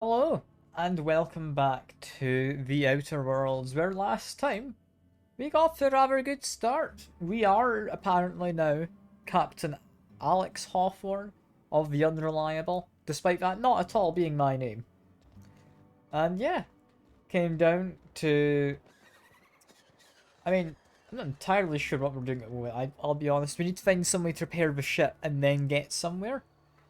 Hello, and welcome back to the Outer Worlds, where last time we got off to a rather good start. We are apparently now Captain Alex Hawthorne of the Unreliable, despite that not at all being my name. And yeah, came down to... I'm not entirely sure what we're doing at the moment. I'll be honest, we need to find some way to repair the ship and then get somewhere.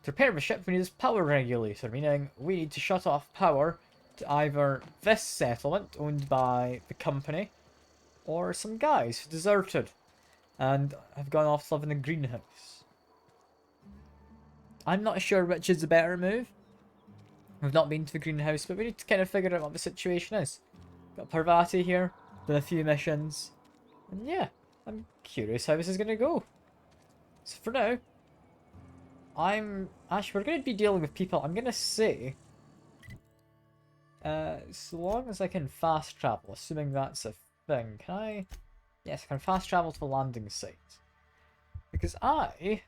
To repair the ship, we need this power regulator, meaning we need to shut off power to either this settlement, owned by the company, or some guys who deserted and have gone off to live in a greenhouse. I'm not sure which is the better move. We've not been to the greenhouse, but we need to kind of figure out what the situation is. Got Parvati here, done a few missions, and yeah, I'm curious how this is going to go. So for now, we're going to be dealing with people. I'm going to say, so long as I can fast travel, assuming that's a thing. Can I? Yes, I can fast travel to the landing site. Because I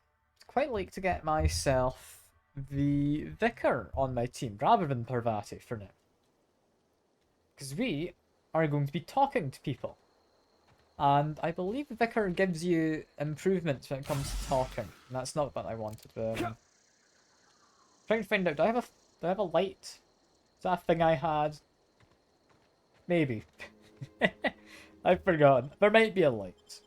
quite like to get myself the Vicar on my team, rather than Parvati for now. Because we are going to be talking to people. And I believe the Vicar gives you improvements when it comes to talking. And that's not what I wanted, but... trying to find out, do I have a light? Is that a thing I had? Maybe. I've forgotten. There might be a light.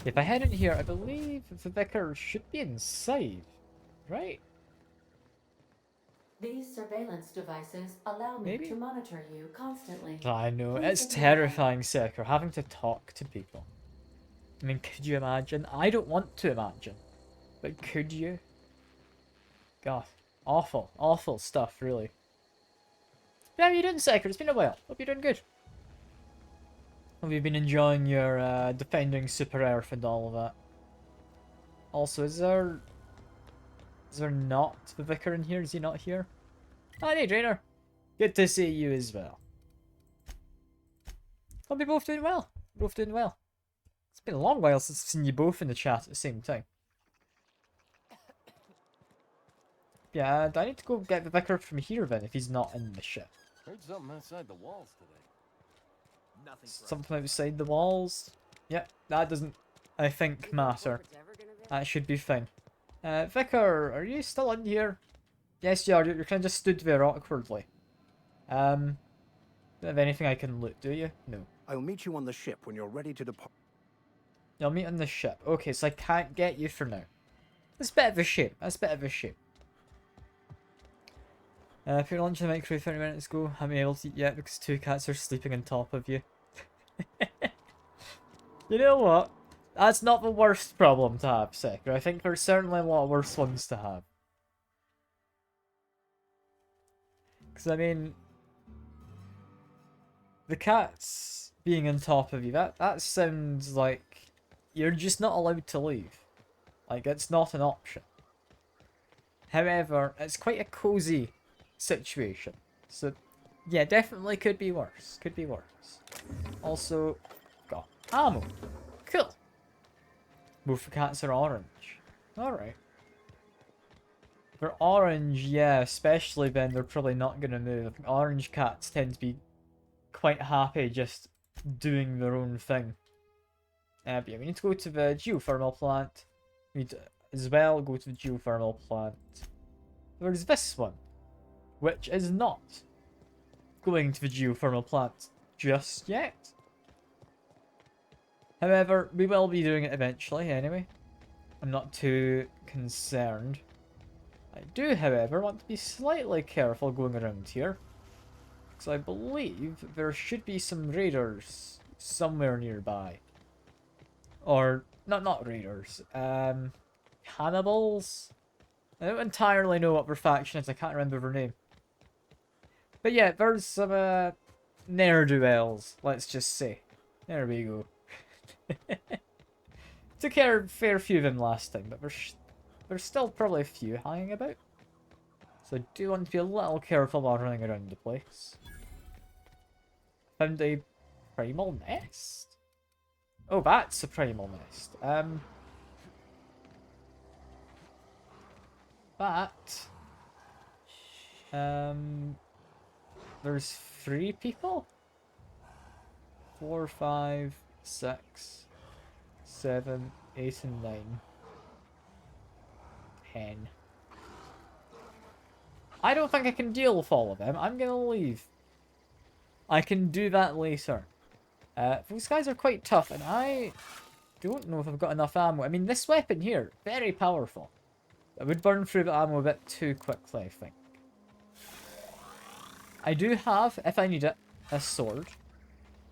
If I head in here, I believe the Vicar should be inside, right? These surveillance devices allow me Maybe? to monitor you constantly. I know, Please it's ignore them. terrifying, Seeker, having to talk to people. I mean, could you imagine? I don't want to imagine. But could you? God. Awful. Awful stuff, really. How are you doing, Seeker? It's been a while. Hope you're doing good. Have you been enjoying your defending Super Earth and all of that? Also, is there not the Vicar in here? Is he not here? Oh, hey, Drainer. Good to see you as well. Hope you're both doing well. Both doing well. It's been a long while since I've seen you both in the chat at the same time. Yeah, do I need to go get the Vicar from here then if he's not in the ship? Heard something outside the walls today. Nothing. Something outside the walls? Yep, that doesn't, I think, matter. That should be fine. Vicar, are you still in here? Yes, you are. You're kind of just stood there awkwardly. Don't have anything I can loot, do you? No. I'll meet you on the ship when you're ready to depart. You'll meet on the ship. Okay, so I can't get you for now. That's a bit of a shame. That's a bit of a shame. If you're lunch in the microwave 30 minutes ago, haven't been able to eat yet because two cats are sleeping on top of you. You know what? That's not the worst problem to have, Seeker. I think there's certainly a lot worse ones to have. Because, I mean... the cats being on top of you, that sounds like you're just not allowed to leave. Like, it's not an option. However, it's quite a cozy situation. So, yeah, definitely could be worse. Could be worse. Also, got ammo. Cool. Both the cats are orange. Alright. If they're orange, yeah, especially then they're probably not going to move. Orange cats tend to be quite happy just doing their own thing. But yeah, we need to go to the geothermal plant. We need to, as well, go to the geothermal plant. There's this one, which is not going to the geothermal plant just yet. However, we will be doing it eventually anyway. I'm not too concerned. I do, however, want to be slightly careful going around here. Because I believe there should be some raiders somewhere nearby. Or, not raiders, cannibals? I don't entirely know what their faction is, I can't remember their name. But yeah, there's some, ne'er-do-wells, let's just say. There we go. Took care of a fair few of them last time, but there's still probably a few hanging about. So I do want to be a little careful while running around the place. Found a primal nest? Oh, that's a primal nest. That There's 3 people? 4, 5, 6, 7, 8, and 9. 10. I don't think I can deal with all of them. I'm gonna leave. I can do that later. Those guys are quite tough, and I don't know if I've got enough ammo. I mean, this weapon here, very powerful. I would burn through the ammo a bit too quickly, I think. I do have, if I need it, a sword,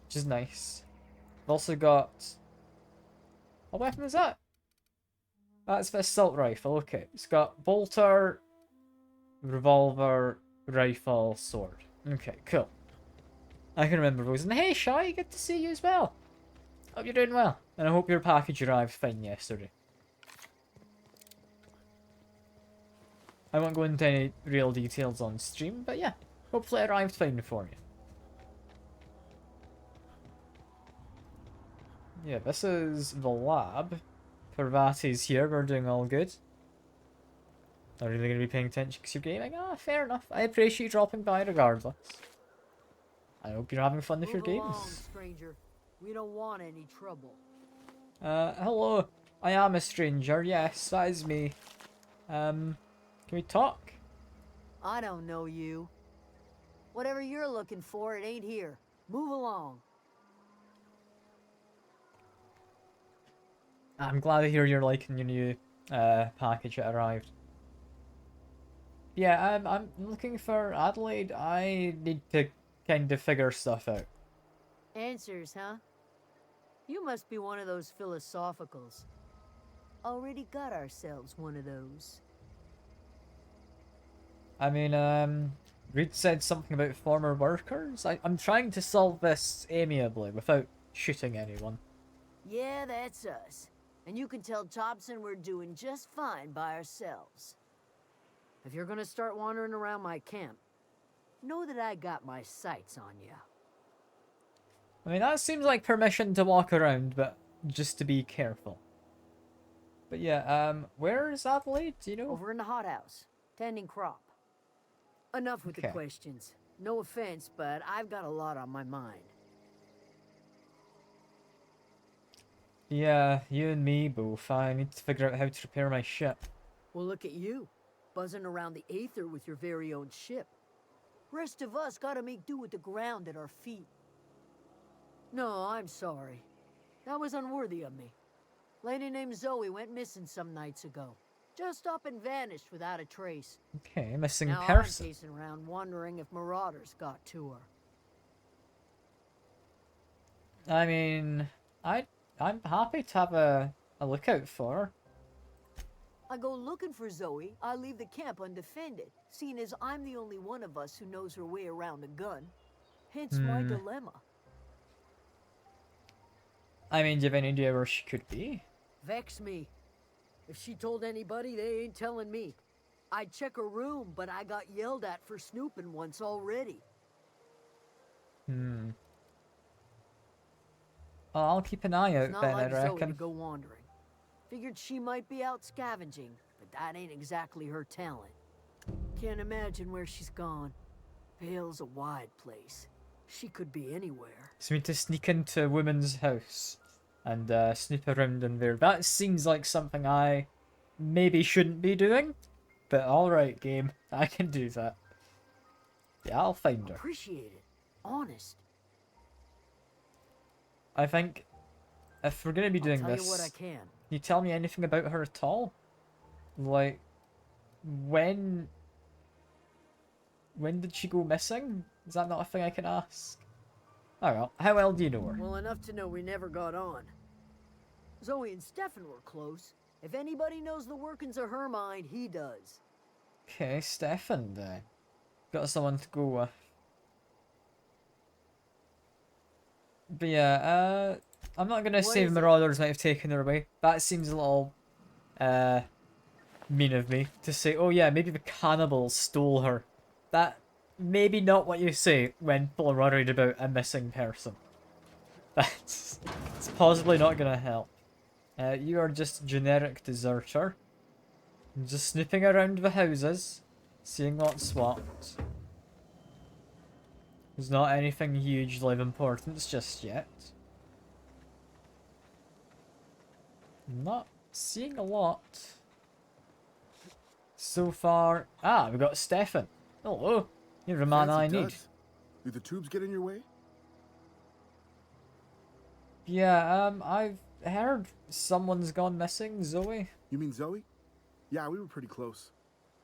which is nice. I've also got... What weapon is that? That's the assault rifle, okay. It's got bolter, revolver, rifle, sword. Okay, cool. I can remember those. And hey, Shy, good to see you as well. Hope you're doing well. And I hope your package arrived fine yesterday. I won't go into any real details on stream, but yeah. Hopefully it arrived fine for you. Yeah, this is the lab. Parvati's here, we're doing all good. Not really going to be paying attention because you're gaming? Ah, fair enough. I appreciate you dropping by regardless. I hope you're having fun with your Move along, games. stranger. We don't want any trouble. Hello. I am a stranger, yes, that is me. Can we talk? I don't know you. Whatever you're looking for, it ain't here. Move along. I'm glad to hear you're liking your new package that arrived. Yeah, I'm looking for Adelaide. I need to kind of figure stuff out. Answers, huh? You must be one of those philosophicals. Already got ourselves one of those. I mean, Reed said something about former workers. I'm trying to solve this amiably without shooting anyone. Yeah, that's us. And you can tell Thompson we're doing just fine by ourselves. If you're gonna start wandering around my camp, know that I got my sights on you. I mean, that seems like permission to walk around, but just to be careful. But yeah, where is Adelaide? Do you know? Over in the hothouse, tending crop. Enough with the Okay. questions. No offense, but I've got a lot on my mind. Yeah, you and me both. I need to figure out how to repair my ship. Well, look at you, buzzing around the Aether with your very own ship. Rest of us gotta make do with the ground at our feet. No, I'm sorry. That was unworthy of me. Lady named Zoe went missing some nights ago. Just up and vanished without a trace. Okay, missing Now person. I'm chasing around wondering if marauders got to her. I mean, I'm happy to have a lookout for her. I go looking for Zoe, I leave the camp undefended, seeing as I'm the only one of us who knows her way around a gun. Hence my dilemma. I mean, do you have any idea where she could be? Vex me. If she told anybody, they ain't telling me. I'd check her room, but I got yelled at for snooping once already. Well, I'll keep an eye out It's not then, like I Zoe to reckon. go wandering. Figured she might be out scavenging, but that ain't exactly her talent. Can't imagine where she's gone. Vale's a wide place. She could be anywhere. So we need to sneak into a woman's house and snoop around in there. That seems like something I maybe shouldn't be doing, but alright, game. I can do that. Yeah, I'll find her. Appreciate it. Honest. I think if we're going to be doing I'll tell this, you what I can. you tell me anything about her at all? Like, when did she go missing? Is that not a thing I can ask? Oh well, how well do you know her? Well, enough to know we never got on. Zoe and Stefan were close. If anybody knows the workings of her mind, he does. Okay, Stefan then. Got someone to go with. But yeah, I'm not gonna What say the is it? Marauders might have taken her away. That seems a little, mean of me to say, oh yeah, maybe the cannibals stole her. That maybe not what you say when people are worried about a missing person. It's possibly not gonna help. You are just generic deserter. Just snooping around the houses. Seeing what's what. There's not anything hugely of importance just yet. Not seeing a lot. So far... Ah, we got Stefan. Hello. You're the man I Fancy need. duds. Do the tubes get in your way? Yeah, I've heard someone's gone missing, Zoe. You mean Zoe? Yeah, we were pretty close.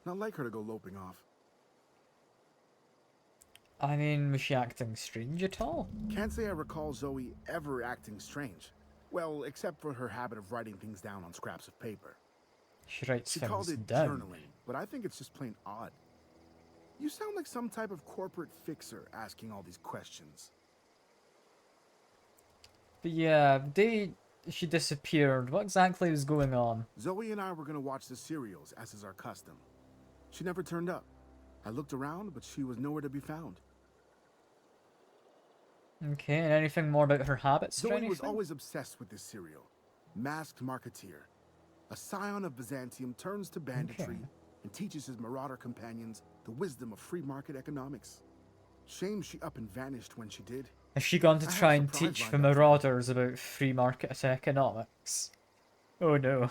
Not like her to go loping off. I mean, was she acting strange at all? Can't say I recall Zoe ever acting strange. Well, except for her habit of writing things down on scraps of paper. She writes She things called it down. journaling, but I think it's just plain odd. You sound like some type of corporate fixer asking all these questions. But yeah, the day she disappeared, what exactly was going on? Zoe and I were gonna watch the serials, as is our custom. She never turned up. I looked around, but she was nowhere to be found. Okay, and anything more about her habits or Zoe anything? was always obsessed with this serial. Masked Marketeer. A scion of Byzantium turns to banditry and teaches his marauder companions the wisdom of free market economics. Shame she up and vanished when she did. Has she gone to I have try and surprise teach lined the up for her. marauders about free market economics? Oh no.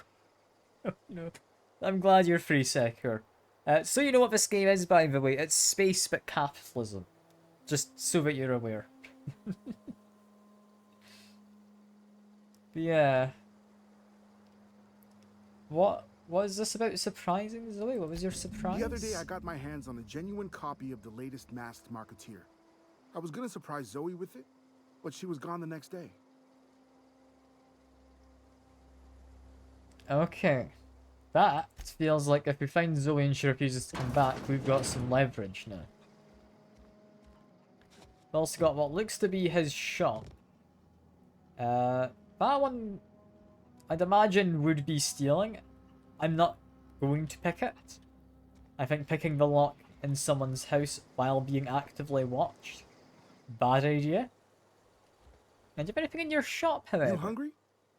Oh no. I'm glad you're free, Seeker. So you know what this game is, by the way. It's space but capitalism. Just so that you're aware. But yeah. What is this about surprising, Zoe? What was your surprise? The other day I got my hands on a genuine copy of the latest Masked Marketeer. I was gonna surprise Zoe with it, but she was gone the next day. Okay. That feels like if we find Zoe and she refuses to come back, we've got some leverage now. We've also got what looks to be his shop. That one, I'd imagine, would be stealing. I'm not going to pick it. I think picking the lock in someone's house while being actively watched, bad idea. And do you have anything in your shop, however? You hungry?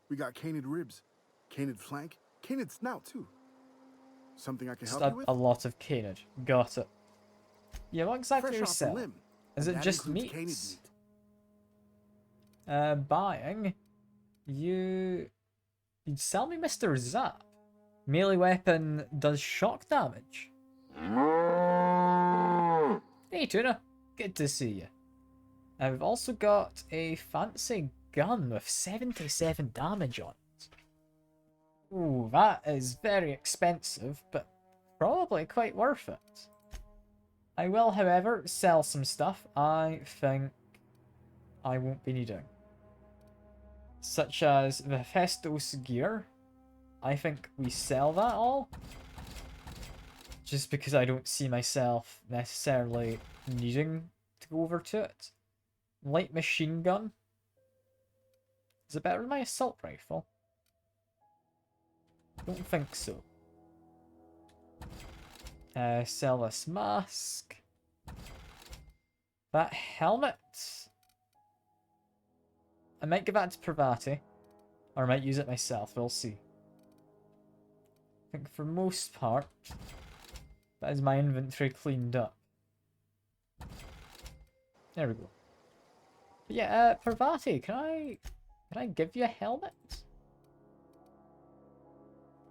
We got canid ribs, canid flank, canid snout too. Something I can Just help you with? a lot of canid. Got it. Yeah, what exactly are Fresh you off the selling? limb. Is and it that just includes meats? canid meat. Buying. You'd sell me Mr. Zap. Melee weapon does shock damage. Hey Tuna, good to see you. I've also got a fancy gun with 77 damage on it. Ooh, that is very expensive, but probably quite worth it. I will, however, sell some stuff I think I won't be needing. Such as the Hephaestus gear. I think we sell that all. Just because I don't see myself necessarily needing to go over to it. Light machine gun. Is it better than my assault rifle? Don't think so. Sell this mask. That helmet. I might give that to Pravati. Or I might use it myself, we'll see. I think for most part, that is my inventory cleaned up. There we go. But yeah, Parvati, can I give you a helmet?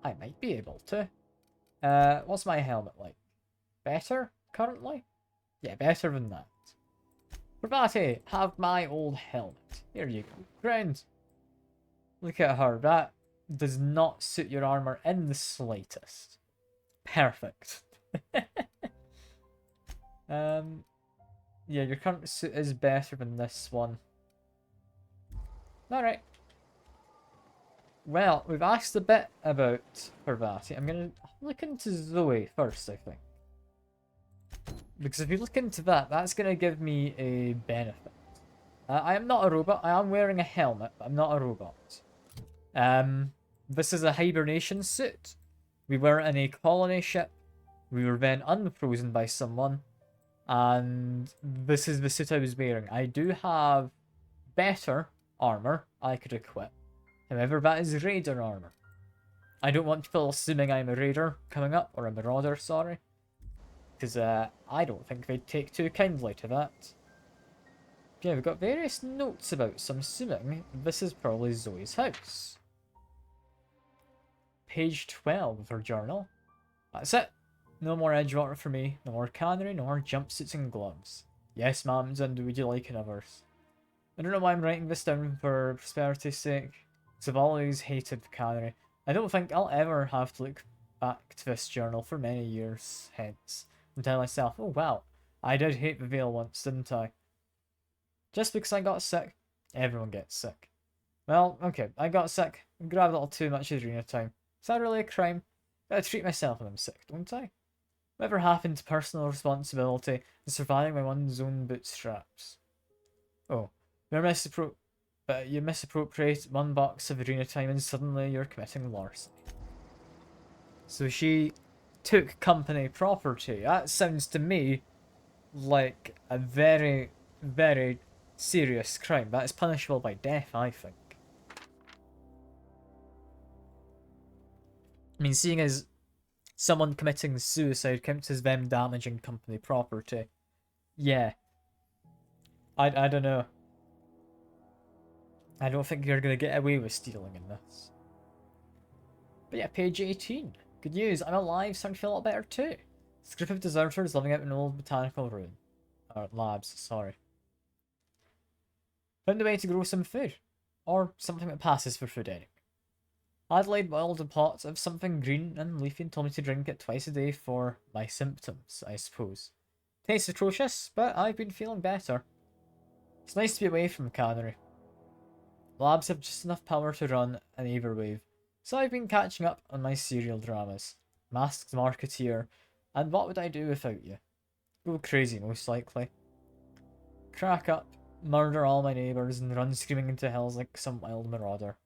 I might be able to. What's my helmet like? Better, currently? Yeah, better than that. Parvati, have my old helmet. Here you go. Friend. Look at her. That does not suit your armor in the slightest. Perfect. Yeah, your current suit is better than this one. Alright. Well, we've asked a bit about Parvati. I'm gonna look into Zoe first, I think. Because if you look into that, that's gonna give me a benefit. I am not a robot. I am wearing a helmet, but I'm not a robot. This is a hibernation suit. We were in a colony ship. We were then unfrozen by someone. And this is the suit I was wearing. I do have better armor I could equip. However, that is raider armor. I don't want people assuming I'm a raider coming up, or a marauder, sorry. because I don't think they'd take too kindly to that. Yeah, we've got various notes about, so I'm assuming this is probably Zoe's house. Page 12 of her journal. That's it. No more Edgewater for me, no more cannery, no more jumpsuits and gloves. Yes, ma'ams, and would you like another's? I don't know why I'm writing this down for prosperity's sake, because I've always hated the cannery. I don't think I'll ever have to look back to this journal for many years hence, and tell myself, oh wow, I did hate the Vale once, didn't I? Just because I got sick, everyone gets sick. Well, okay, I got sick, and grabbed a little too much arena time. Is that really a crime? Gotta treat myself when I'm sick, don't I? Whatever happened to personal responsibility and surviving by one's own bootstraps? Oh, you misappropriate 1 box of arena time and suddenly you're committing larceny. So she took company property. That sounds to me like a very, very serious crime. That is punishable by death, I think. I mean, seeing as someone committing suicide counts as them damaging company property. Yeah. I don't know. I don't think you're going to get away with stealing in this. But yeah, page 18. Good news, I'm alive, starting to feel a lot better too. This group of deserters living out in an old botanical ruin. Or labs, sorry. Found a way to grow some food. Or something that passes for food anyway. Adelaide boiled a pot of something green and leafy and told me to drink it twice a day for my symptoms, I suppose. Tastes atrocious, but I've been feeling better. It's nice to be away from the cannery. Labs have just enough power to run an Averwave, so I've been catching up on my serial dramas. Masked Marketeer, and What Would I Do Without You? Go crazy, most likely. Crack up, murder all my neighbours, and run screaming into hills like some wild marauder.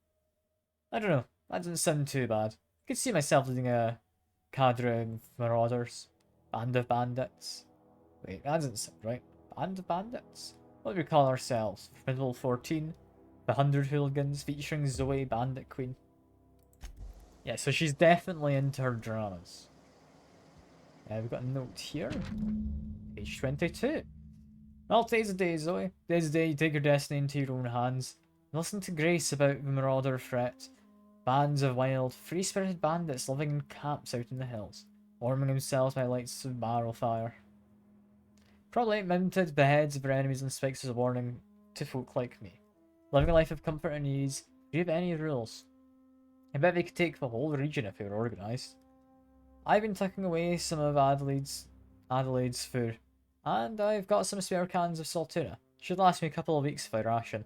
I don't know, that doesn't sound too bad. I could see myself leading a cadre of marauders. Band of bandits. Wait, that doesn't sound right. Band of bandits? What do we call ourselves? Formidable 14? The 100 Hooligans featuring Zoe, Bandit Queen. Yeah, so she's definitely into her dramas. We've got a note here. Page 22. Well, today's the day, Zoe. Today's the day you take your destiny into your own hands. Listen to Grace about the marauder threat. Bands of wild, free-spirited bandits living in camps out in the hills, warming themselves by lights of barrel fire. Probably mounted beheads of their enemies and spikes as a warning to folk like me. Living a life of comfort and ease. Do you have any rules? I bet they could take the whole region if they were organised. I've been tucking away some of Adelaide's food, and I've got some spare cans of Saltuna. Should last me a couple of weeks if I ration.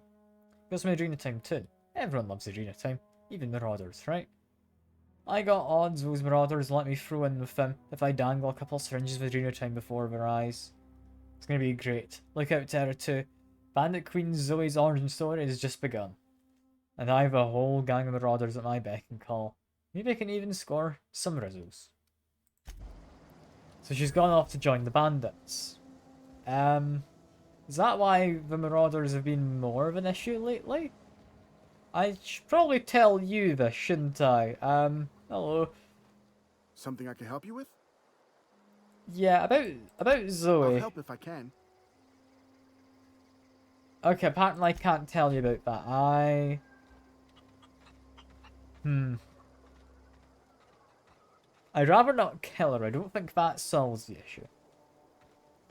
Got some arena time too. Everyone loves arena time, even marauders, right? I got odds those marauders let me throw in with them if I dangle a couple syringes of arena time before their eyes. It's gonna be great. Look out, Terra 2. Bandit Queen Zoe's origin story has just begun. And I have a whole gang of marauders at my beck and call. Maybe I can even score some rizzles. So she's gone off to join the bandits. Is that why the marauders have been more of an issue lately? I should probably tell you this, shouldn't I? Hello. Something I can help you with? Yeah, about Zoe. I'll help if I can. Okay, apparently I can't tell you about that. I'd rather not kill her. I don't think that solves the issue.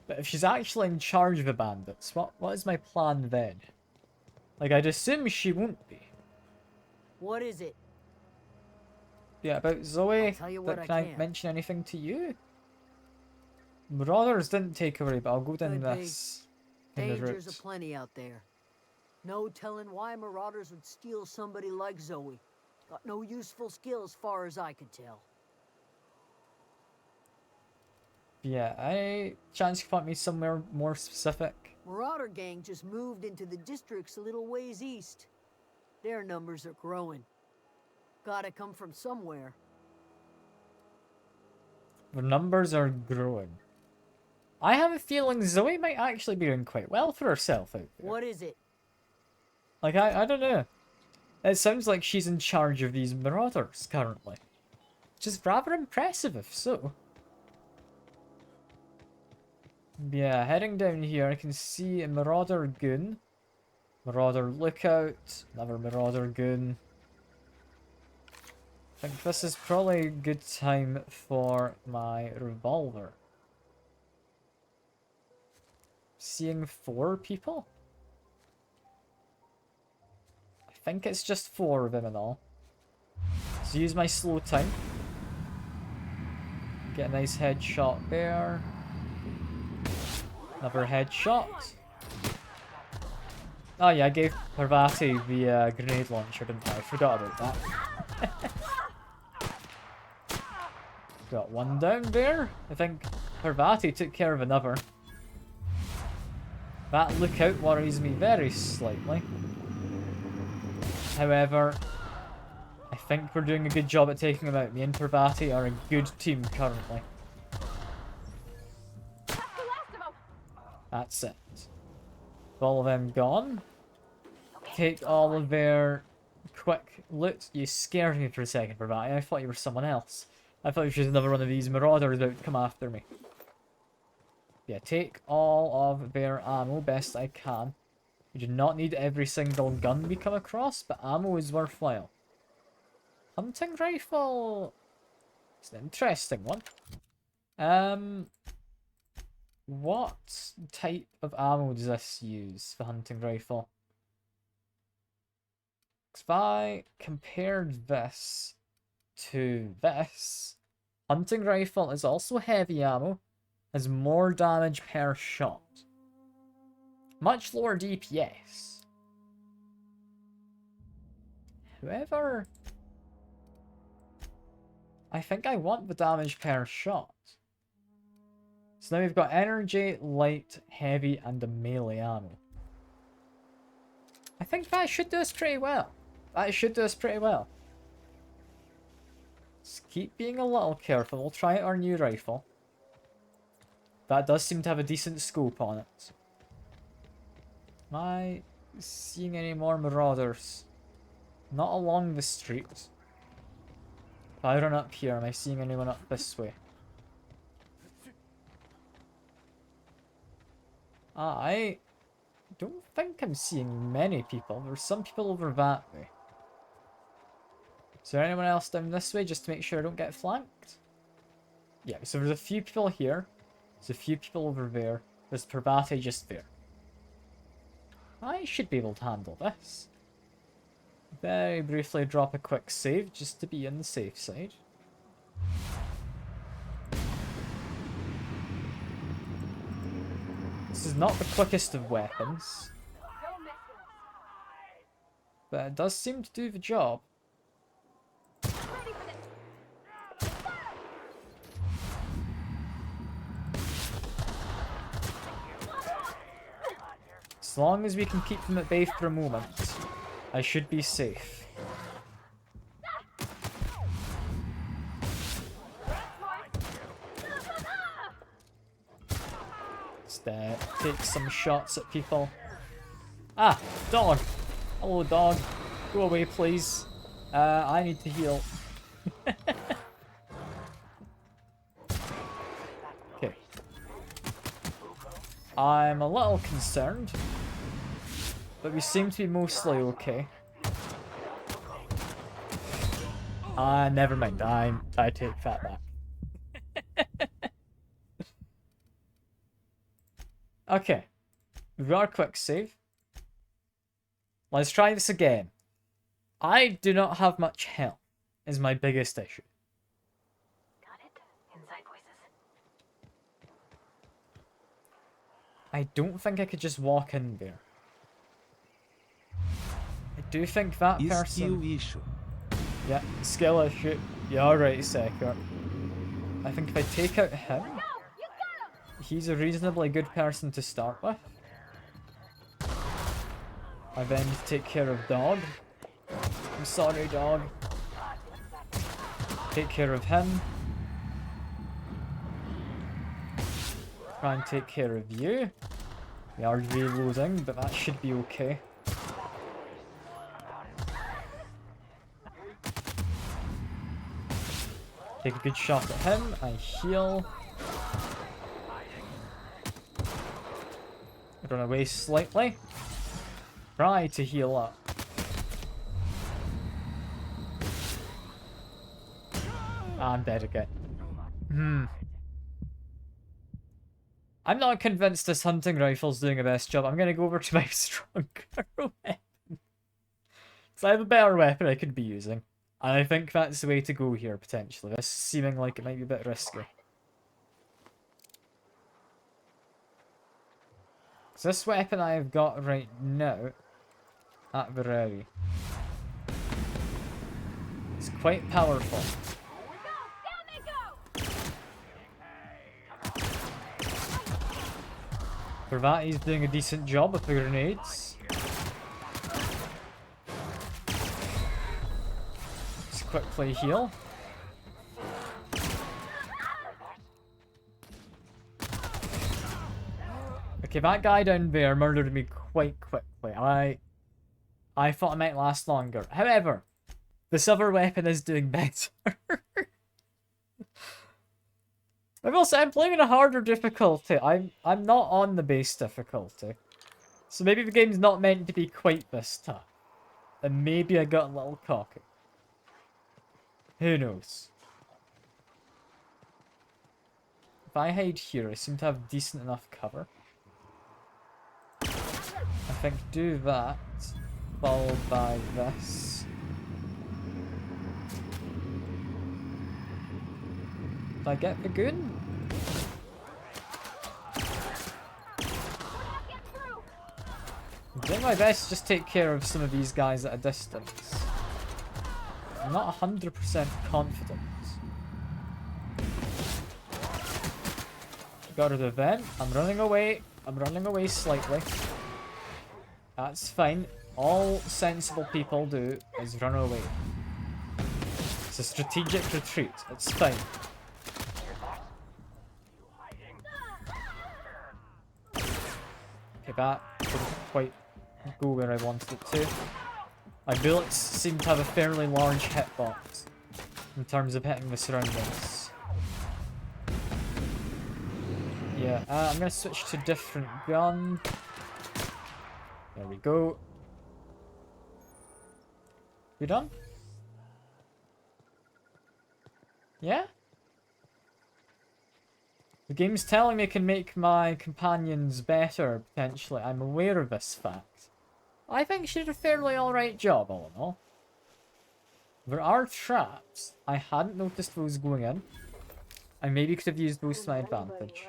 But if she's actually in charge of the bandits, what is my plan then? Like, I'd assume she won't be. What is it? Yeah, about Zoe. I'll tell you what Can I can. mention anything to you? Marauders didn't take away, but I'll go down Could be. this. In the Dangers route. aplenty out there. No telling why marauders would steal somebody like Zoe. Got no useful skill as far as I can tell. Yeah, any chance you can point me somewhere more specific? Marauder gang just moved into the districts a little ways east. Their numbers are growing. Gotta come from somewhere. The numbers are growing. I have a feeling Zoe might actually be doing quite well for herself out there. What is it? Like, I don't know. It sounds like she's in charge of these marauders currently. Which is rather impressive if so. Yeah, heading down here, I can see a Marauder Goon. Marauder Lookout. Another Marauder Goon. I think this is probably a good time for my revolver. Seeing 4 people? I think it's just 4 of them in all. So use my slow time. Get a nice headshot there. Another headshot. Oh yeah, I gave Parvati the grenade launcher, didn't I? I forgot about that. Got one down there. I think Parvati took care of another. That lookout worries me very slightly. However, I think we're doing a good job at taking them out. Me and Parvati are a good team currently. That's it. All of them gone. Take all of their quick loot. You scared me for a second, Parvati. I thought you were someone else. I thought you were just another one of these marauders that would come after me. Yeah, take all of their ammo best I can. You do not need every single gun we come across, but ammo is worthwhile. Hunting rifle... It's an interesting one. What type of ammo does this use for hunting rifle? If I compared this to this, hunting rifle is also heavy ammo, has more damage per shot. Much lower DPS. However, I think I want the damage per shot. So now we've got energy, light, heavy, and a melee ammo. I think that should do us pretty well. That should do us pretty well. Just keep being a little careful. We'll try out our new rifle. That does seem to have a decent scope on it. Am I seeing any more marauders? Not along the street. If I run up here, am I seeing anyone up this way? I don't think I'm seeing many people. There's some people over that way. Is there anyone else down this way just to make sure I don't get flanked? Yeah, so there's a few people here. There's a few people over there. There's Parvati just there. I should be able to handle this. Very briefly drop a quick save just to be on the safe side. This is not the quickest of weapons, but it does seem to do the job. As long as we can keep them at bay for a moment, I should be safe. Take some shots at people. Ah, dog. Hello, dog. Go away, please. I need to heal. Okay. I'm a little concerned, but we seem to be mostly okay. Never mind. I take that back. Okay, we've got a quick save. Let's try this again. I do not have much health, is my biggest issue. Got it? Inside voices. I don't think I could just walk in there. I do think that person... issue. Yeah, skill issue. Yeah, alright, Sekir. I think if I take out him... He's a reasonably good person to start with. I then need to take care of Dog. I'm sorry, Dog. Take care of him. Try and take care of you. We are reloading, but that should be okay. Take a good shot at him. I heal. Run away slightly. Try to heal up. I'm dead again. I'm not convinced this hunting rifle's doing a best job. I'm gonna go over to my stronger weapon. So I have a better weapon I could be using. And I think that's the way to go here, potentially. This is seeming like it might be a bit risky. So this weapon I've got right now, at Vereri, it's quite powerful. For that, he's doing a decent job with the grenades. Let's quickly heal. Okay, that guy down there murdered me quite quickly. I thought it might last longer. However, this other weapon is doing better. I will say I'm playing in a harder difficulty. I'm not on the base difficulty. So maybe the game's not meant to be quite this tough. And maybe I got a little cocky. Who knows? If I hide here, I seem to have decent enough cover. I think do that, followed by this. Did I get the goon? I'm doing my best to just take care of some of these guys at a distance. I'm not 100% confident. Got rid of them. I'm running away. I'm running away slightly. That's fine. All sensible people do is run away. It's a strategic retreat. It's fine. Okay, that didn't quite go where I wanted it to. My bullets seem to have a fairly large hitbox in terms of hitting the surroundings. Yeah, I'm gonna switch to different gun. There we go. You done? Yeah? The game's telling me I can make my companions better, potentially. I'm aware of this fact. I think she did a fairly alright job, all in all. There are traps. I hadn't noticed those going in. I maybe could have used those to my advantage.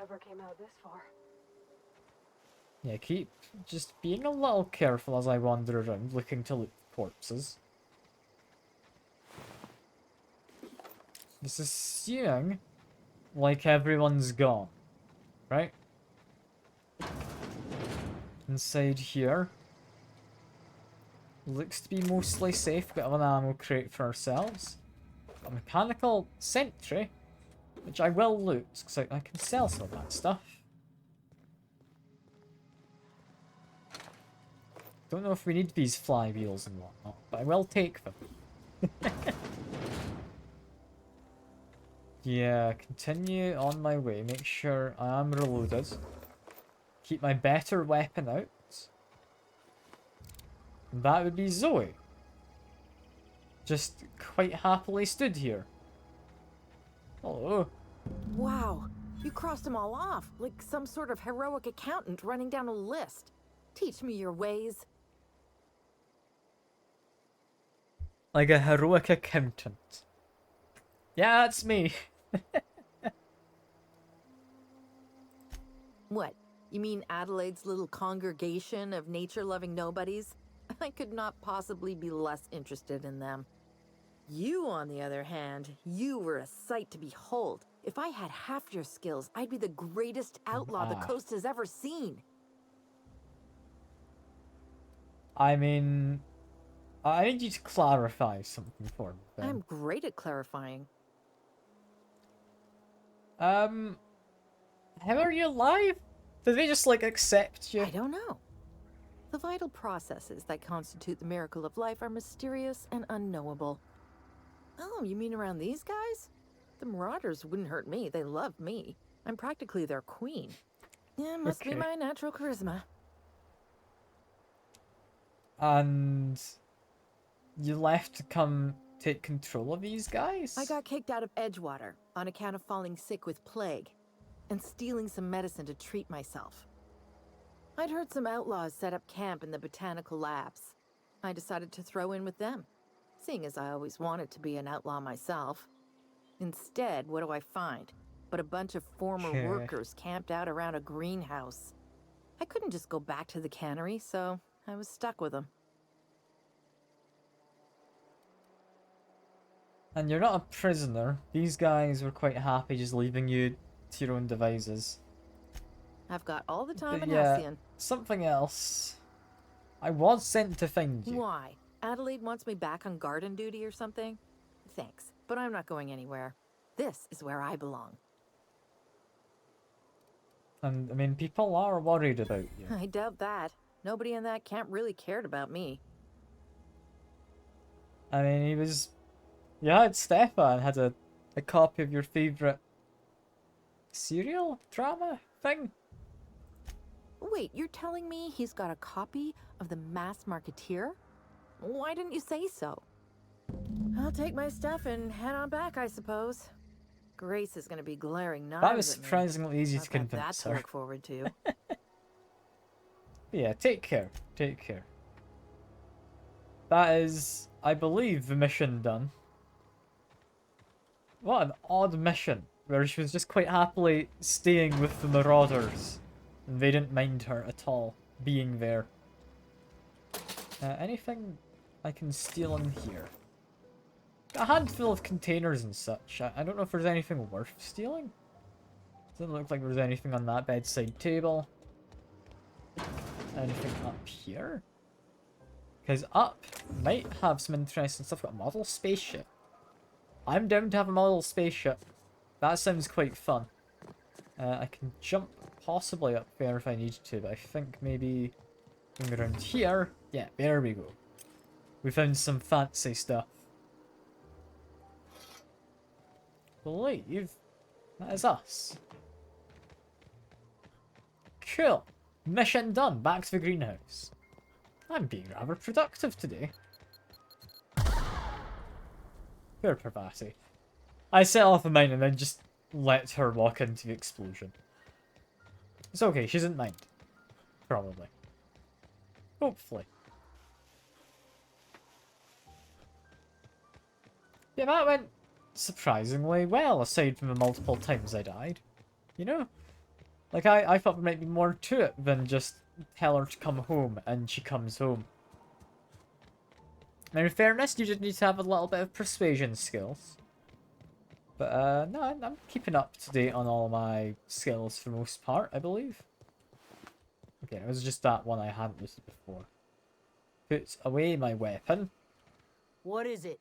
Yeah, keep just being a little careful as I wander around looking to loot corpses. Just assuming like everyone's gone, right? Inside here looks to be mostly safe. Bit of an ammo crate for ourselves. A mechanical sentry, which I will loot because I can sell some of that stuff. Don't know if we need these flywheels and whatnot, but I will take them. Yeah, continue on my way. Make sure I am reloaded. Keep my better weapon out. And that would be Zoe. Just quite happily stood here. Hello. Wow, you crossed them all off, like some sort of heroic accountant running down a list. Teach me your ways. Like a heroic accountant. Yeah, that's me. What? You mean Adelaide's little congregation of nature-loving nobodies? I could not possibly be less interested in them. You, on the other hand, you were a sight to behold. If I had half your skills, I'd be the greatest outlaw the coast has ever seen. I mean, I need you to clarify something for me, then. I'm great at clarifying. How are you alive? Did they just, like, accept you? I don't know. The vital processes that constitute the miracle of life are mysterious and unknowable. Oh, you mean around these guys? The Marauders wouldn't hurt me. They love me. I'm practically their queen. Yeah, must be my natural charisma. And you left to come take control of these guys? I got kicked out of Edgewater on account of falling sick with plague and stealing some medicine to treat myself. I'd heard some outlaws set up camp in the botanical labs. I decided to throw in with them, seeing as I always wanted to be an outlaw myself. Instead, what do I find? But a bunch of former Okay. workers camped out around a greenhouse. I couldn't just go back to the cannery, so I was stuck with them. And you're not a prisoner. These guys were quite happy just leaving you to your own devices. I've got all the time But in yeah, Halcyon. something else. I was sent to find you. Why? Adelaide wants me back on garden duty or something? Thanks, but I'm not going anywhere. This is where I belong. And I mean, people are worried about you. I doubt that. Nobody in that camp really cared about me. I mean, he was. You had Stefan had a copy of your favorite serial drama thing. Wait, you're telling me he's got a copy of The Mass Marketeer? Why didn't you say so? I'll take my stuff and head on back, I suppose. Grace is going to be glaring knives That was at me. surprisingly easy to I've got that convince to her. look forward to. Yeah, take care. Take care. That is, I believe, the mission done. What an odd mission, where she was just quite happily staying with the Marauders. And they didn't mind her at all being there. Anything I can steal in here? A handful of containers and such. I don't know if there's anything worth stealing. Doesn't look like there's anything on that bedside table. Anything up here? Because up might have some interesting stuff. Got a model spaceship. I'm down to have a model spaceship. That sounds quite fun. I can jump possibly up there if I need to, but I think maybe going around here. Yeah, there we go. We found some fancy stuff. Believe that is us. Cool. Mission done. Back to the greenhouse. I'm being rather productive today. Poor Parvati. I set off a mine and then just let her walk into the explosion. It's okay, she doesn't mind. Probably. Hopefully. Yeah, that went surprisingly well, aside from the multiple times I died. You know? Like, I thought there might be more to it than just tell her to come home and she comes home. Now, in fairness, you just need to have a little bit of persuasion skills. But, no, I'm keeping up to date on all my skills for the most part, I believe. Okay, it was just that one I hadn't used before. Put away my weapon. What is it?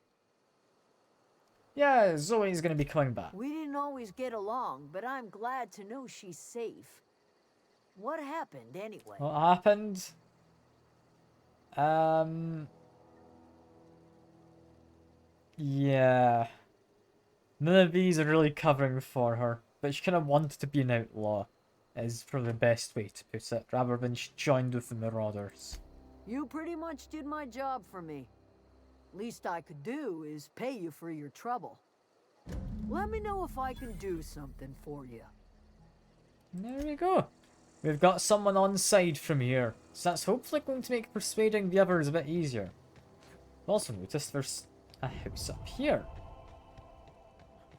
Yeah, Zoe's gonna be coming back. We didn't always get along, but I'm glad to know she's safe. What happened anyway? What happened? Yeah. None of these are really covering for her, but she kind of wanted to be an outlaw, is probably the best way to put it, rather than she joined with the Marauders. You pretty much did my job for me. Least I could do is pay you for your trouble. Let me know if I can do something for you. There we go. We've got someone on side from here, so that's hopefully going to make persuading the others a bit easier. I've also noticed there's a house up here.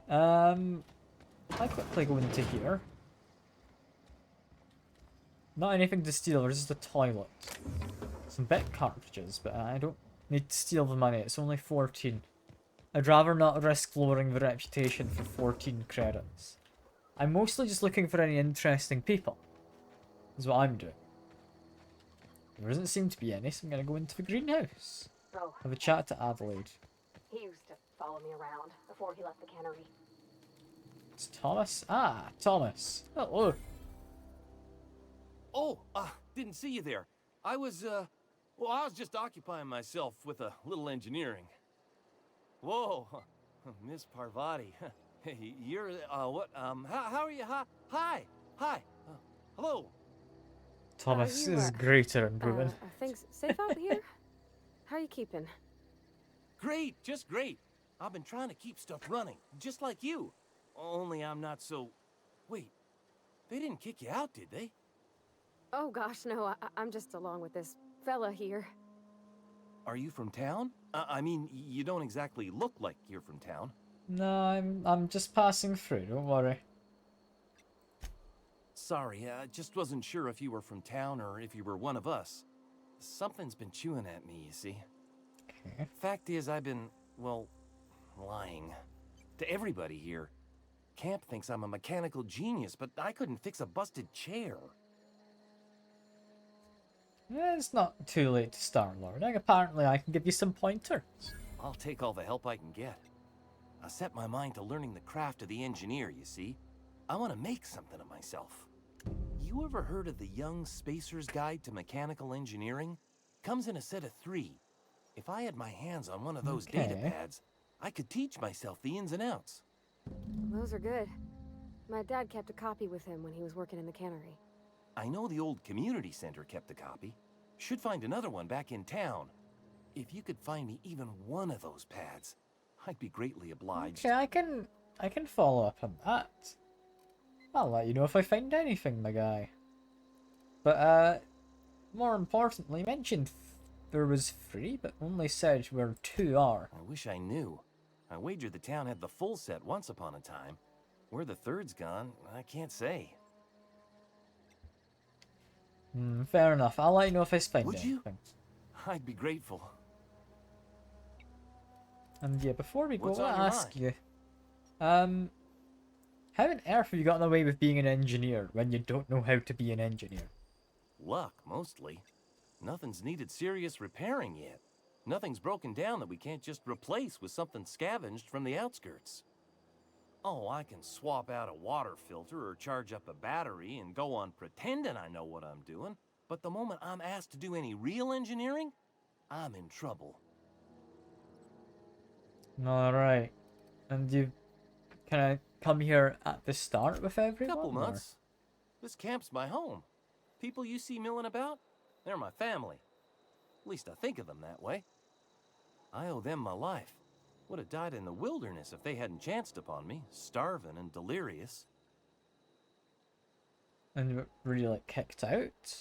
I quickly go into here. Not anything to steal, there's just a toilet. Some bit cartridges, but I don't need to steal the money, it's only 14. I'd rather not risk lowering the reputation for 14 credits. I'm mostly just looking for any interesting people. Is what I'm doing. There doesn't seem to be any, so I'm gonna go into the greenhouse. Oh, Have a chat to Adelaide. he used to follow me around before he left the cannery. It's Thomas? Ah, Thomas. Hello. Oh, didn't see you there. I was just occupying myself with a little engineering. Whoa, Miss Parvati. Hey, you're, what, how are you? Hi. Hello. Thomas you, is greater and proven. Are things safe out here? How you keeping? Great, just great. I've been trying to keep stuff running, just like you. Only I'm not so... Wait, they didn't kick you out, did they? Oh gosh, no, I'm just along with this fella here. Are you from town? I mean, you don't exactly look like you're from town. No, I'm just passing through, don't worry. Sorry, I just wasn't sure if you were from town or if you were one of us. Something's been chewing at me, you see. Okay. Fact is, I've been, well, lying. To everybody here. Camp thinks I'm a mechanical genius, but I couldn't fix a busted chair. Yeah, it's not too late to start learning. Apparently I can give you some pointers. I'll take all the help I can get. I set my mind to learning the craft of the engineer, you see. I want to make something of myself. You ever heard of the Young Spacer's Guide to Mechanical Engineering? Comes in a set of 3. If I had my hands on one of those data Okay. pads, I could teach myself the ins and outs. Those are good. My dad kept a copy with him when he was working in the cannery. I know the old community center kept a copy. Should find another one back in town. If you could find me even one of those pads, I'd be greatly obliged. Okay, I can follow up on that. I'll let you know if I find anything, my guy. But more importantly, you mentioned there was 3, but only said where 2 are. I wish I knew. I wagered the town had the full set once upon a time. Where the third's gone, I can't say. Fair enough. I'll let you know if I find Would you? anything. I'd be grateful. And yeah, before we go, What's I want on to your ask you, how on earth have you gotten away with being an engineer when you don't know how to be an engineer? Luck, mostly. Nothing's needed serious repairing yet. Nothing's broken down that we can't just replace with something scavenged from the outskirts. Oh, I can swap out a water filter or charge up a battery and go on pretending I know what I'm doing, but the moment I'm asked to do any real engineering, I'm in trouble. Alright. And you kind of come here at the start with everyone? Couple or- months. This camp's my home. People you see milling about, they're my family. At least I think of them that way. I owe them my life. Would have died in the wilderness if they hadn't chanced upon me, starving and delirious. And you were you like kicked out?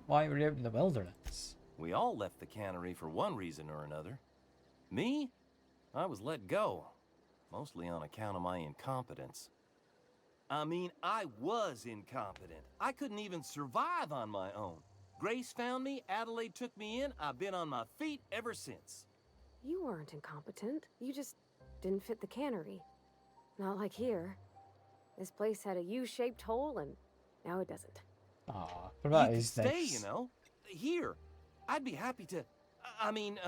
Why were you out in the wilderness? We all left the cannery for one reason or another. Me? I was let go, mostly on account of my incompetence. I mean, I was incompetent. I couldn't even survive on my own. Grace found me, Adelaide took me in, I've been on my feet ever since. You weren't incompetent. You just didn't fit the cannery. Not like here. This place had a U-shaped hole, and now it doesn't. Ah, but that You is could nice. stay, you know. Here, I'd be happy to. I mean,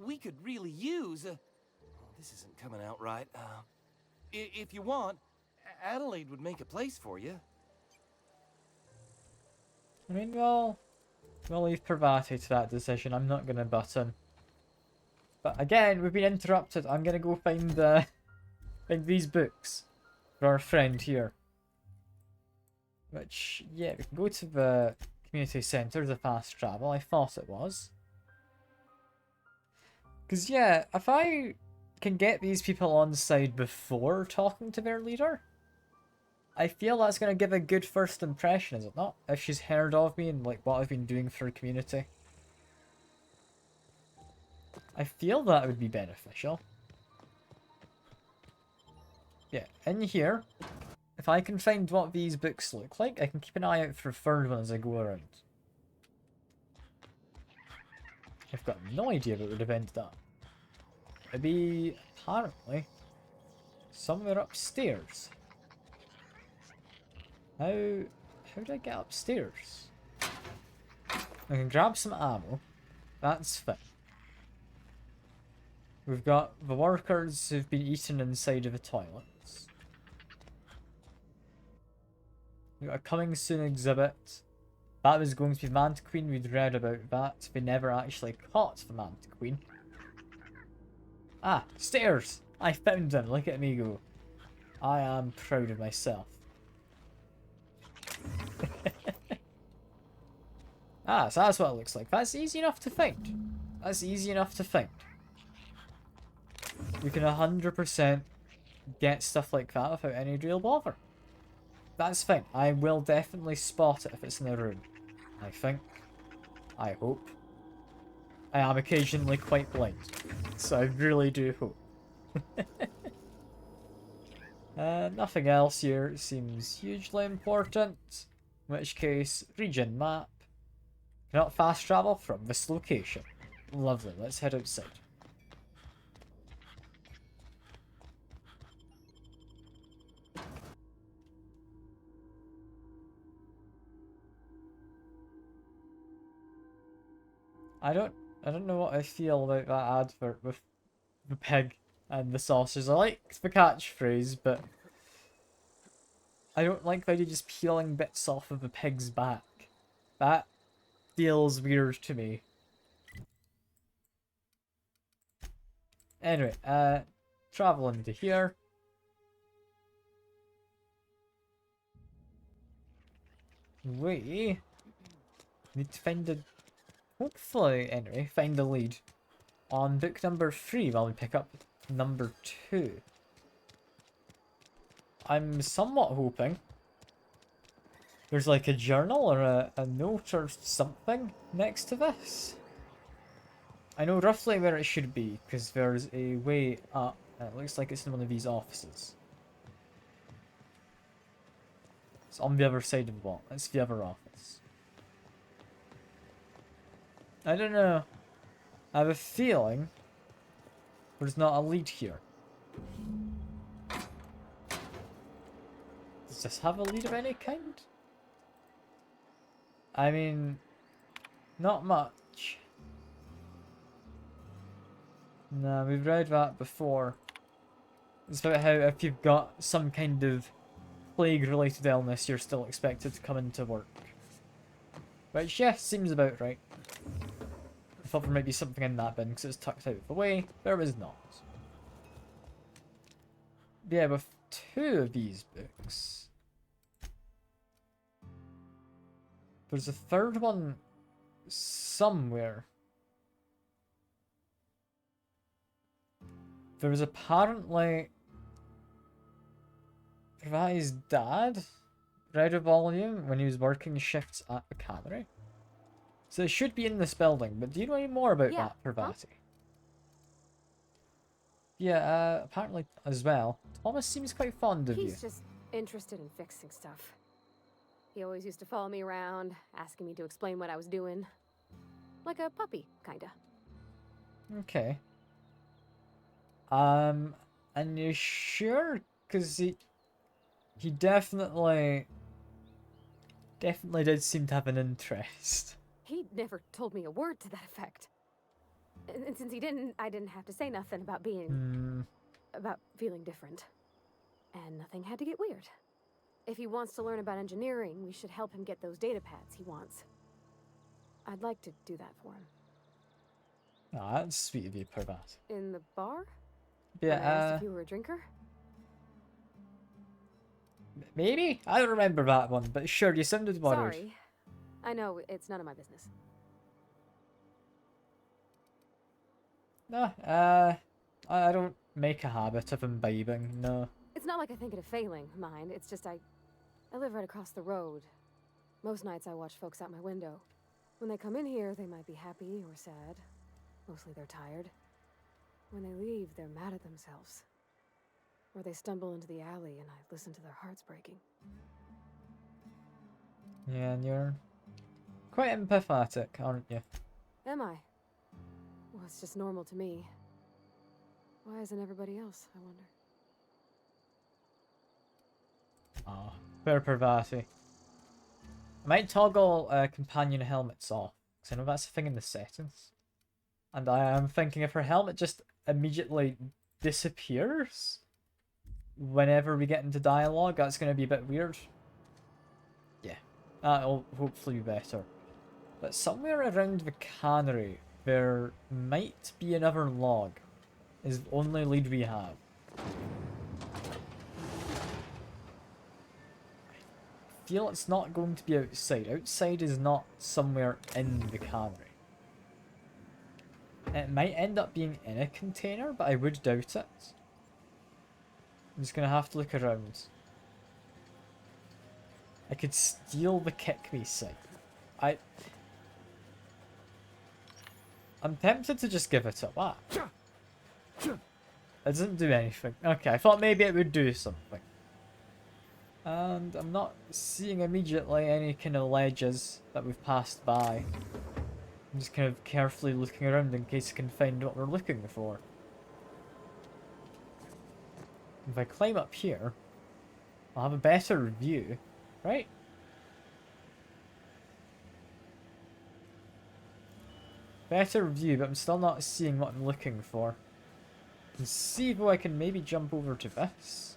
we could really use. This isn't coming out right. If you want, Adelaide would make a place for you. I mean, we'll leave Parvati to that decision. I'm not going to butt in. But again, we've been interrupted. I'm going to go find these books for our friend here. Which, yeah, we can go to the community centre, the fast travel. I thought it was. Because, yeah, if I can get these people on side before talking to their leader, I feel that's going to give a good first impression, is it not? If she's heard of me and like what I've been doing for her community. I feel that would be beneficial. Yeah, in here, if I can find what these books look like, I can keep an eye out for a third one as I go around. I've got no idea what would have ended up. It'd be, apparently, somewhere upstairs. How did I get upstairs? I can grab some ammo. That's fine. We've got the workers who've been eaten inside of the toilets. We've got a coming soon exhibit. That was going to be Manta Queen. We'd read about that. They never actually caught the Manta Queen. Ah, stairs! I found them. Look at me go. I am proud of myself. Ah, so that's what it looks like. That's easy enough to find. That's easy enough to find. You can 100% get stuff like that without any real bother. That's fine. I will definitely spot it if it's in a room. I think. I hope. I am occasionally quite blind, so I really do hope. Nothing else here seems hugely important, in which case, region map. Cannot fast travel from this location. Lovely, let's head outside. I don't know what I feel about that advert with the pig and the sausage. I like the catchphrase, but I don't like the idea of just peeling bits off of the pig's back. That feels weird to me. Anyway, travel into here. We need to find a... Hopefully, anyway, find the lead on book number 3 while we pick up number 2. I'm somewhat hoping there's like a journal or a note or something next to this. I know roughly where it should be, because there's a way up, and it looks like it's in one of these offices. It's on the other side of the wall. It's the other office. I don't know. I have a feeling there's not a lead here. Does this have a lead of any kind? I mean, not much. No, we've read that before. It's about how if you've got some kind of plague-related illness, you're still expected to come into work. Which, yeah, seems about right. I thought there might be something in that bin because it's tucked out of the way. There was not. But yeah, with 2 of these books, there's a 3rd one somewhere. There was apparently... Pravati's dad read a volume when he was working shifts at the cannery. So it should be in this building, but do you know any more about that, Pravati? Huh? Yeah, apparently as well. Thomas seems quite fond of you. He's just interested in fixing stuff. He always used to follow me around, asking me to explain what I was doing. Like a puppy, kinda. Okay. And you sure? Because he definitely did seem to have an interest. He never told me a word to that effect. And since he didn't, I didn't have to say nothing about being... about feeling different. And nothing had to get weird. If he wants to learn about engineering, we should help him get those data pads he wants. I'd like to do that for him. Oh, that's sweet of you, Parvat. In the bar? Yeah, I asked if you were a drinker? Maybe? I don't remember that one, but sure, you sounded worried. Sorry. I know, it's none of my business. No, I don't make a habit of imbibing, no. It's not like I think it a failing, mind. It's just I live right across the road. Most nights I watch folks out my window. When they come in here, they might be happy or sad. Mostly they're tired. When they leave, they're mad at themselves. Or they stumble into the alley and I listen to their hearts breaking. Yeah, and you're quite empathetic, aren't you? Am I? Well, it's just normal to me. Why isn't everybody else, I wonder? Oh, fair Parvati. I might toggle companion helmets off, because I know that's a thing in the settings. And I am thinking if her helmet just immediately disappears whenever we get into dialogue, that's going to be a bit weird. Yeah, that'll hopefully be better. But somewhere around the cannery, there might be another log. Is the only lead we have. I feel it's not going to be outside. Outside is not somewhere in the cannery. It might end up being in a container, but I would doubt it. I'm just gonna have to look around. I could steal the kick me site. I'm tempted to just give it a whack. It doesn't do anything. Okay, I thought maybe it would do something. And I'm not seeing immediately any kind of ledges that we've passed by. I'm just kind of carefully looking around in case I can find what we're looking for. If I climb up here, I'll have a better view, right? Better view, but I'm still not seeing what I'm looking for. Let's see if I can maybe jump over to this.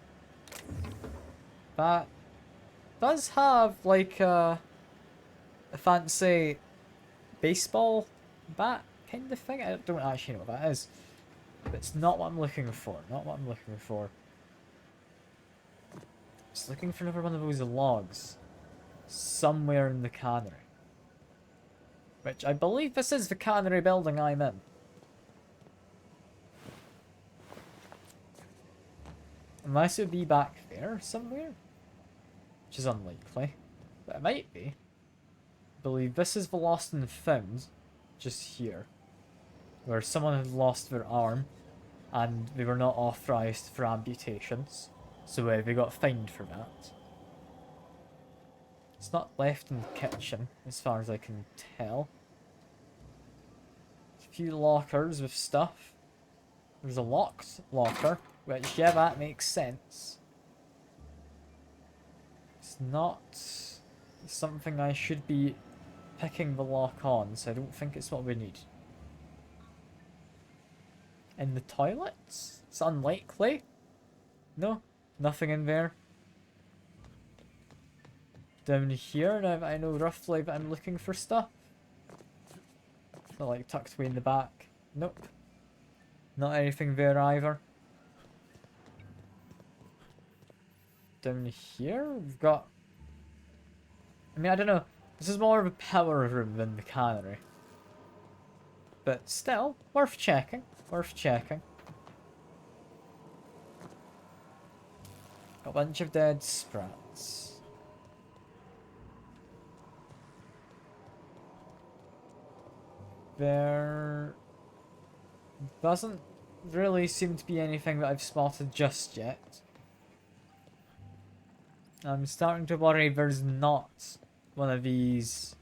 That does have like a fancy baseball bat kind of thing. I don't actually know what that is. But it's not what I'm looking for. Not what I'm looking for. Just looking for another one of those logs. Somewhere in the cannery. Which I believe this is the cannery building I'm in. Unless it would be back there somewhere. Which is unlikely. But it might be. I believe this is the lost and found. Just here. Where someone had lost their arm. And they were not authorised for amputations. So they got fined for that. It's not left in the kitchen, as far as I can tell. A few lockers with stuff. There's a locked locker, which, yeah, that makes sense. It's not something I should be picking the lock on, so I don't think it's what we need. In the toilets? It's unlikely. No, nothing in there. Down here, now that I know roughly that I'm looking for stuff. Not like tucked away in the back. Nope. Not anything there either. Down here, we've got... I mean, I don't know. This is more of a power room than the cannery. But still, worth checking. Worth checking. A bunch of dead sprats. There doesn't really seem to be anything that I've spotted just yet. I'm starting to worry there's not one of these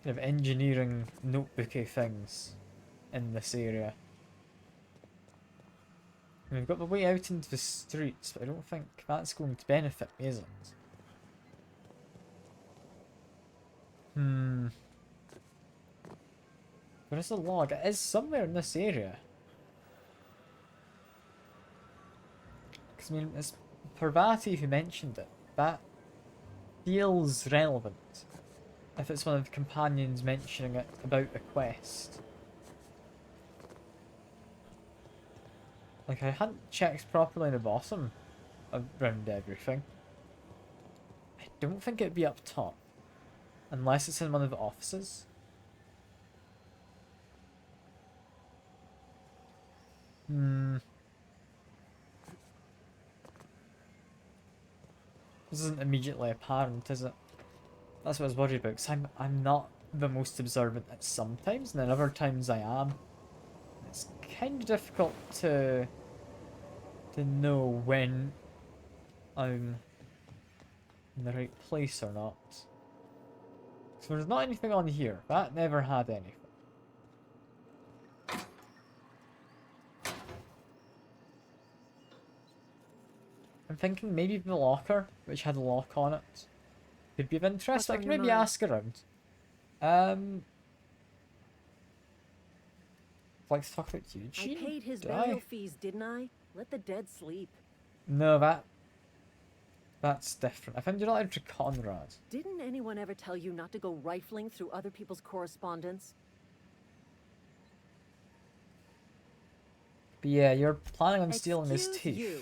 kind of engineering notebooky things in this area. And we've got the way out into the streets, but I don't think that's going to benefit me, is it? There is a log. It is somewhere in this area. Because, I mean, it's Parvati who mentioned it. That feels relevant. If it's one of the companions mentioning it about a quest. Like, I hadn't checked properly in the bottom around everything. I don't think it'd be up top. Unless it's in one of the offices. This isn't immediately apparent, is it? That's what I was worried about, because I'm not the most observant at some times, and then other times I am. It's kind of difficult to know when I'm in the right place or not. So there's not anything on here. That never had anything. I'm thinking maybe the locker, which had a lock on it, could be of interest. I can maybe ask around. Like to talk about Eugene? I paid his burial fees, didn't I? Let the dead sleep. No, that's different. I found you're not allowed to Conrad. Didn't anyone ever tell you not to go rifling through other people's correspondence? But yeah, you're planning on stealing his Excuse teeth. you.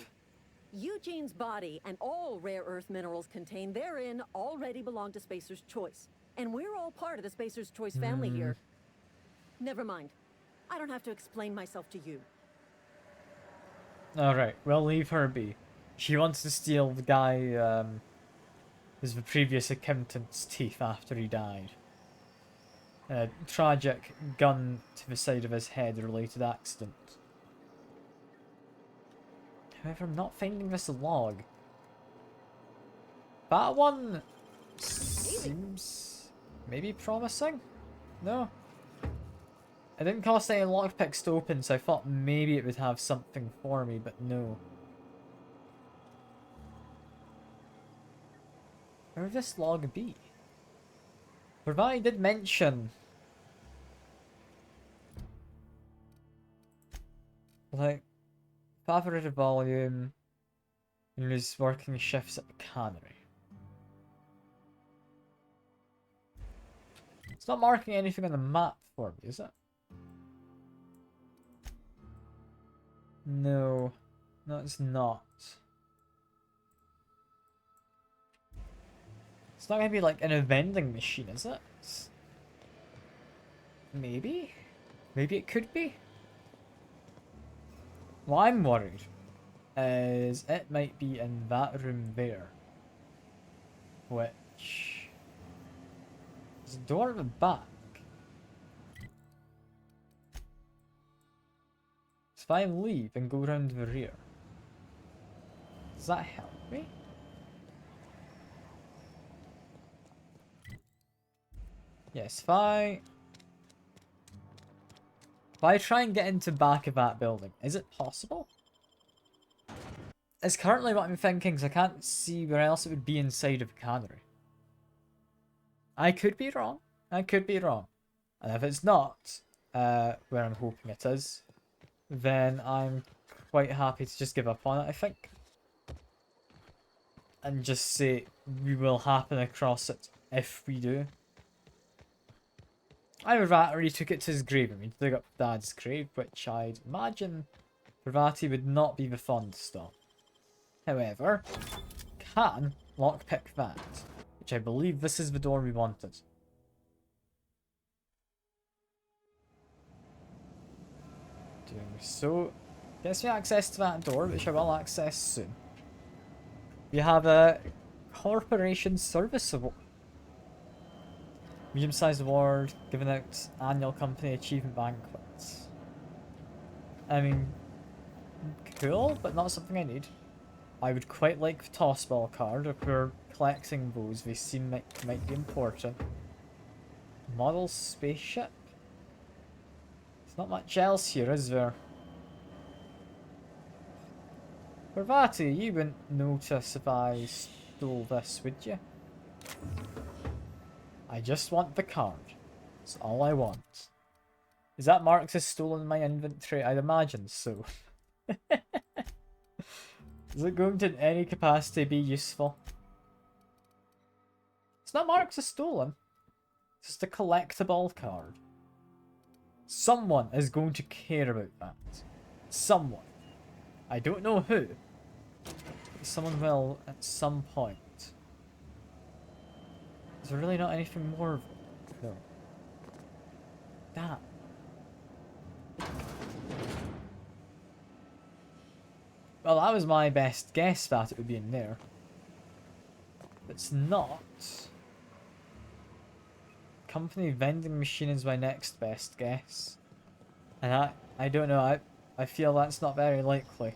Eugene's body and all rare earth minerals contained therein already belong to Spacer's Choice. And we're all part of the Spacer's Choice family here. Never mind. I don't have to explain myself to you. Alright, we'll leave her be. She wants to steal the guy, his previous accountant's teeth after he died. A tragic gun to the side of his head related accident. However, I'm not finding this log. That one seems maybe promising? No? It didn't cost any lockpicks to open, so I thought maybe it would have something for me, but no. Where would this log be? Provided did mention like favorite volume and his working shifts at the cannery. It's not marking anything on the map for me, is it? No. No, it's not. It's not gonna be like in a vending machine, is it? Maybe? Maybe it could be? What I'm worried is it might be in that room there. Which... There's a door at the back. So if I leave and go around the rear, does that help me? Yes, if I try and get into back of that building, is it possible? It's currently what I'm thinking, because I can't see where else it would be inside of a cannery. I could be wrong. I could be wrong. And if it's not where I'm hoping it is, then I'm quite happy to just give up on it, I think. And just say we will happen across it if we do. Either that or he took it to his grave. I mean, dig up Dad's grave, which I'd imagine Parvati would not be the fondest of. However, can lockpick that, which I believe this is the door we wanted. Doing so gets me access to that door, which I will access soon. We have a corporation service award. Medium-sized award given out annual company achievement banquets. I mean, cool, but not something I need. I would quite like the toss ball card. If we're collecting those, they seem like might be important. Model spaceship. There's not much else here, is there? Parvati, you wouldn't notice if I stole this, would you? I just want the card. That's all I want. Is that marked as stolen in my inventory? I'd imagine so. Is it going to in any capacity be useful? It's not marked as stolen. It's just a collectible card. Someone is going to care about that. Someone. I don't know who. But someone will at some point. Is there really not anything more? No. Damn. Well, that was my best guess that it would be in there. It's not. Company vending machine is my next best guess. And I don't know, I feel that's not very likely.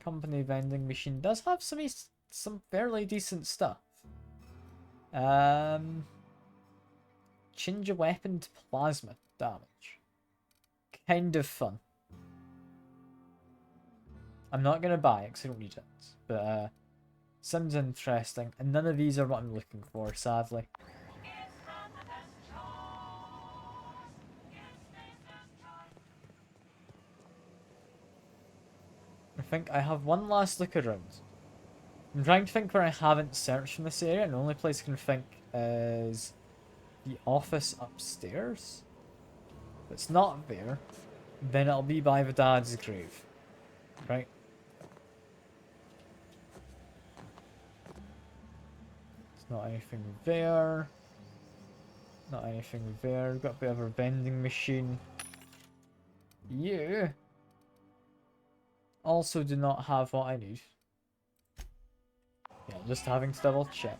Company vending machine does have some fairly decent stuff. Change a weapon to plasma damage. Kind of fun. I'm not going to buy it because I don't need it. But sounds interesting. And none of these are what I'm looking for, sadly. I think I have one last look around. I'm trying to think where I haven't searched in this area, and the only place I can think is the office upstairs. If it's not there, then it'll be by the dad's grave. Right? There's not anything there. Not anything there. Got a bit of a vending machine. You also do not have what I need. Yeah, just having to double check.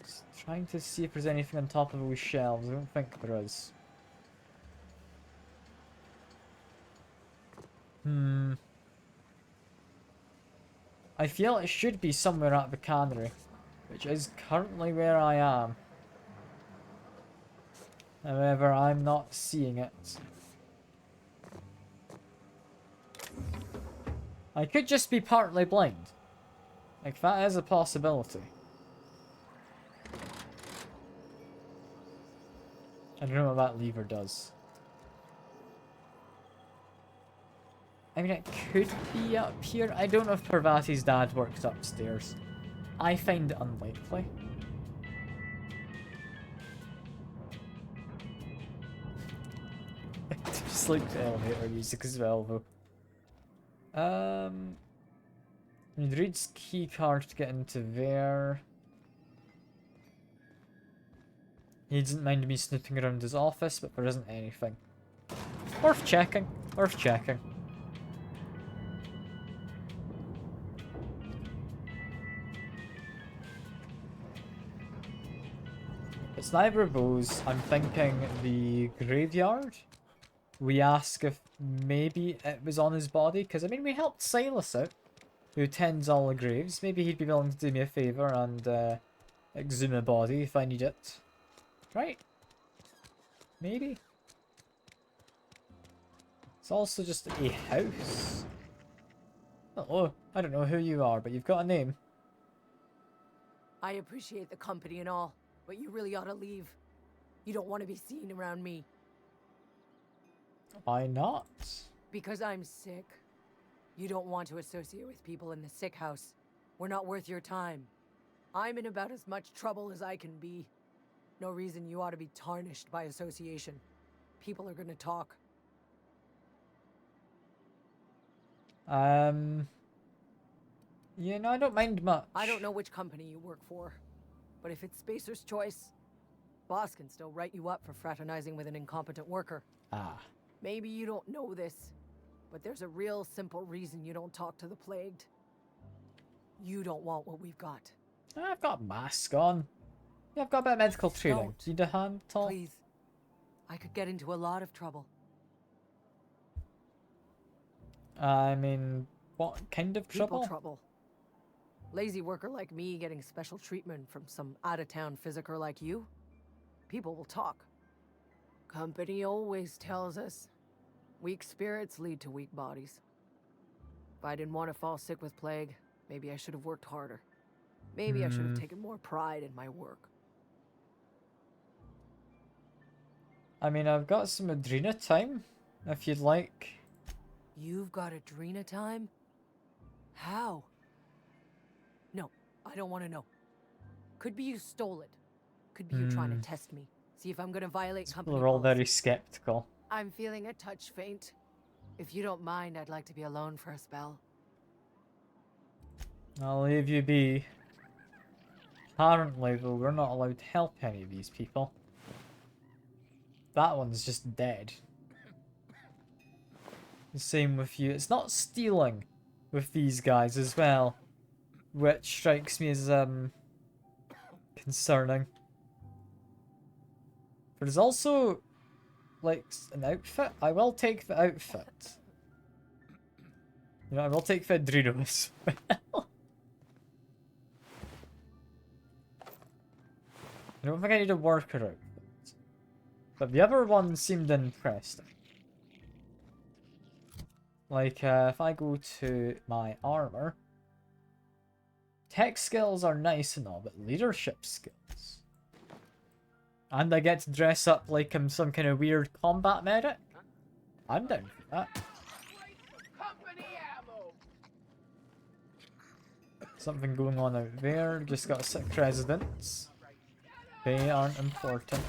Just trying to see if there's anything on top of those shelves. I don't think there is. I feel it should be somewhere at the cannery, which is currently where I am. However, I'm not seeing it. I could just be partly blind. Like, that is a possibility. I don't know what that lever does. I mean, it could be up here. I don't know if Parvati's dad works upstairs. I find it unlikely. Just like the elevator music as well, though. I mean, reads key card to get into there. He doesn't mind me snooping around his office, but there isn't anything. Worth checking. Worth checking. It's neither of those. I'm thinking the graveyard. We ask if maybe it was on his body, because I mean we helped Silas out, who tends all the graves. Maybe he'd be willing to do me a favour and exhume a body if I need it. Right? Maybe? It's also just a house. Oh, I don't know who you are, but you've got a name. I appreciate the company and all, but you really ought to leave. You don't want to be seen around me. Why not? Because I'm sick. You don't want to associate with people in the sick house. We're not worth your time. I'm in about as much trouble as I can be. No reason you ought to be tarnished by association. People are gonna talk. You know, I don't mind much. I don't know which company you work for, but if it's Spacer's choice, boss can still write you up for fraternizing with an incompetent worker. Ah. Maybe you don't know this, but there's a real simple reason you don't talk to the plagued. You don't want what we've got. I've got a mask on. Yeah, I've got a bit of medical training. Don't. Need a hand at all? Please. I could get into a lot of trouble. I mean, what kind of trouble? Trouble. Lazy worker like me getting special treatment from some out-of-town physiker like you? People will talk. Company always tells us, weak spirits lead to weak bodies. If I didn't want to fall sick with plague, maybe I should have worked harder. Maybe I should have taken more pride in my work. I mean, I've got some Adrena time, if you'd like. You've got Adrena time? How? No, I don't want to know. Could be you stole it. Could be you trying to test me. See if I'm gonna violate company We're all policy. very skeptical. I'm feeling a touch faint. If you don't mind, I'd like to be alone for a spell. I'll leave you be. Apparently, though, we're not allowed to help any of these people. That one's just dead. The same with you. It's not stealing with these guys as well, which strikes me as concerning. There's also like an outfit. I will take the outfit. You know, I will take the Adreno as well. I don't think I need a worker outfit, but the other one seemed interesting. Like, if I go to my armor, tech skills are nice and all, but leadership skills. And I get to dress up like I'm some kind of weird combat medic. I'm down for that. Something going on out there. Just got 6 residents. They aren't important.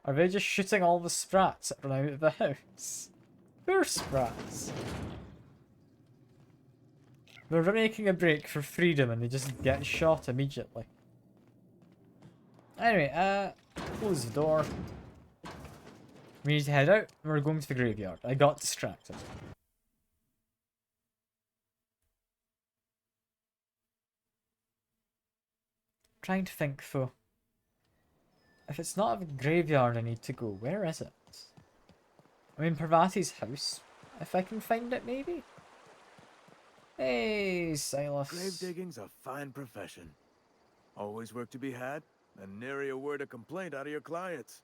Are they just shooting all the sprats that run out of the house? Poor sprats. We're making a break for freedom and they just get shot immediately. Anyway, close the door. We need to head out. We're going to the graveyard. I got distracted. Trying to think, though. If it's not a graveyard I need to go, where is it? I mean, Parvati's house. If I can find it, maybe? Hey, Silas. Grave digging's a fine profession. Always work to be had, and nary a word of complaint out of your clients.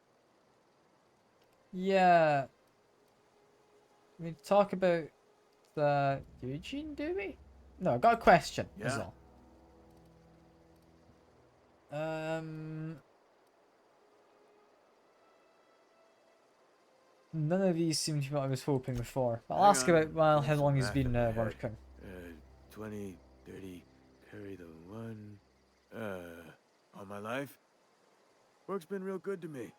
Yeah. We talk about the Eugene, do we? No, I got a question, is Yeah. all. None of these seem to be what I was hoping for. But I'll Hang ask on, about while got how some long he's math been in my head. working. 20, 30, carry the one. All my life. Work's been real good to me.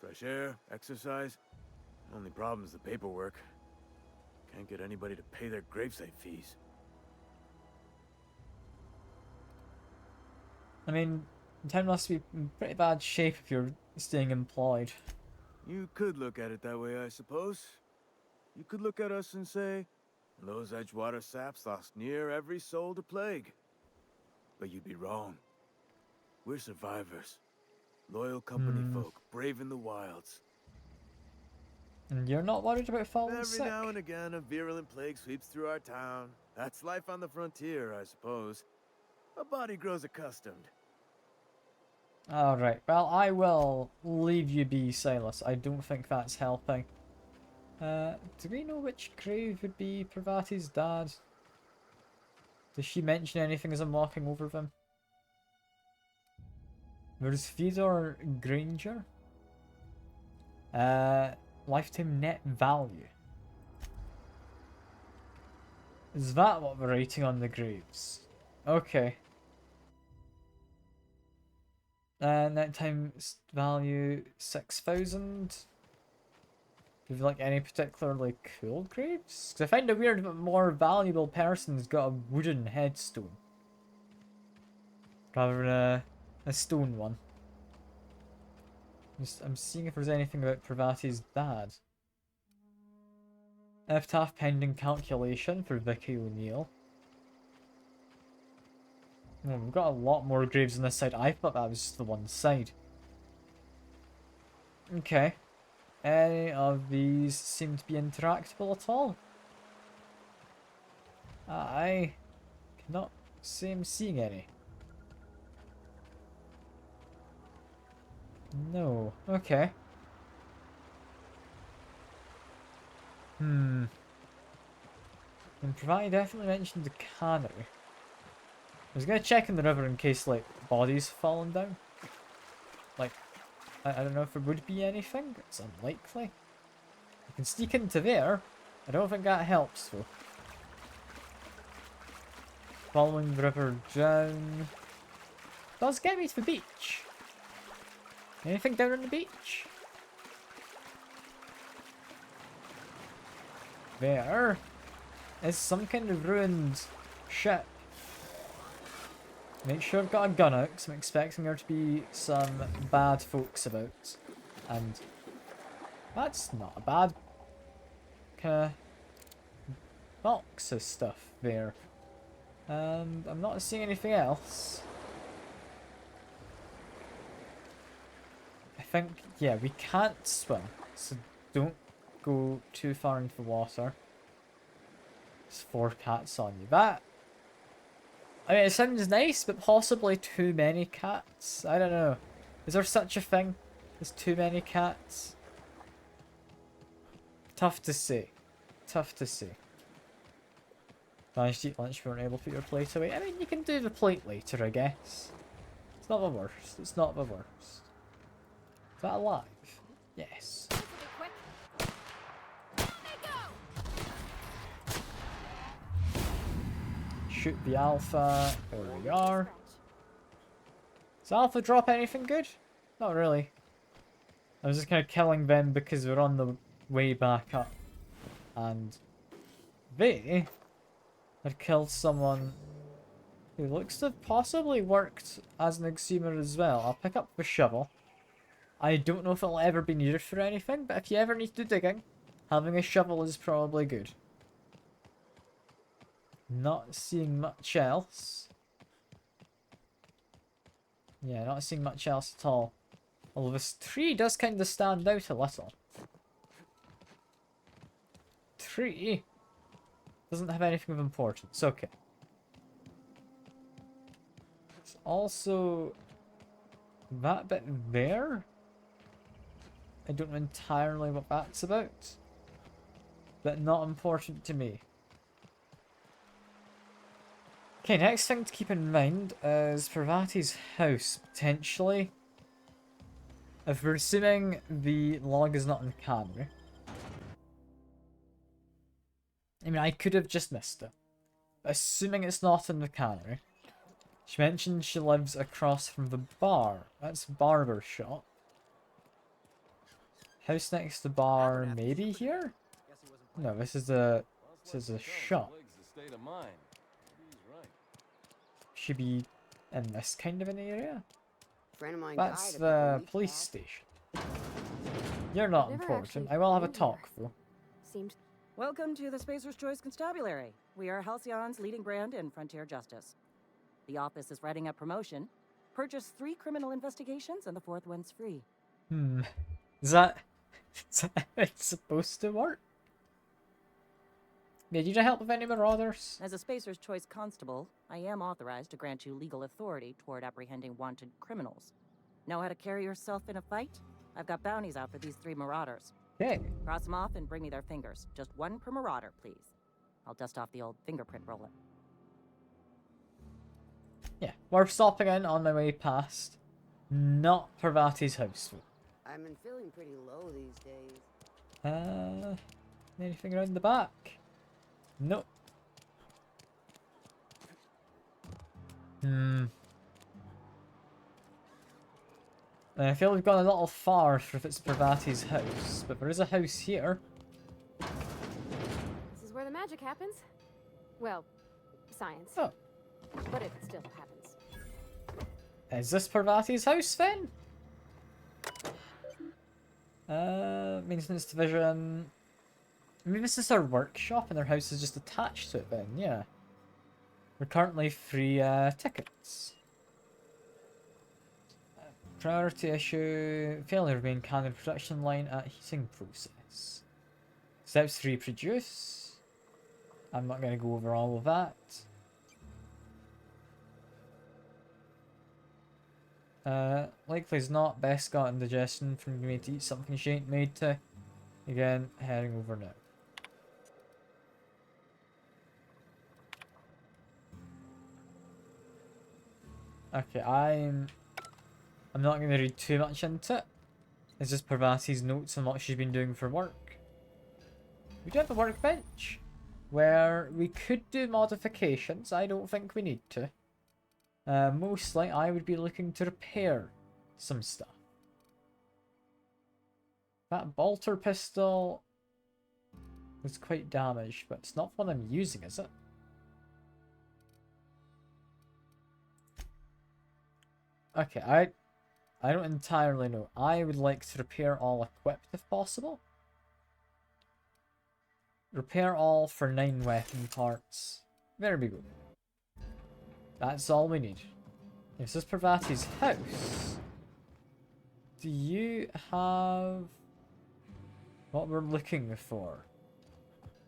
Fresh air, exercise. Only problem's the paperwork. Can't get anybody to pay their gravesite fees. I mean, the town must be in pretty bad shape if you're staying employed. You could look at it that way, I suppose. You could look at us and say, those Edgewater saps lost near every soul to plague. But you'd be wrong. We're survivors. Loyal company folk, braving the wilds. And you're not worried about falling Every sick? now and again, a virulent plague sweeps through our town. That's life on the frontier, I suppose. A body grows accustomed. Alright, well, I will leave you be, Silas. I don't think that's helping. Do we know which grave would be Parvati's dad? Does she mention anything as I'm walking over them? There's Theodore Granger. Lifetime net value. Is that what we're writing on the graves? Okay. Net time value 6,000. Do you have like any particularly cool graves? Because I find it weird that a more valuable person's got a wooden headstone rather than a stone one. I'm seeing if there's anything about Parvati's dad. Epitaph pending calculation for Vicky O'Neill. Oh, we've got a lot more graves on this side. I thought that was just the one side. Okay. Any of these seem to be interactable at all? I cannot say I'm seeing any. No. Okay. And Parvati definitely mentioned the cannery. I was gonna check in the river in case, like, bodies fallen down. Like, I don't know if there would be anything. It's unlikely. You can sneak into there. I don't think that helps, though. Following the river down. Does get me to the beach. Anything down on the beach? There is some kind of ruined ship. Make sure I've got a gun out, because I'm expecting there to be some bad folks about. And that's not a bad kind of box of stuff there. And I'm not seeing anything else. I think, yeah, we can't swim, so don't go too far into the water. There's 4 cats on you. That, I mean, it sounds nice, but possibly too many cats. I don't know. Is there such a thing as too many cats? Tough to say. Tough to say. Managed to eat lunch, we weren't able to put your plate away. I mean, you can do the plate later, I guess. It's not the worst. It's not the worst. Is that alive? Yes. Shoot the alpha. There we are. Does alpha drop anything good? Not really. I was just kind of killing them because we're on the way back up. And they had killed someone who looks to have possibly worked as an exhumer as well. I'll pick up the shovel. I don't know if it'll ever be needed for anything, but if you ever need to do digging, having a shovel is probably good. Not seeing much else. Yeah, not seeing much else at all. Although this tree does kind of stand out a little. Tree doesn't have anything of importance. Okay. It's also that bit there. I don't know entirely what that's about, but not important to me. Okay, next thing to keep in mind is Parvati's house, potentially. If we're assuming the log is not uncanny. I mean, I could have just missed it. But assuming it's not in the cannery. She mentioned she lives across from the bar. That's barber shop. House next to bar, maybe here? No, this is a shop. Should be in this kind of an area. That's the police station. You're not important. I will have a talk though. Welcome to the Spacer's Choice Constabulary. We are Halcyon's leading brand in frontier justice. The office is writing a promotion. Purchase 3 criminal investigations and the 4th one's free. Is that how it's supposed to work? Need you to help with any marauders? As a Spacer's Choice constable, I am authorized to grant you legal authority toward apprehending wanted criminals. Know how to carry yourself in a fight? I've got bounties out for these 3 marauders. Okay. Cross them off and bring me their fingers. Just 1 per marauder, please. I'll dust off the old fingerprint roller. Yeah, we're stopping in on my way past. Not Parvati's house. I've been feeling pretty low these days. Anything around the back? Nope. I feel we've gone a little far for if it's Parvati's house, but there is a house here. This is where the magic happens. Well, science. Oh. But it still happens. Is this Parvati's house then? Maintenance division. Maybe this is their workshop and their house is just attached to it then, yeah. We're currently free tickets. Priority issue, failure of main cannon production line at heating process. Steps 3 produce. I'm not going to go over all of that. Likely is not best got indigestion from being made to eat something she ain't made to. Again, heading over now. Okay, I'm not going to read too much into it. It's just Parvati's notes on what she's been doing for work. We do have a workbench where we could do modifications. I don't think we need to. Mostly, I would be looking to repair some stuff. That bolter pistol was quite damaged, but it's not what I'm using, is it? Okay, I don't entirely know. I would like to repair all equipped if possible. Repair all for 9 weapon parts. There we go. That's all we need. This is Parvati's house. Do you have what we're looking for?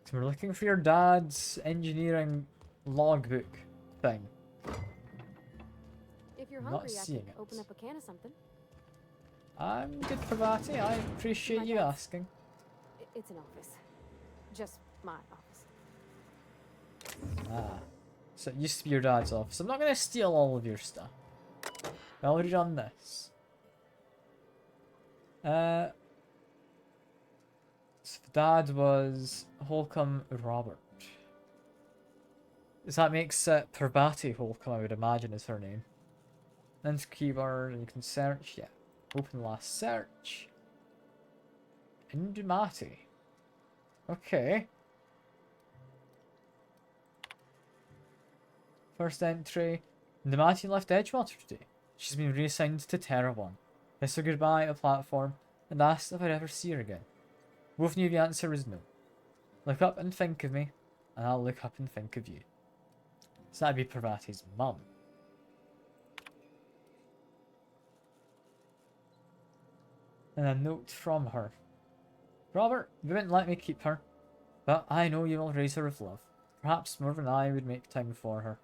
So we're looking for your dad's engineering logbook thing. If you're Not hungry, I seeing can it. open up a can of something. I'm good, Parvati. I appreciate you asking. It's an office. Just my office. Ah. So it used to be your dad's office. I'm not going to steal all of your stuff. I've already done this. So the dad was Holcomb Robert. Does that make it Parvati Holcomb, I would imagine is her name. Enter keyboard and you can search, yeah. Open last search. Indumati. Okay. First entry. Nemati left Edgewater today. She's been reassigned to Terra 1. Kissed her goodbye at the platform and asked if I'd ever see her again. Both knew the answer was no. Look up and think of me, and I'll look up and think of you. So that'd be Parvati's mum. And a note from her. Robert, you wouldn't let me keep her, but I know you will raise her with love. Perhaps more than I would make time for her.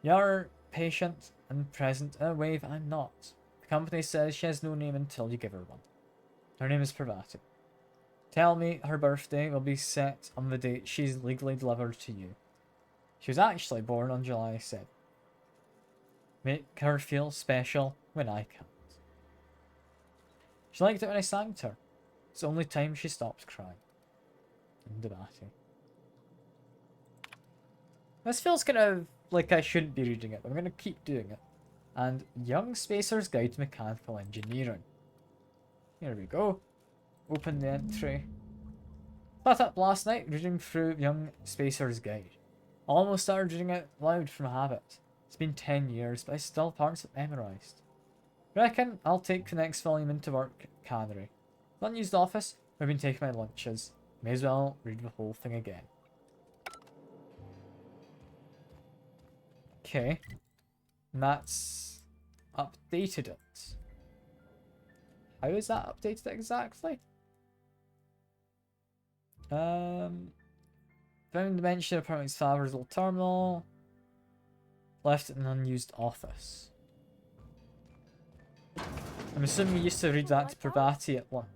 You're patient and present in a way that I'm not. The company says she has no name until you give her one. Her name is Parvati. Tell me her birthday will be set on the date she's legally delivered to you. She was actually born on July 7th. Make her feel special when I can't. She liked it when I sang to her. It's the only time she stopped crying. Indabati. This feels kind of like I shouldn't be reading it, but I'm going to keep doing it. And Young Spacer's Guide to Mechanical Engineering. Here we go. Open the entry. Sat up last night reading through Young Spacer's Guide. Almost started reading it loud from habit. It's been 10 years, but I still have parts of it memorised. Reckon I'll take the next volume into work at Cannery. Unused office, I've been taking my lunches. May as well read the whole thing again. Okay. And that's updated it. How is that updated exactly? Found mention of Parvati's father's little terminal. Left in an unused office. I'm assuming you used to read that to Parvati at lunch.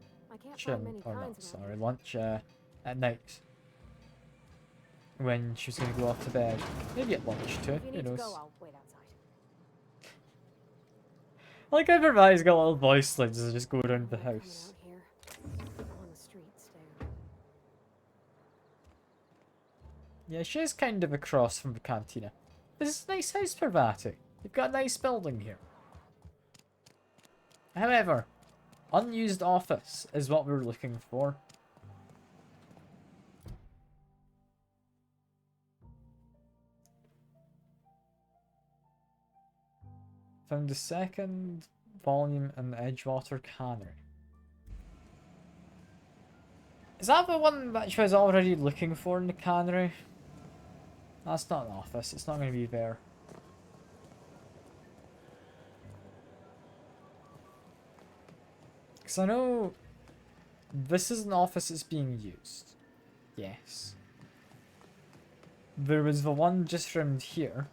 Lunch at night. When she was going to go off to bed. Maybe at lunch too, who knows. I like how Parvati's got little voice slings that just go around the house. Yeah, she is kind of across from the cantina. This is a nice house, Parvati. You've got a nice building here. However, unused office is what we're looking for. Found the second volume in the Edgewater Cannery. Is that the one that she was already looking for in the cannery? That's not an office, it's not going to be there. Because I know this is an office that's being used. Yes. There was the one just around here,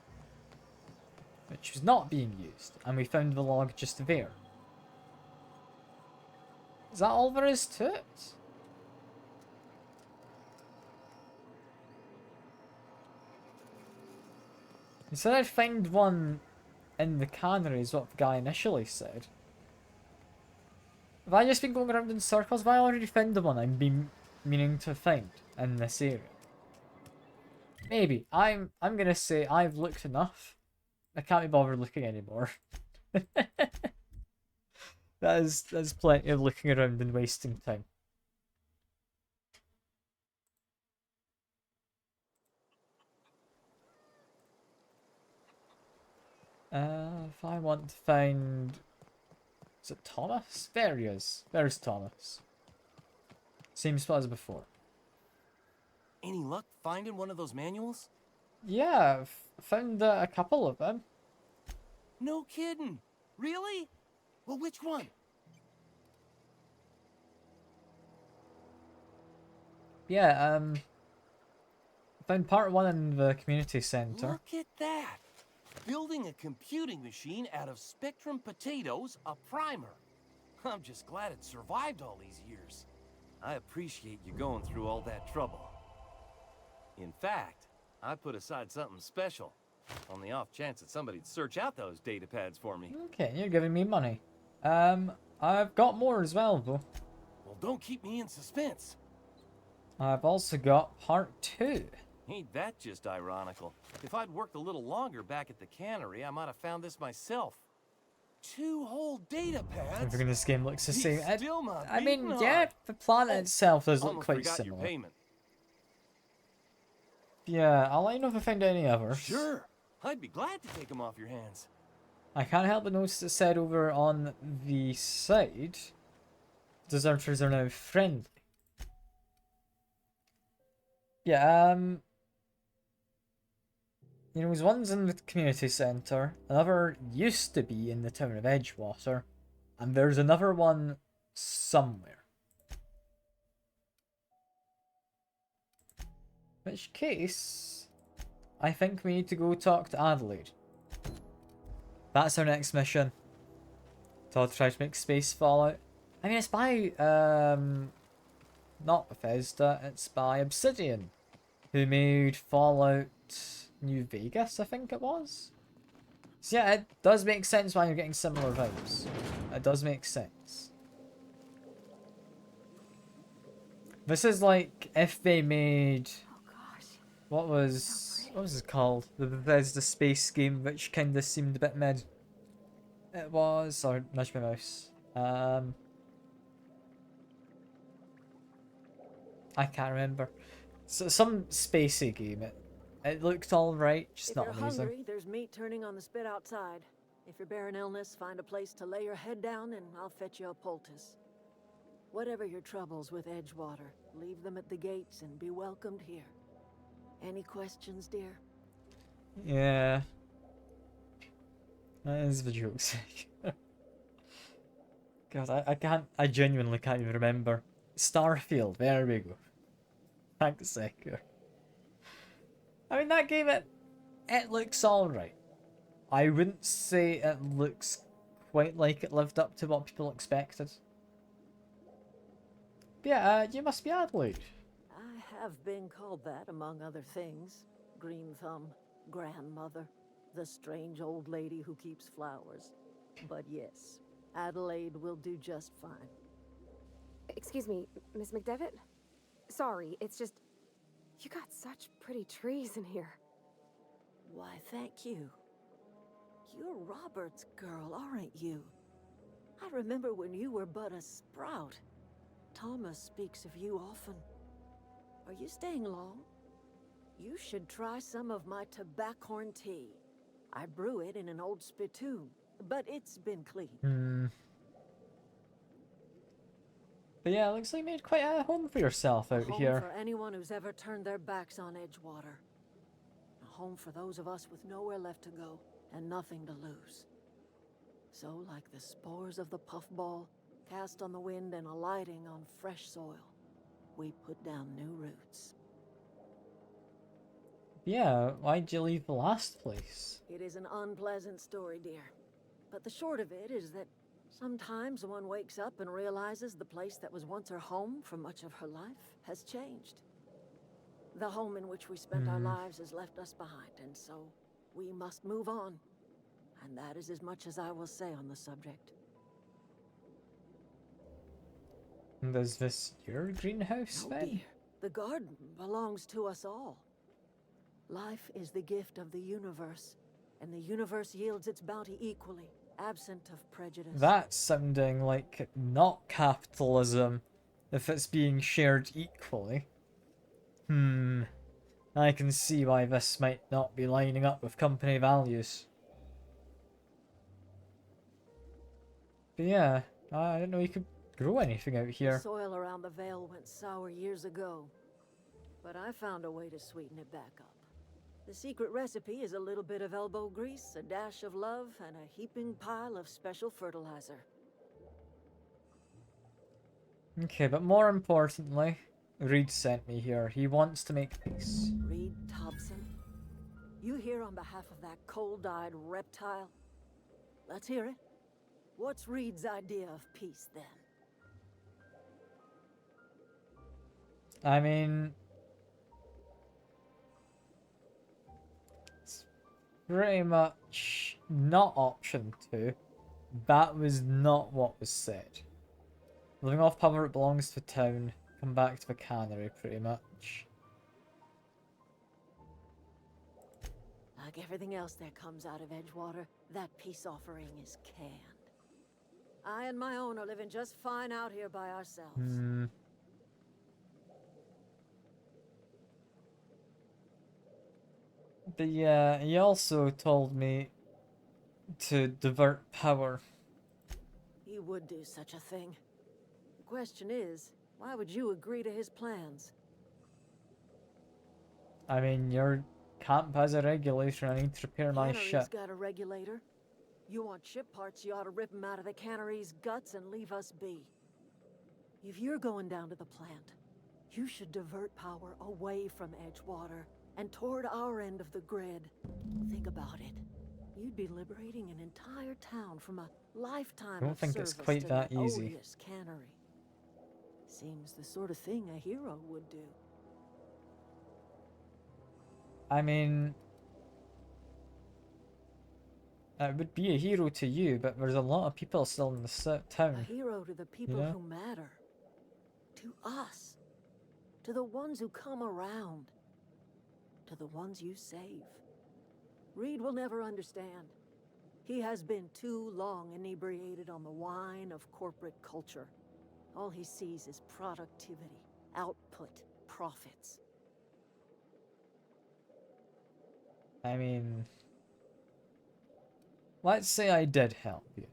which was not being used, and we found the log just there. Is that all there is to it? He said I'd find one in the cannery, is what the guy initially said. Have I just been going around in circles? Have I already found the one I've been meaning to find in this area? Maybe. I'm gonna say I've looked enough. I can't be bothered looking anymore. There's plenty of looking around and wasting time. If I want to find... Is it Thomas? There he is. There's Thomas. Same spot as before. Any luck finding one of those manuals? Yeah, I've found a couple of them. No kidding. Really? Well, which one? Yeah, found part one in the community center. Look at that. Building a computing machine out of Spectrum potatoes, a primer. I'm just glad it survived all these years. I appreciate you going through all that trouble. In fact, I put aside something special on the off chance that somebody'd search out those data pads for me. Okay, you're giving me money. I've got more as well, though. Well, don't keep me in suspense. I've also got part 2. Ain't that just ironical? If I'd worked a little longer back at the cannery, I might have found this myself. 2 whole data pads? Everything in this game looks the same. I mean, heart. yeah, the planet itself does look Almost quite forgot similar. Your payment. Yeah, I'll let you know if I find any others. Sure. I'd be glad to take them off your hands. I can't help but notice it said over on the side, deserters are now friendly. Yeah, you know, there's one's in the community centre, another used to be in the town of Edgewater, and there's another one somewhere. In which case, I think we need to go talk to Adelaide. That's our next mission. So I'll try to make space Fallout. I mean, it's by, not Bethesda, it's by Obsidian, who made Fallout New Vegas, I think it was. So yeah, it does make sense why you're getting similar vibes. It does make sense. This is like if they made... What was it called? The Bethesda space game, which kind of seemed a bit mid. It was... Sorry, nudge my mouse. I can't remember. So, some spacey game. It looked alright, just not amazing. If you're hungry, there's meat turning on the spit outside. If you're bearing illness, find a place to lay your head down and I'll fetch you a poultice. Whatever your troubles with Edgewater, leave them at the gates and be welcomed here. Any questions, dear? Yeah. That is the joke's sake. God, I genuinely can't even remember. Starfield, there we go. Thanks, Seeker. I mean, that game, it looks alright. I wouldn't say it looks quite like it lived up to what people expected. But yeah, you must be Adelaide. I have been called that, among other things. Green Thumb, grandmother, the strange old lady who keeps flowers. But yes, Adelaide will do just fine. Excuse me, Miss McDevitt? Sorry, it's just... You got such pretty trees in here. Why, thank you. You're Robert's girl, aren't you? I remember when you were but a sprout. Thomas speaks of you often. Are you staying long? You should try some of my tobaccorn tea. I brew it in an old spittoon, but it's been cleaned. But yeah, it looks like you made quite a home for yourself out Home here. for anyone who's ever turned their backs on Edgewater. A home for those of us with nowhere left to go and nothing to lose. So, like the spores of the puffball, cast on the wind and alighting on fresh soil, we put down new roots. Yeah, why'd you leave the last place? It is an unpleasant story, dear. But the short of it is that sometimes one wakes up and realizes the place that was once her home for much of her life has changed. The home in which we spent our lives has left us behind, and so we must move on. And that is as much as I will say on the subject. And is this your greenhouse No, then? dear. The garden belongs to us all. Life is the gift of the universe, and the universe yields its bounty equally, absent of prejudice. That's sounding like not capitalism, if it's being shared equally. I can see why this might not be lining up with company values. But yeah, I didn't know you could grow anything out The here. soil around the Vale went sour years ago, but I found a way to sweeten it back up. The secret recipe is a little bit of elbow grease, a dash of love, and a heaping pile of special fertilizer. Okay, but more importantly, Reed sent me here. He wants to make peace. Reed Thompson? You here on behalf of that cold-eyed reptile? Let's hear it. What's Reed's idea of peace, then? I mean... it's pretty much not option 2. That was not what was said. Living off power, it belongs to the town. Come back to the cannery, pretty much. Like everything else that comes out of Edgewater, that peace offering is canned. I and my own are living just fine out here by ourselves. But yeah, he also told me to divert power. He would do such a thing. The question is, why would you agree to his plans? I mean, your camp has a regulator and I need to repair my Cannery's ship. got a regulator. You want ship parts, you ought to rip them out of the cannery's guts and leave us be. If you're going down to the plant, you should divert power away from Edgewater and toward our end of the grid. Think about it. You'd be liberating an entire town from a lifetime I don't of think it's service quite to that that easy. odious cannery. Seems the sort of thing a hero would do. I mean, it would be a hero to you, but there's a lot of people still in the A town. hero to the people know? who matter. To us. To the ones who come around. To the ones you save. Reed will never understand. He has been too long inebriated on the wine of corporate culture. All he sees is productivity, output, profits. I mean, let's say I did help you.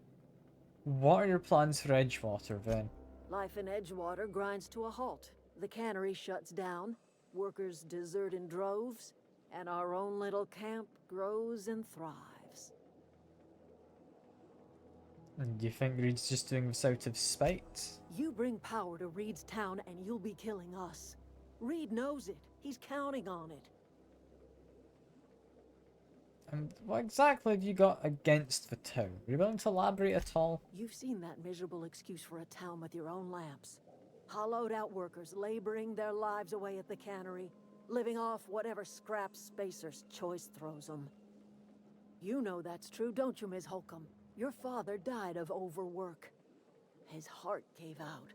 What are your plans for Edgewater then? Life in Edgewater grinds to a halt. The cannery shuts down, workers desert in droves, and our own little camp grows and thrives. And do you think Reed's just doing this out of spite? You bring power to Reed's town and you'll be killing us. Reed knows it. He's counting on it. And what exactly have you got against the town? Are you willing to elaborate at all? You've seen that miserable excuse for a town with your own lamps. Hollowed out workers laboring their lives away at the cannery, living off whatever scraps Spacer's Choice throws them. You know that's true, don't you, Ms. Holcomb? Your father died of overwork. His heart gave out.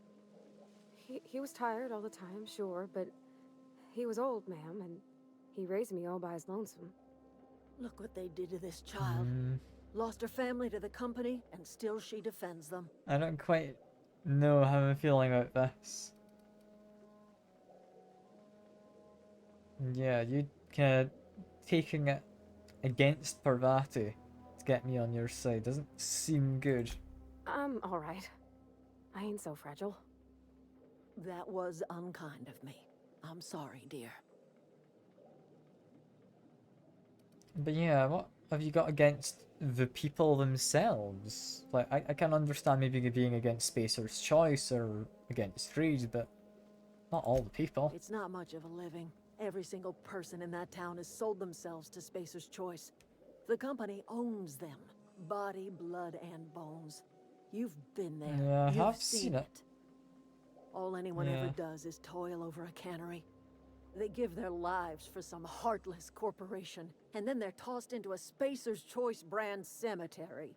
He was tired all the time, sure, but he was old, ma'am, and he raised me all by his lonesome. Look what they did to this child. Lost her family to the company, and still she defends them. I don't quite know how I'm feeling about this. Yeah, you kind of taking it against Parvati to get me on your side doesn't seem good. I'm alright. I ain't so fragile. That was unkind of me. I'm sorry, dear. But yeah, what have you got against the people themselves? Like, I can understand maybe being against Spacer's Choice or against Reed, but not all the people. It's not much of a living. Every single person in that town has sold themselves to Spacer's Choice. The company owns them. Body, blood, and bones. You've been there. Yeah, I You've have seen seen it. All anyone Yeah. ever does is toil over a cannery. They give their lives for some heartless corporation, and then they're tossed into a Spacer's Choice brand cemetery.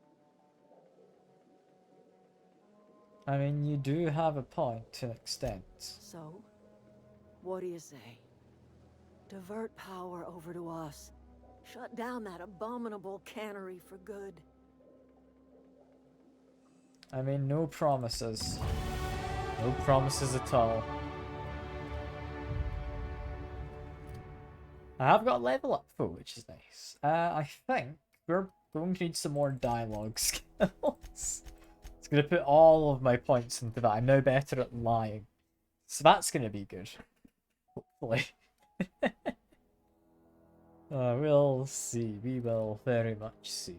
I mean, you do have a point to an extent. So, what do you say? Divert power over to us. Shut down that abominable cannery for good. I mean, no promises. No promises at all. I have got level up though, which is nice. I think we're going to need some more dialogue skills. It's going to put all of my points into that. I'm now better at lying. So that's going to be good. Hopefully. We'll see. We will very much see.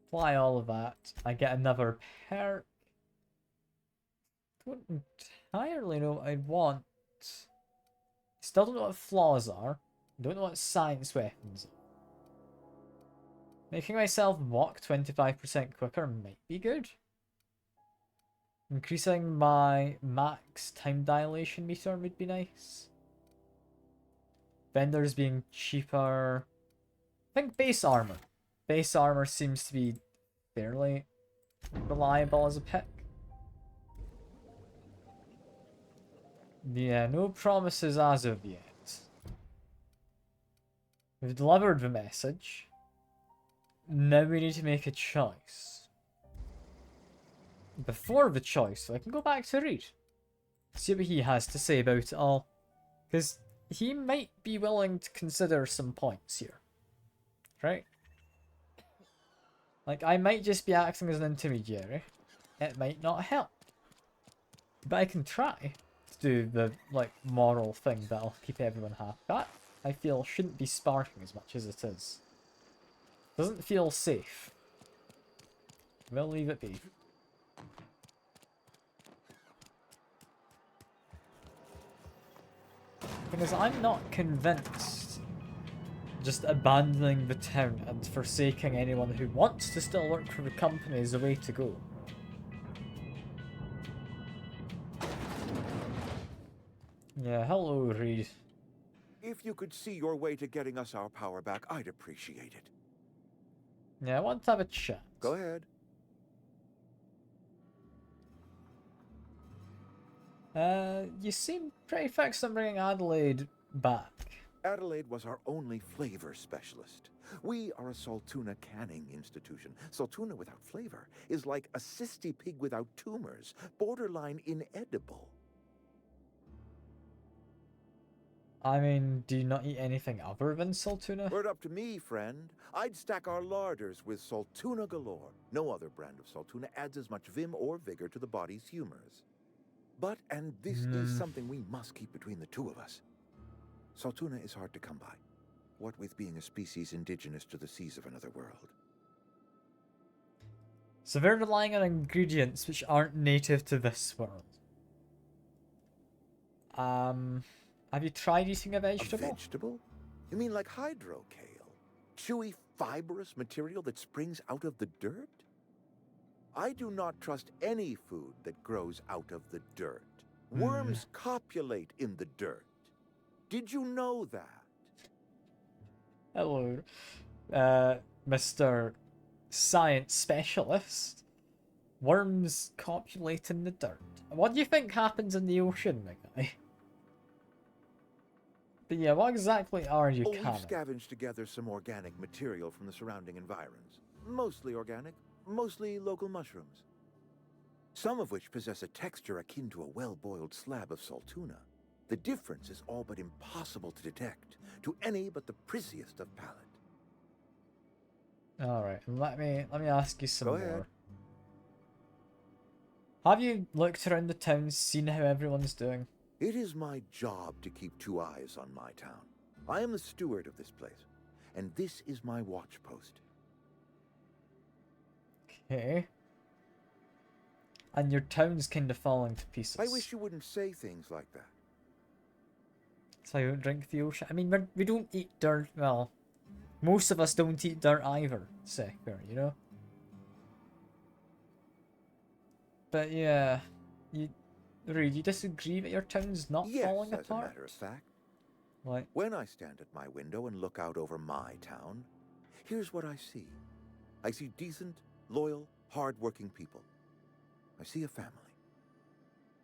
Apply all of that. I get another perk. Don't entirely know what I want. Still don't know what flaws are. Don't know what science weapons are. Making myself walk 25% quicker might be good. Increasing my max time dilation meter would be nice. Vendors being cheaper. I think base armor. Base armor seems to be fairly reliable as a pick. Yeah, no promises as of yet. We've delivered the message. Now we need to make a choice. Before the choice, so I can go back to Reed. See what he has to say about it all. Because he might be willing to consider some points here. Right? Like, I might just be acting as an intermediary. It might not help. But I can try to do the, like, moral thing that'll keep everyone happy. That, I feel, shouldn't be sparking as much as it is. Doesn't feel safe. We'll leave it be. Because I'm not convinced just abandoning the town and forsaking anyone who wants to still work for the company is the way to go. Yeah, hello, Reed. If you could see your way to getting us our power back, I'd appreciate it. Yeah, I want to have a chat. Go ahead. You seem pretty fixed on bringing Adelaide back. Adelaide was our only flavor specialist. We are a Saltuna canning institution. Saltuna without flavor is like a cysty pig without tumors, borderline inedible. I mean, do you not eat anything other than Saltuna? Were it up to me, friend, I'd stack our larders with Saltuna galore. No other brand of Saltuna adds as much vim or vigor to the body's humors. But, and this is something we must keep between the two of us, Saltuna is hard to come by, what with being a species indigenous to the seas of another world. So they're relying on ingredients which aren't native to this world. Have you tried eating a vegetable? A vegetable? You mean like hydrocale? Chewy, fibrous material that springs out of the dirt? I do not trust any food that grows out of the dirt. Worms copulate in the dirt. Did you know that? Hello, Mr. Science Specialist. Worms copulate in the dirt. What do you think happens in the ocean, my guy? But yeah, what exactly are you We've canning? scavenged together some organic material from the surrounding environs. Mostly organic, mostly local mushrooms. Some of which possess a texture akin to a well-boiled slab of Saltuna. The difference is all but impossible to detect to any but the prissiest of palate. Alright, let me ask you some Go more. ahead. Have you looked around the town, seen how everyone's doing? It is my job to keep two eyes on my town. I am the steward of this place, and this is my watch post. Okay. And your town's kind of falling to pieces. I wish you wouldn't say things like that. So I don't drink the ocean. I mean, we don't eat dirt. Well, most of us don't eat dirt either, Secker, you know? But yeah, Reed, you disagree that your town's not falling Yes, as a apart? matter of fact. Like, When I stand at my window and look out over my town, here's what I see. I see decent, loyal, hard-working people. I see a family.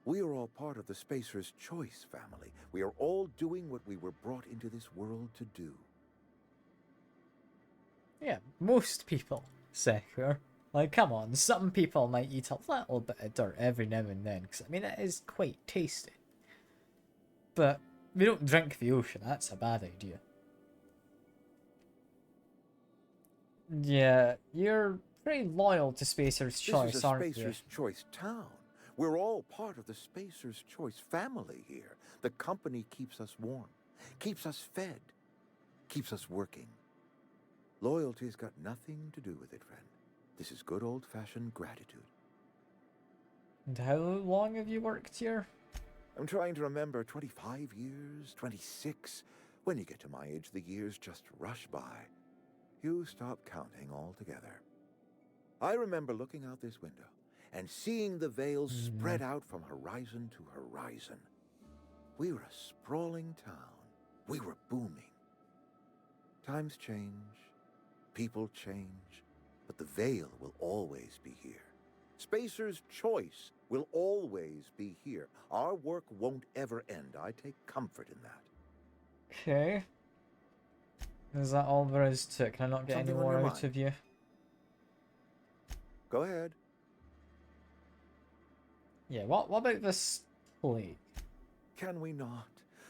We are all part of the Spacer's Choice family. We are all doing what we were brought into this world to do. yeah, most people, Secker. Like, come on, some people might eat a little bit of dirt every now and then, because, I mean, it is quite tasty. But we don't drink the ocean, that's a bad idea. Yeah, you're pretty loyal to Spacer's Choice, This is a aren't you? Spacer's Choice town. We're all part of the Spacer's Choice family here. The company keeps us warm, keeps us fed, keeps us working. Loyalty's got nothing to do with it, friend. This is good old-fashioned gratitude. And how long have you worked here? I'm trying to remember 25 years, 26. When you get to my age, the years just rush by. You stop counting altogether. I remember looking out this window and seeing the veils spread out from horizon to horizon. We were a sprawling town. We were booming. Times change, people change, but the veil will always be here. Spacer's Choice will always be here. Our work won't ever end. I take comfort in that. Okay. Is that all there is to it? Can I not get Something any on more your out mind? of you? Go ahead. Yeah, what about this plague? Can we not?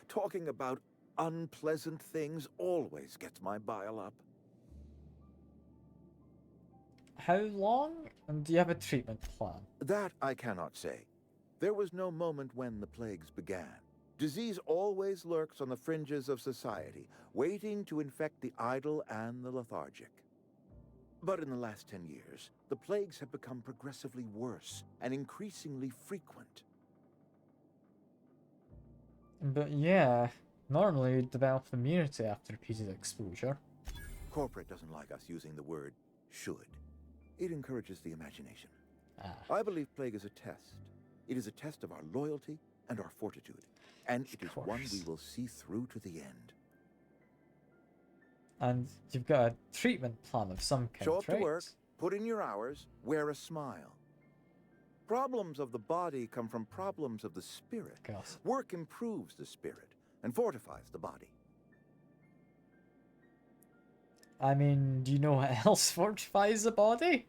Talking about unpleasant things always gets my bile up. How long? And do you have a treatment plan? That I cannot say. There was no moment when the plagues began. Disease always lurks on the fringes of society, waiting to infect the idle and the lethargic. But in the last 10 years, the plagues have become progressively worse and increasingly frequent. But yeah, normally you develop immunity after repeated exposure. Corporate doesn't like us using the word should. It encourages the imagination. Ah. I believe plague is a test. It is a test of our loyalty and our fortitude. And it is one we will see through to the end. And you've got a treatment plan of some kind, Show up right? to work, put in your hours, wear a smile. Problems of the body come from problems of the spirit. Gosh. Work improves the spirit and fortifies the body. I mean, do you know what else fortifies the body?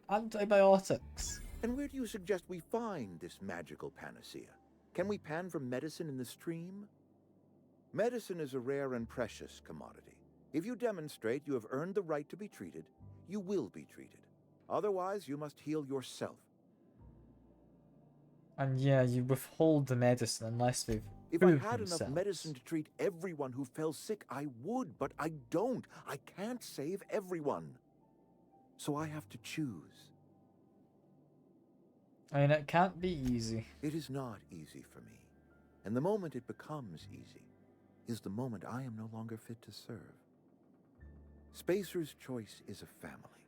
Antibiotics. And where do you suggest we find this magical panacea? Can we pan for medicine in the stream? Medicine is a rare and precious commodity. If you demonstrate you have earned the right to be treated, you will be treated. Otherwise, you must heal yourself. And yeah, you withhold the medicine unless they've If I proved had themselves. enough medicine to treat everyone who fell sick, I would, but I don't. I can't save everyone. So I have to choose. I mean, it can't be easy. It is not easy for me. And the moment it becomes easy is the moment I am no longer fit to serve. Spacer's Choice is a family,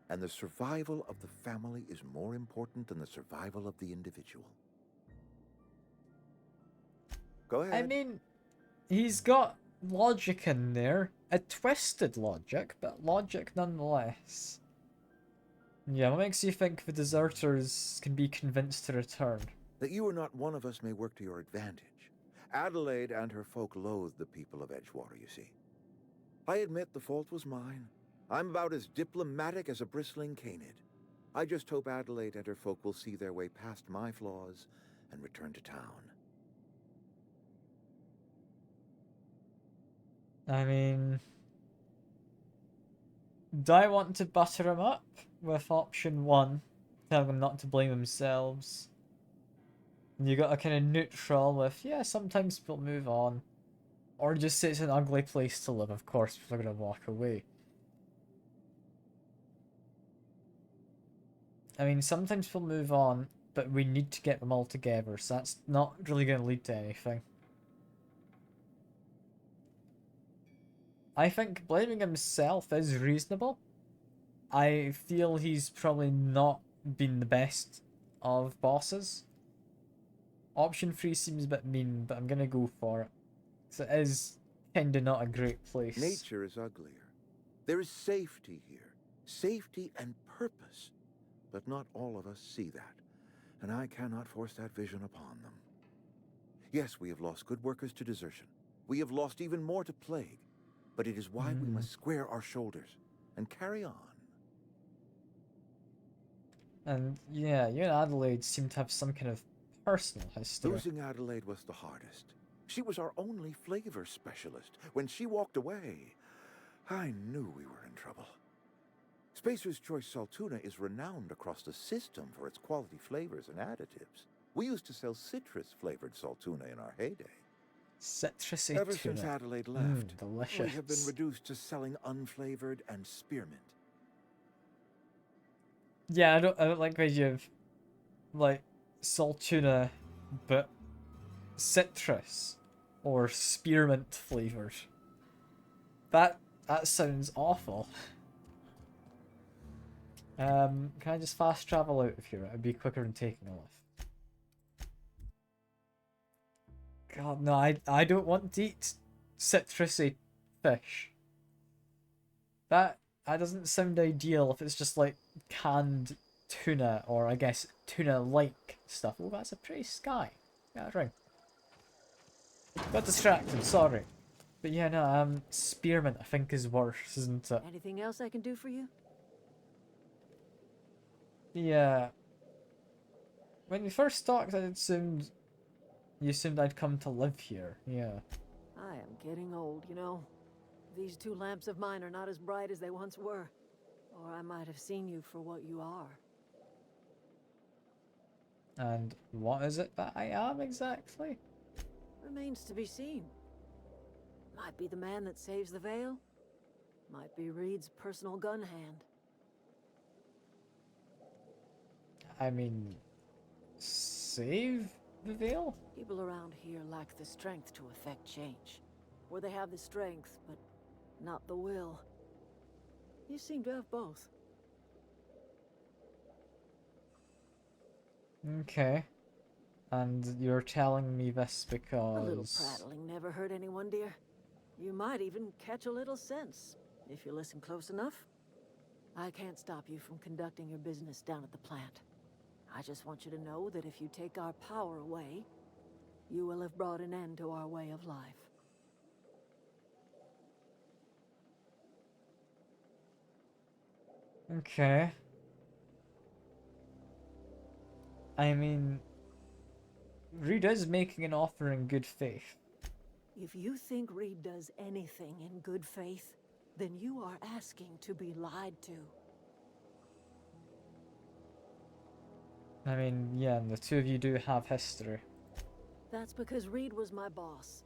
and the survival of the family is more important than the survival of the individual. Go ahead. I mean, he's got logic in there. A twisted logic, but logic nonetheless. Yeah, what makes you think the deserters can be convinced to return? That you are not one of us may work to your advantage. Adelaide and her folk loathe the people of Edgewater, you see. I admit the fault was mine. I'm about as diplomatic as a bristling canid. I just hope Adelaide and her folk will see their way past my flaws and return to town. I mean, do I want to butter him up with option 1, telling them not to blame themselves? And you got a kind of neutral with, yeah, sometimes people move on. Or just say it's an ugly place to live, of course, people are going to walk away. I mean, sometimes people move on, but we need to get them all together, so that's not really going to lead to anything. I think blaming himself is reasonable. I feel he's probably not been the best of bosses. Option 3 seems a bit mean, but I'm gonna go for it. So it is kinda not a great place. Nature is uglier. There is safety here. Safety and purpose. But not all of us see that. And I cannot force that vision upon them. Yes, we have lost good workers to desertion. We have lost even more to plague. But it is why we must square our shoulders and carry on. And yeah, you and Adelaide seem to have some kind of personal history. Losing Adelaide was the hardest. She was our only flavor specialist. When she walked away, I knew we were in trouble. Spacer's Choice Salt Tuna is renowned across the system for its quality flavors and additives. We used to sell citrus-flavored salt tuna in our heyday. Citrusy Ever tuna. since Adelaide left, delicious. we have been reduced to selling unflavored and spearmint. Yeah, I don't like the idea of, like, salt tuna, but citrus or spearmint flavored. That sounds awful. Can I just fast travel out of here? It'd be quicker than taking a lift. God, no, I don't want to eat citrusy fish. That doesn't sound ideal if it's just like canned tuna, or I guess tuna-like stuff. Oh, that's a pretty sky. Yeah, right. Got distracted, sorry. But yeah, no, spearmint I think is worse, isn't it? Anything else I can do for you? Yeah. When you first talked, you assumed I'd come to live here. Yeah. I am getting old, you know. These two lamps of mine are not as bright as they once were. Or I might have seen you for what you are. And what is it that I am exactly? Remains to be seen. Might be the man that saves the Vale. Might be Reed's personal gun hand. I mean, save the Vale? People around here lack the strength to effect change. Or they have the strength, but not the will. You seem to have both. Okay. And you're telling me this because... A little prattling never hurt anyone, dear. You might even catch a little sense, if you listen close enough. I can't stop you from conducting your business down at the plant. I just want you to know that if you take our power away, you will have brought an end to our way of life. Okay. I mean, Reed is making an offer in good faith. If you think Reed does anything in good faith, then you are asking to be lied to. I mean, yeah, and the two of you do have history. That's because Reed was my boss.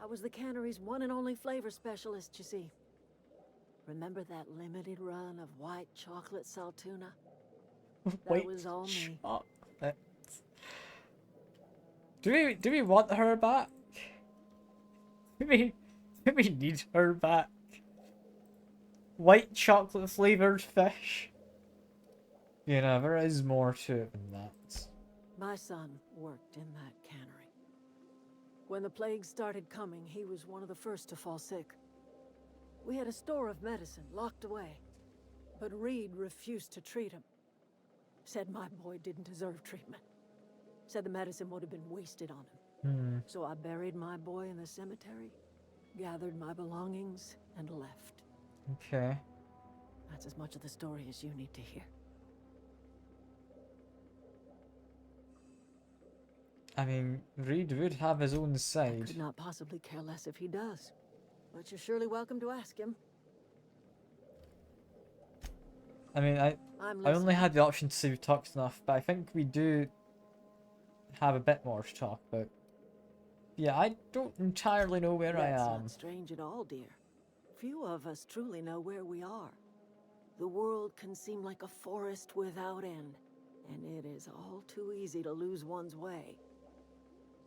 I was the cannery's one and only flavor specialist, you see. Remember that limited run of white chocolate saltuna? That was all me. Chocolate. Do we want her back? Do we need her back? White chocolate flavored fish. You know, there is more to it than that. My son worked in that cannery. When the plague started coming, he was one of the first to fall sick. We had a store of medicine locked away, but Reed refused to treat him. Said my boy didn't deserve treatment. Said the medicine would have been wasted on him. So I buried my boy in the cemetery, gathered my belongings, and left. Okay. That's as much of the story as you need to hear. I mean, Reed would have his own I side. could not possibly care less if he does. But you're surely welcome to ask him. I mean, I I'm only listening. had the option to say we talked enough, but I think we do have a bit more to talk about. Yeah, I don't entirely know where That's I am. not strange at all, dear. Few of us truly know where we are. The world can seem like a forest without end, and it is all too easy to lose one's way.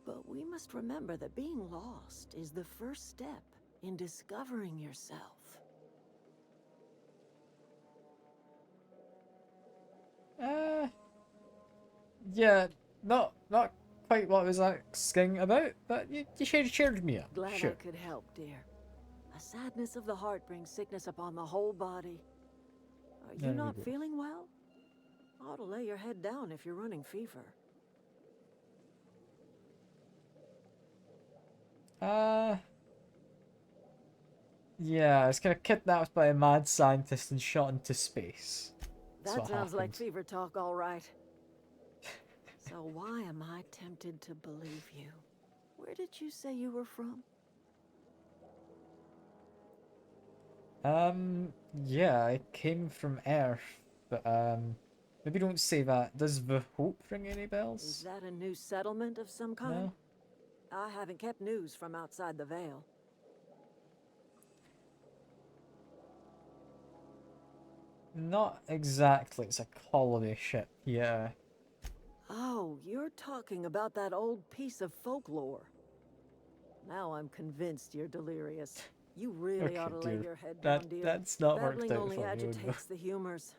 But we must remember that being lost is the first step in discovering yourself. Yeah, not quite what I was asking about, but you cheered me up. Glad Sure. I could help, dear. A sadness of the heart brings sickness upon the whole body. Are There you we not go. feeling well? Ought to lay your head down if you're running fever. Yeah, I was kind of kidnapped by a mad scientist and shot into space. That's That what sounds like happened. fever talk, all right. So why am I tempted to believe you? Where did you say you were from? Yeah, I came from Earth, but maybe don't say that. Does the Hope ring any Is bells? that a new settlement of some kind? No. I haven't kept news from outside the Vale. Not exactly. It's a colony ship. Yeah. Oh, you're talking about that old piece of folklore. Now I'm convinced you're delirious. You really Okay, ought to lay dear. your head That- down, dear. that's not worked Babbling out only for you, agitates the humors.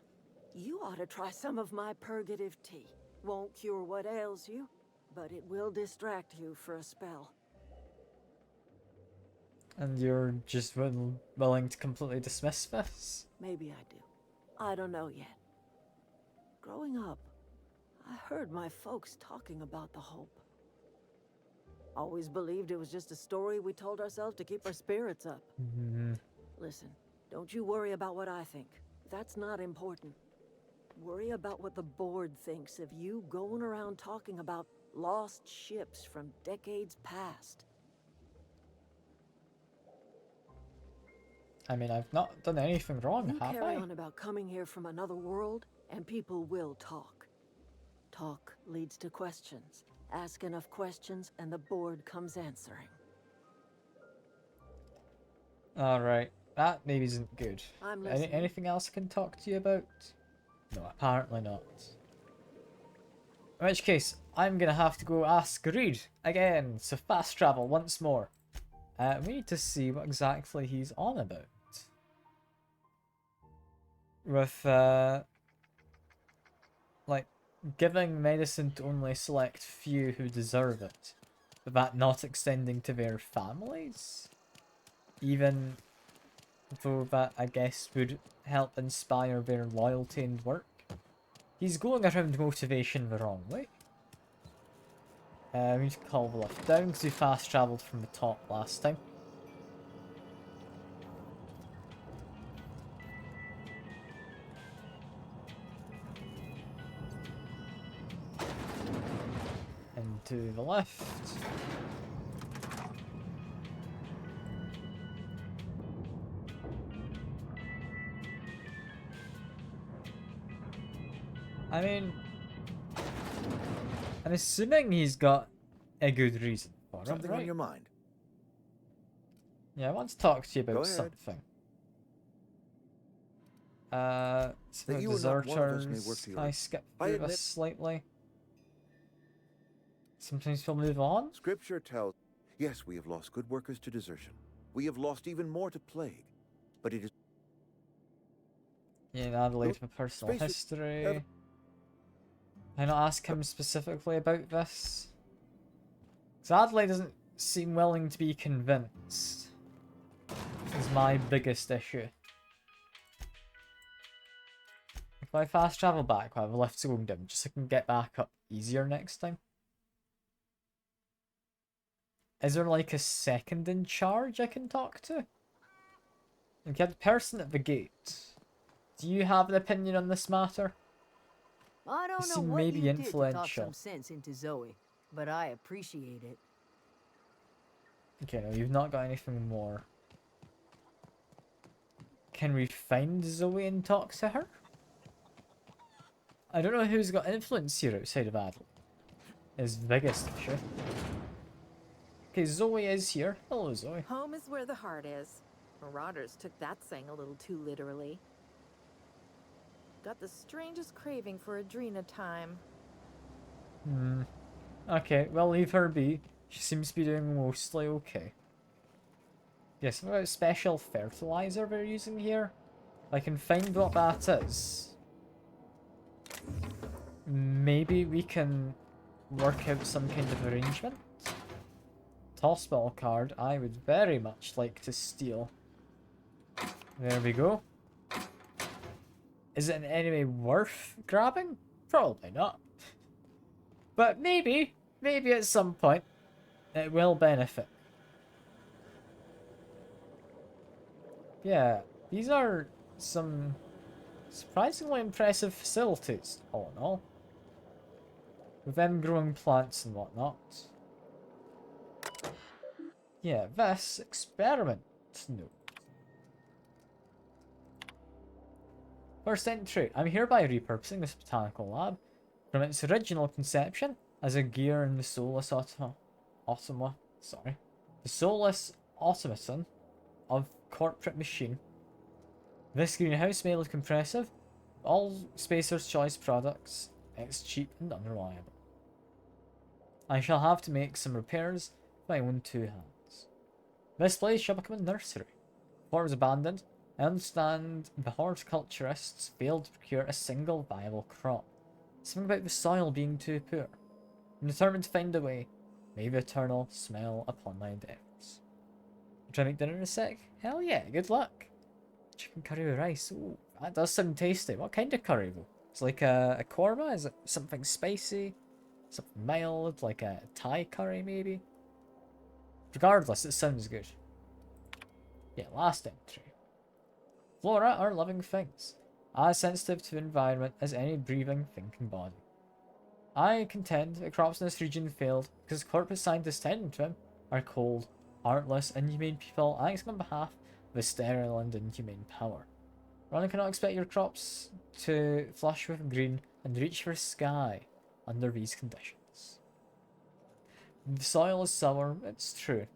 You ought to try some of my purgative tea. Won't cure what ails you, but it will distract you for a spell. And you're just willing to completely dismiss this? Maybe I do. I don't know yet. Growing up, I heard my folks talking about the Hope. Always believed it was just a story we told ourselves to keep our spirits up. Listen, don't you worry about what I think. That's not important. Worry about what the board thinks of you going around talking about lost ships from decades past. I mean, I've not done anything wrong, You have carry I? on about coming here from another world, and people will talk. Talk leads to questions. Ask enough questions, and the board comes answering. Alright, that maybe isn't good. I'm listening. Anything else I can talk to you about? No, apparently not. In which case, I'm gonna have to go ask Reed again, so fast travel once more. We need to see what exactly he's on about. With, like, giving medicine to only a select few who deserve it, but that not extending to their families? Even though that, I guess, would help inspire their loyalty and work. He's going around motivation the wrong way. We need to call the lift down because we fast travelled from the top last time. And to the left. I mean, I'm assuming he's got a good reason for it, Something right? on your mind? Yeah, I want to talk to you Go about ahead. something. Some That you and not one of us may deserters. work to Can your- I skip I through admit- this slightly? Sometimes we'll move on. Scripture tells, yes, we have lost good workers to desertion. We have lost even more to plague. But it is... Yeah, Adelaide for personal Space is- history. Can I ask him specifically about this? Because Adelaide doesn't seem willing to be convinced. Is my biggest issue. If I fast travel back while the lift's going down, just so I can get back up easier next time. Is there like a second in charge I can talk to? Like, you have the person at the gate. Do you have an opinion on this matter? I don't You know seem what maybe you did to talk influential. some sense into Zoe, but I appreciate it. Okay, no, you've not got anything more. Can we find Zoe and talk to her? I don't know who's got influence here outside of Adelaide. His biggest issue. Okay, Zoe is here. Hello, Zoe. Home is where the heart is. Marauders took that saying a little too literally. Got the strangest craving for Adrena time. Okay, well, leave her be. She seems to be doing mostly okay. Yes, what about special fertilizer we're using here? I can find what that is. Maybe we can work out some kind of arrangement. Tossball card, I would very much like to steal. There we go. Is it in any way worth grabbing? Probably not. But maybe at some point, it will benefit. Yeah, these are some surprisingly impressive facilities, all in all. With them growing plants and whatnot. Yeah, this experiment note. First entry. I'm hereby repurposing this botanical lab from its original conception as a gear in the soulless the soulless automaton of corporate machine. This greenhouse may look impressive, but all Spacer's Choice products, it's cheap and unreliable. I shall have to make some repairs with my own two hands. This place shall become a nursery. Before it was abandoned, I understand the horticulturists failed to procure a single viable crop. Something about the soil being too poor. I'm determined to find a way. May the eternal smile upon my endeavours. Try to make dinner in a sec? Hell yeah, good luck. Chicken curry with rice. Ooh, that does sound tasty. What kind of curry though? It's like a korma? Is it something spicy? Something mild? Like a Thai curry maybe? Regardless, it sounds good. Yeah, last entry. Flora are living things, as sensitive to the environment as any breathing, thinking body. I contend that crops in this region failed because corporate scientists tending to them are cold, heartless, inhumane people acting on behalf of with sterile and inhumane power. One cannot expect your crops to flush with green and reach for sky under these conditions. The soil is sour, it's true.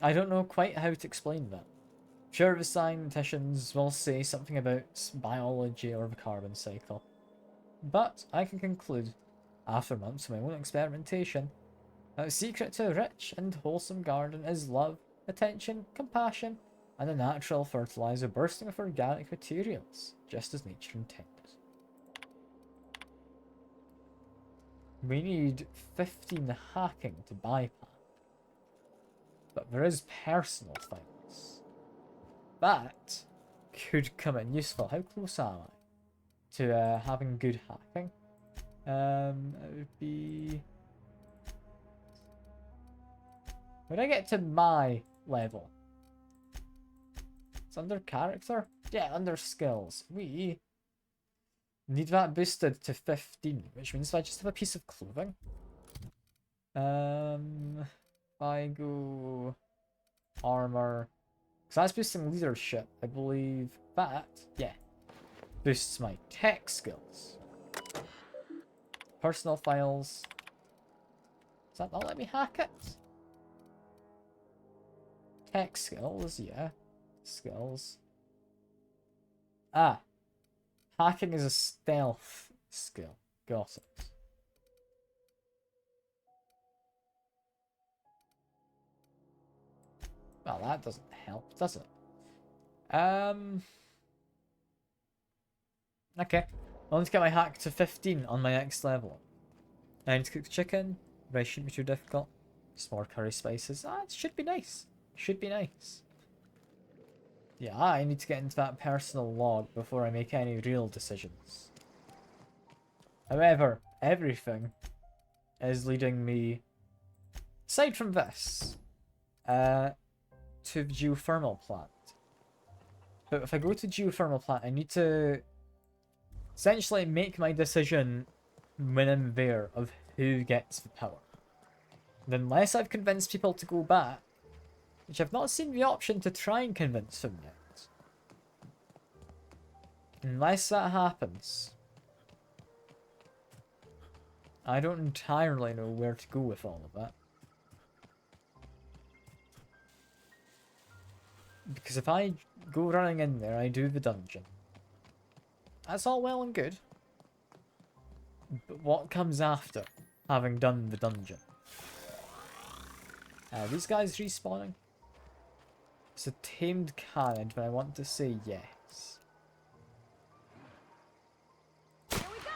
I don't know quite how to explain that. Sure, the scientists will say something about biology or the carbon cycle. But I can conclude, after months of my own experimentation, that the secret to a rich and wholesome garden is love, attention, compassion, and a natural fertilizer bursting with organic materials, just as nature intended. We need 15 hacking to bypass. But there is personal things. That could come in useful. How close am I to having good hacking? It would be... When I get to my level, it's under character? Yeah, under skills. We need that boosted to 15, which means if I just have a piece of clothing. If I go armor, because that's boosting leadership, I believe that, yeah, boosts my tech skills. Personal files. Does that not let me hack it? Tech skills, yeah. Skills. Ah. Hacking is a stealth skill. Got it. Well, that doesn't help, does it? Okay. I want to get my hack to 15 on my next level. I need to cook chicken. Rice shouldn't be too difficult. Just more curry spices. Ah, it should be nice. Should be nice. Yeah, I need to get into that personal log before I make any real decisions. However, everything is leading me, aside from this, to the geothermal plant. But if I go to geothermal plant, I need to essentially make my decision when I'm there of who gets the power. And unless I've convinced people to go back, which I've not seen the option to try and convince them yet. Unless that happens, I don't entirely know where to go with all of that. Because if I go running in there, I do the dungeon. That's all well and good. But what comes after having done the dungeon? These guys respawning? It's a tamed canid, but I want to say yes. Here we go.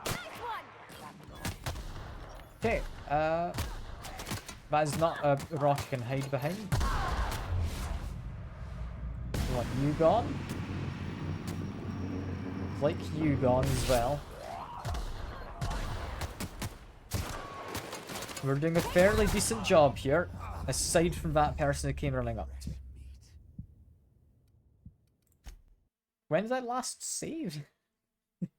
Nice one. Okay, that is not a rock I can hide behind. I want you gone. Like you gone as well. We're doing a fairly decent job here, aside from that person who came running up to me. When did I last save?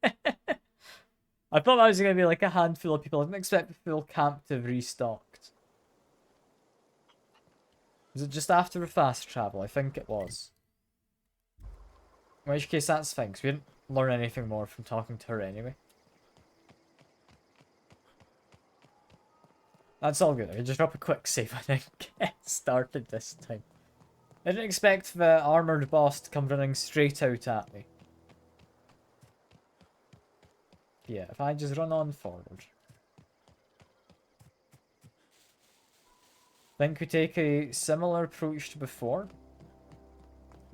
I thought that was going to be like a handful of people. I didn't expect the full camp to have restocked. Was it just after the fast travel? I think it was. In which case that's fine, because we didn't learn anything more from talking to her anyway. That's all good. I just drop a quick save and then get started this time. I didn't expect the armoured boss to come running straight out at me. Yeah, if I just run on forward. I think we take a similar approach to before.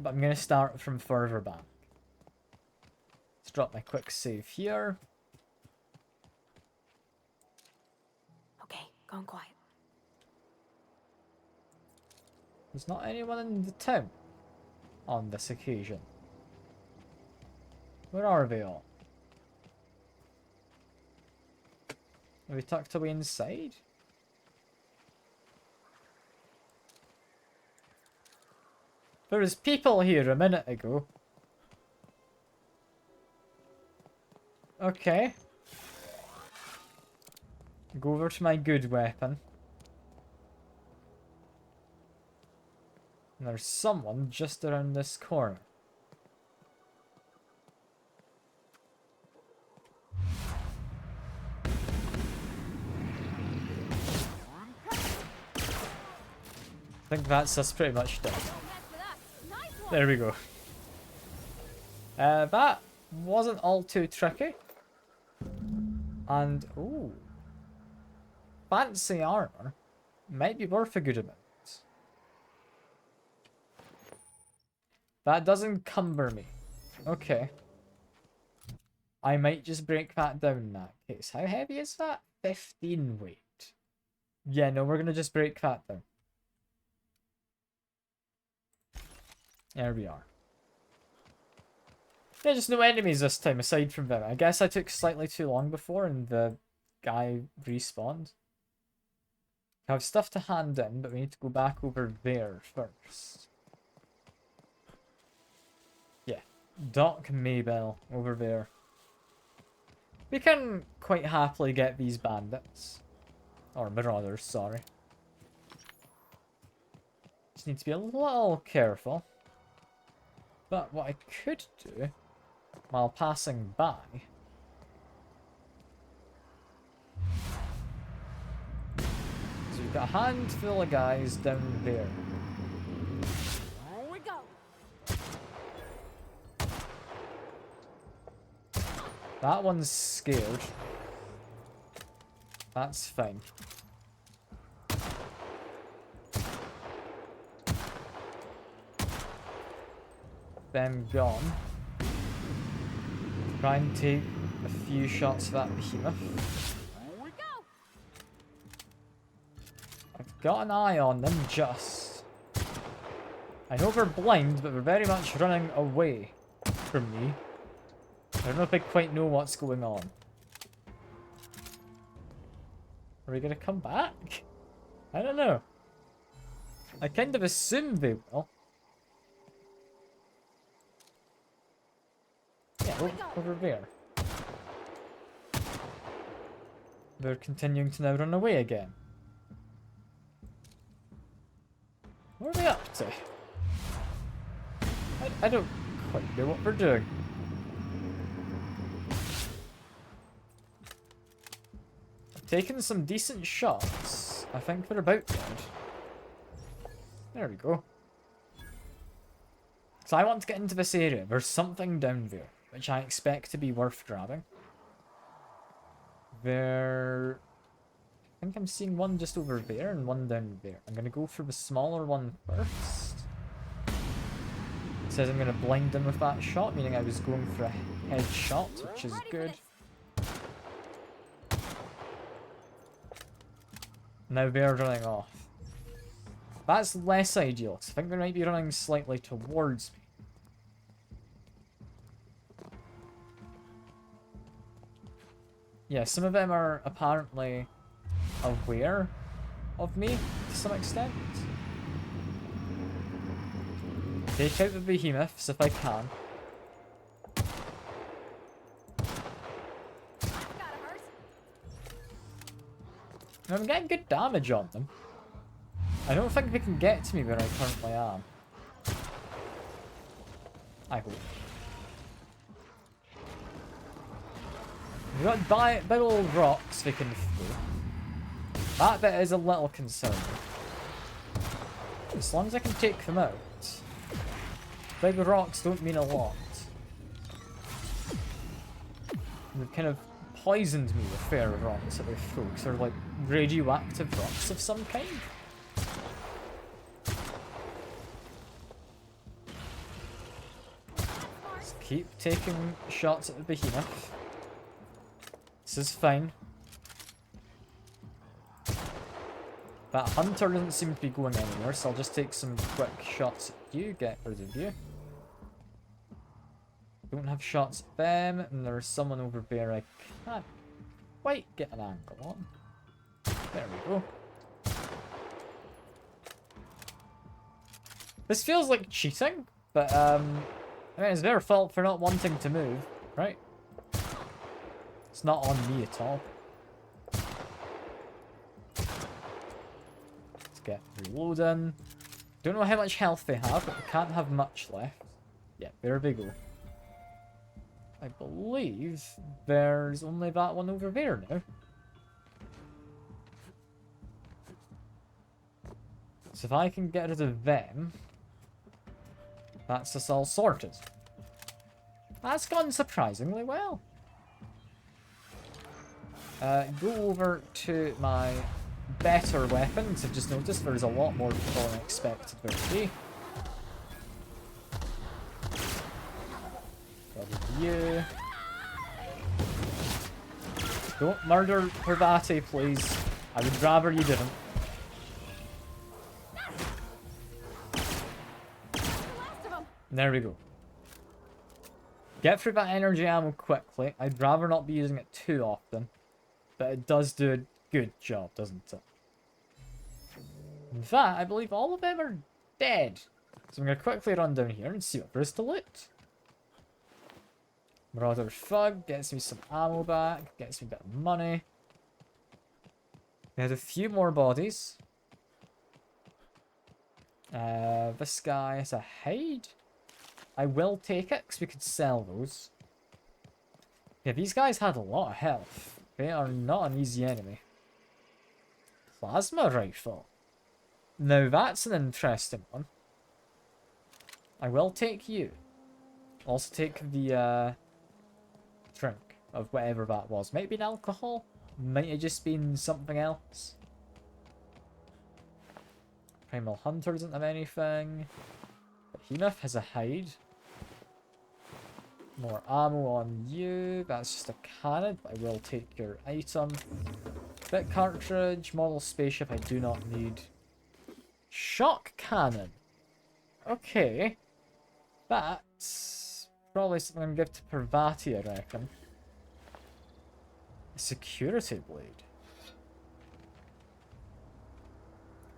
But I'm going to start from further back. Let's drop my quick save here. Okay, going quiet. There's not anyone in the town on this occasion. Where are they all? Are they tucked away inside? There was people here a minute ago. Okay. Go over to my good weapon. And there's someone just around this corner. I think that's us pretty much done. There we go. That wasn't all too tricky. And, ooh. Fancy armor. Might be worth a good amount. That does encumber me. Okay. I might just break that down in that case. How heavy is that? 15 weight. Yeah, no, we're gonna just break that down. There we are. Yeah, just no enemies this time aside from them. I guess I took slightly too long before and the guy respawned. I have stuff to hand in, but we need to go back over there first. Yeah, Doc Maybell over there. We can quite happily get these bandits. Or marauders, sorry. Just need to be a little careful. But what I could do, while passing by... So we've got a handful of guys down there. Here we go. That one's scared. That's fine. Them gone. Try and take a few shots of that behemoth. Here we go. I've got an eye on them just. I know they're blind, but they're very much running away from me. I don't know if they quite know what's going on. Are we gonna come back? I don't know. I kind of assume they will. Yeah, over there. They're continuing to now run away again. What are they up to? I don't quite know what they're doing. I've taken some decent shots. I think they're about dead. There we go. So I want to get into this area. There's something down there, which I expect to be worth grabbing. I think I'm seeing one just over there and one down there. I'm going to go for the smaller one first. It says I'm going to blind him with that shot, meaning I was going for a headshot, which is good. Now they're running off. That's less ideal, because I think they might be running slightly towards me. Yeah, some of them are apparently aware of me to some extent. Take out the behemoths if I can. And I'm getting good damage on them. I don't think they can get to me where I currently am. I hope. We've got big old rocks they can throw. That bit is a little concerning. As long as I can take them out. Big rocks don't mean a lot. They've kind of poisoned me with fair rocks that they throw, because they're like radioactive rocks of some kind. Let's keep taking shots at the behemoth. This is fine. That hunter doesn't seem to be going anywhere, so I'll just take some quick shots at you, get rid of you. Don't have shots at them, and there's someone over there I can't quite get an angle on. There we go. This feels like cheating, but I mean, it's their fault for not wanting to move, right? It's not on me at all. Let's get reloading. Don't know how much health they have, but they can't have much left. Yeah, there we go. I believe there's only that one over there now. So if I can get rid of them, that's us all sorted. That's gone surprisingly well. Go over to my better weapons. I've just noticed there's a lot more people than I expected there to be. Got you. Don't murder Parvati, please. I would rather you didn't. There we go. Get through that energy ammo quickly. I'd rather not be using it too often. But it does do a good job, doesn't it? In fact, I believe all of them are dead. So I'm going to quickly run down here and see what there is to loot. Marauder Thug gets me some ammo back. Gets me a bit of money. We had a few more bodies. This guy has a hide. I will take it because we could sell those. Yeah, these guys had a lot of health. They are not an easy enemy. Plasma rifle. Now that's an interesting one. I will take you. Also take the drink of whatever that was. Might be an alcohol. Might have just been something else. Primal Hunter doesn't have anything. Behemoth has a hide. More ammo on you. That's just a cannon, but I will take your item. Bit cartridge. Model spaceship I do not need. Shock cannon. Okay. That's probably something I'm going to give to Parvati, I reckon. A security blade.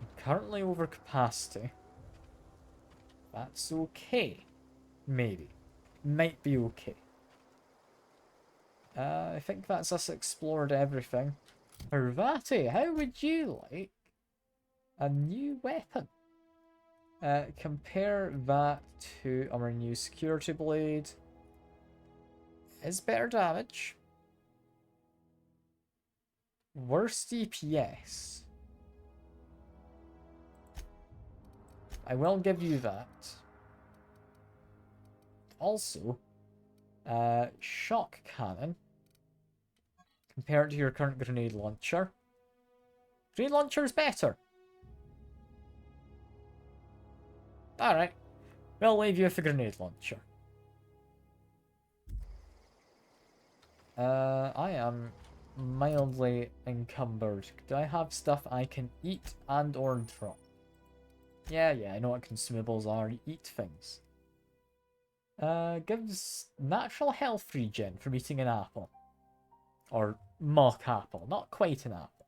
I'm currently over capacity. That's okay. Maybe. Might be okay. I think that's us explored everything. Parvati, how would you like a new weapon? Compare that to our new security blade. Is better damage. Worse DPS. I will give you that. Also, shock cannon. Compared to your current grenade launcher. Grenade launcher is better. Alright. We'll leave you with the grenade launcher. I am mildly encumbered. Do I have stuff I can eat and or drop? Yeah, I know what consumables are. You eat things. Gives natural health regen from eating an apple. Or mock apple. Not quite an apple.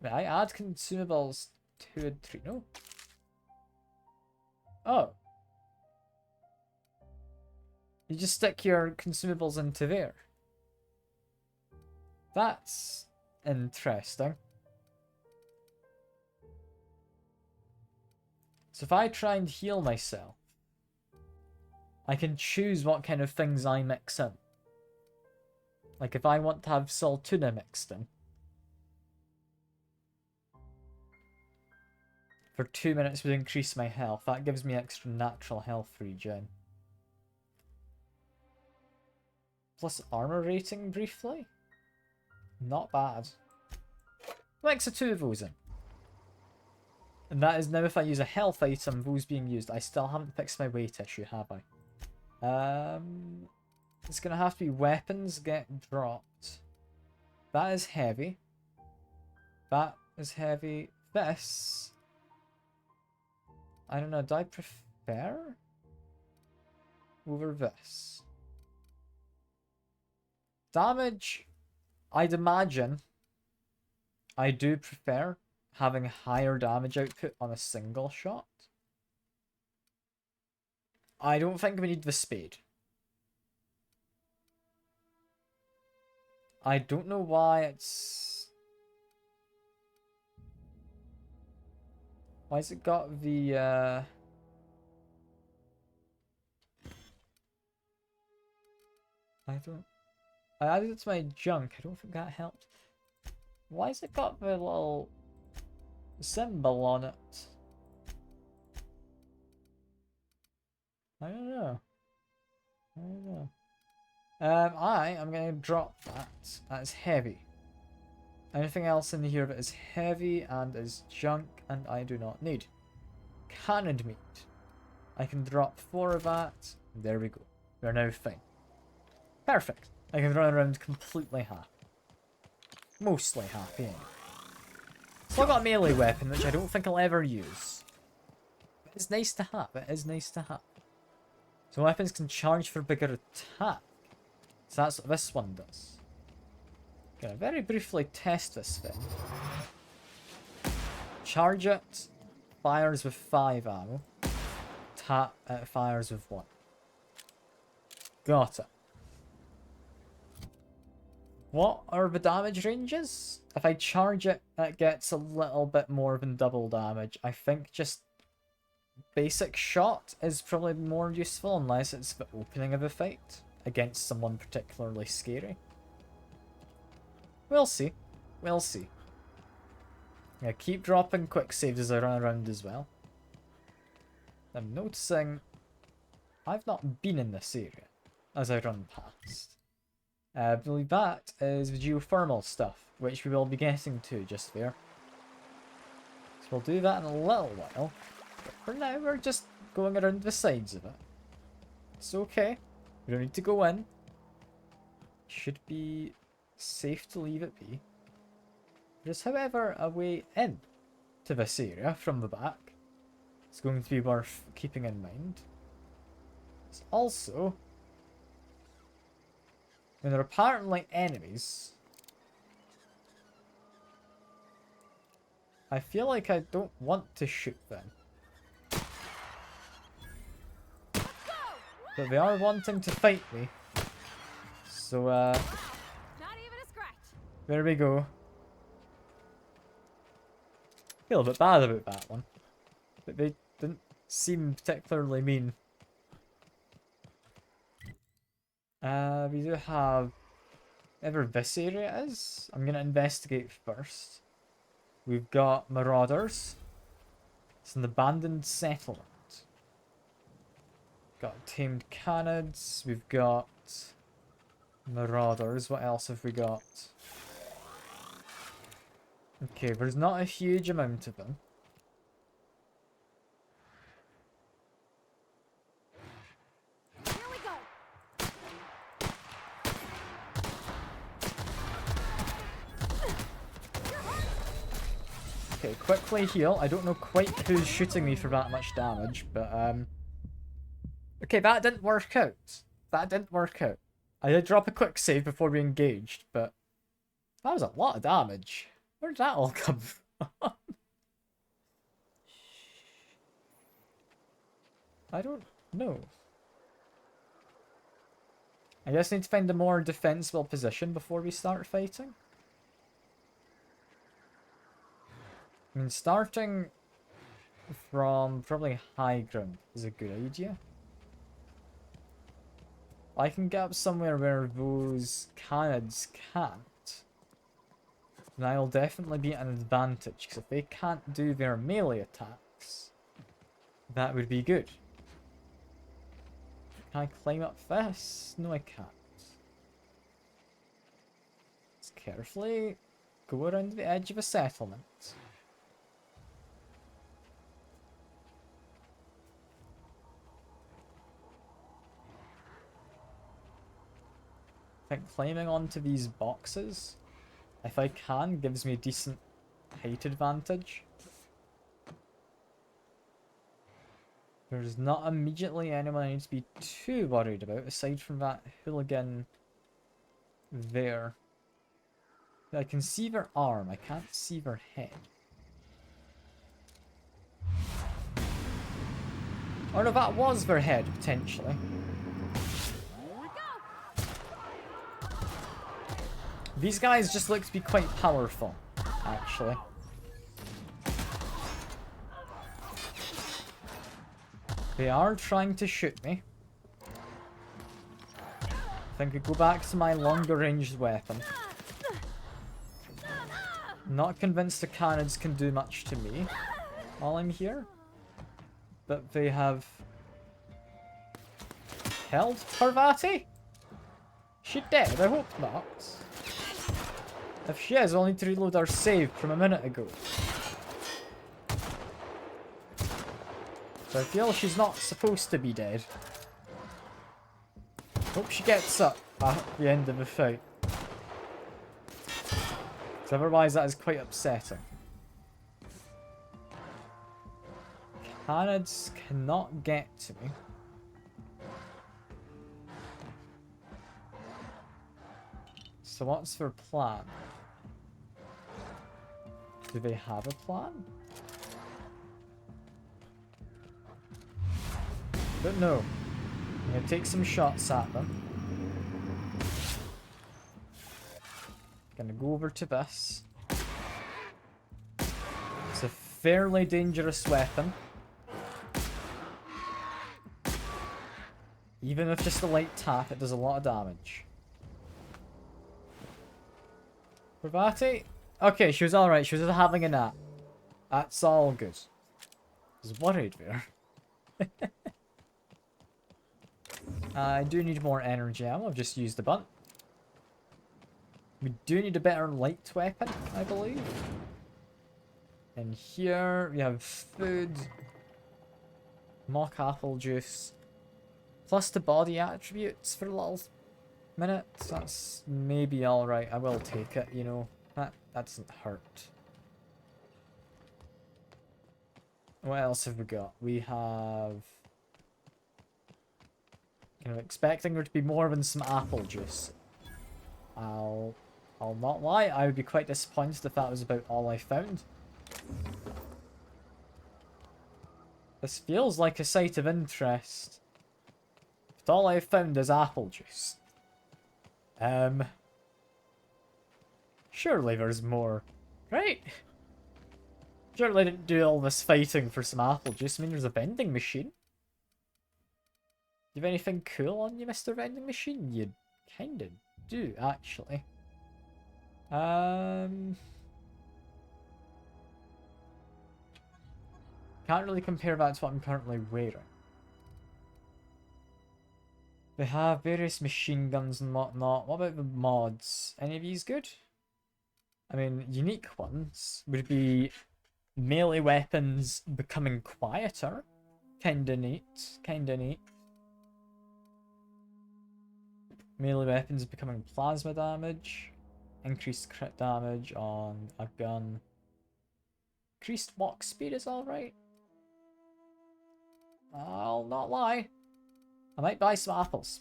May I add consumables 2 and 3? No. Oh. You just stick your consumables into there. That's interesting. So if I try and heal myself, I can choose what kind of things I mix in. Like if I want to have Saltuna mixed in. For 2 minutes would increase my health. That gives me extra natural health regen. Plus armor rating briefly? Not bad. Mix the 2 of those in. And that is now if I use a health item, those being used. I still haven't fixed my weight issue, have I? It's gonna have to be weapons get dropped. That is heavy. That is heavy. This... I don't know, do I prefer over this? Damage, I'd imagine I do prefer having higher damage output on a single shot. I don't think we need the spade. I don't know why it's... Why's it got the, I don't... I added it to my junk. I don't think that helped. Why's it got the little symbol on it? I don't know. I don't know. I am going to drop that. That's heavy. Anything else in here that is heavy and is junk and I do not need. Canned meat. I can drop 4 of that. There we go. We're now fine. Perfect. I can run around completely happy. Mostly happy anyway. Still got a melee weapon, which I don't think I'll ever use. But it's nice to have. It is nice to have. So weapons can charge for bigger attack. So that's what this one does. Gonna very briefly test this thing. Charge it. Fires with 5 ammo. Tap it fires with 1. Got it. What are the damage ranges? If I charge it, it gets a little bit more than double damage. I think just basic shot is probably more useful unless it's the opening of a fight against someone particularly scary. We'll see. We'll see. Yeah, keep dropping quick saves as I run around as well. I'm noticing I've not been in this area as I run past. I believe that is the geothermal stuff, which we will be getting to just there. So we'll do that in a little while. But for now, we're just going around the sides of it. It's okay. We don't need to go in. Should be safe to leave it be. There's, however, a way in to this area from the back. It's going to be worth keeping in mind. It's also... when there are apparently enemies, I feel like I don't want to shoot them. But they are wanting to fight me. So, Not even a scratch. there we go. Feel a bit bad about that one. But they didn't seem particularly mean. We do have... whatever this area is, I'm going to investigate first. We've got marauders. It's an abandoned settlement. Got tamed canids. We've got marauders. What else have we got? Okay, there's not a huge amount of them. Okay, quickly heal. I don't know quite who's shooting me for that much damage, but okay, that didn't work out. That didn't work out. I did drop a quick save before we engaged, but that was a lot of damage. Where did that all come from? I don't know. I guess I need to find a more defensible position before we start fighting. I mean, starting from probably high ground is a good idea. I can get up somewhere where those canids can't. And I'll definitely be at an advantage, because if they can't do their melee attacks, that would be good. Can I climb up this? No, I can't. Let's carefully go around the edge of a settlement. I think climbing onto these boxes, if I can, gives me a decent height advantage. There's not immediately anyone I need to be too worried about, aside from that hooligan there. I can see their arm, I can't see their head. Or no, that was their head, potentially. These guys just look to be quite powerful, actually. They are trying to shoot me. I think I go back to my longer ranged weapon. Not convinced the cannons can do much to me while I'm here. But they have killed Parvati? She dead? I hope not. If she is, I'll need to reload our save from a minute ago. So I feel she's not supposed to be dead. Hope she gets up at the end of the fight. Because otherwise that is quite upsetting. Canids cannot get to me. So what's their plan? Do they have a plan? But no. I'm gonna take some shots at them. Gonna go over to this. It's a fairly dangerous weapon. Even with just a light tap, it does a lot of damage. Parvati? Okay, she was alright. She was just having a nap. That's all good. I was worried there. I do need more energy ammo. I've just used a bunch. We do need a better light weapon, I believe. And here we have food. Mock apple juice. Plus the body attributes for a little minute. That's maybe alright. I will take it, you know. That doesn't hurt. What else have we got? We have... kind of expecting there to be more than some apple juice. I'll not lie, I would be quite disappointed if that was about all I found. This feels like a site of interest. But all I've found is apple juice. Surely there's more, right? Surely I didn't do all this fighting for some apple juice. I mean, there's a vending machine. Do you have anything cool on you, Mr. Vending Machine? You kinda do, actually. Can't really compare that to what I'm currently wearing. They have various machine guns and whatnot. What about the mods? Any of these good? I mean, unique ones would be melee weapons becoming quieter. Kinda neat. Kinda neat. Melee weapons becoming plasma damage. Increased crit damage on a gun. Increased walk speed is alright. I'll not lie. I might buy some apples.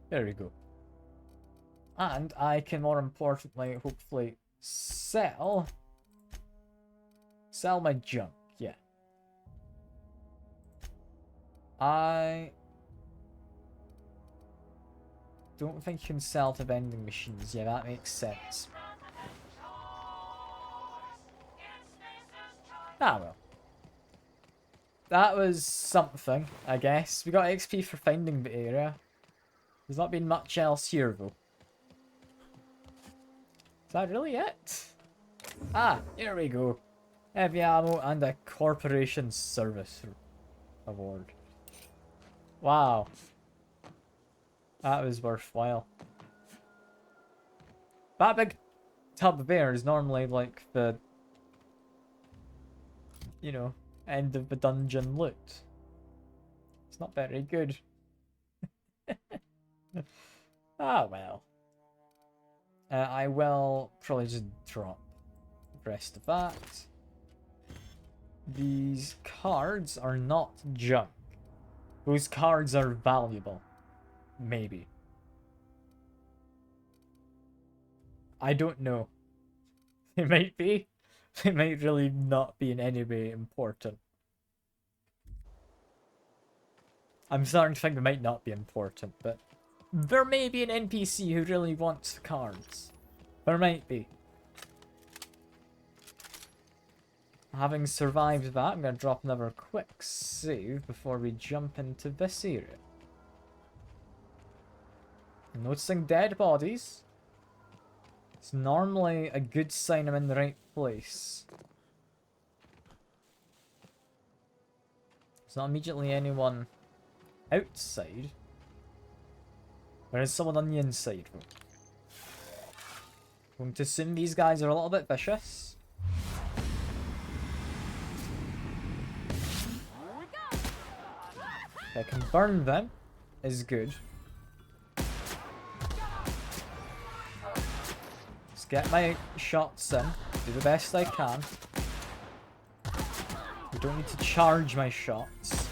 There we go. And I can, more importantly, hopefully sell my junk. Yeah. I don't think you can sell to vending machines. Yeah, that makes sense. Ah, well. That was something, I guess. We got XP for finding the area. There's not been much else here, though. Is that really it? Ah, here we go. Heavy ammo and a corporation service award. Wow. That was worthwhile. That big tub there is normally like the, you know, end of the dungeon loot. It's not very good. Ah, well. I will probably just drop the rest of that. These cards are not junk. Those cards are valuable. Maybe. I don't know. They might be. They might really not be in any way important. I'm starting to think they might not be important, but there may be an NPC who really wants the cards. There might be. Having survived that, I'm going to drop another quick save before we jump into this area. Noticing dead bodies. It's normally a good sign I'm in the right place. There's not immediately anyone outside. There is someone on the inside. Going to assume these guys are a little bit vicious. If I can burn them, is good. Let's get my shots in. Do the best I can. We don't need to charge my shots.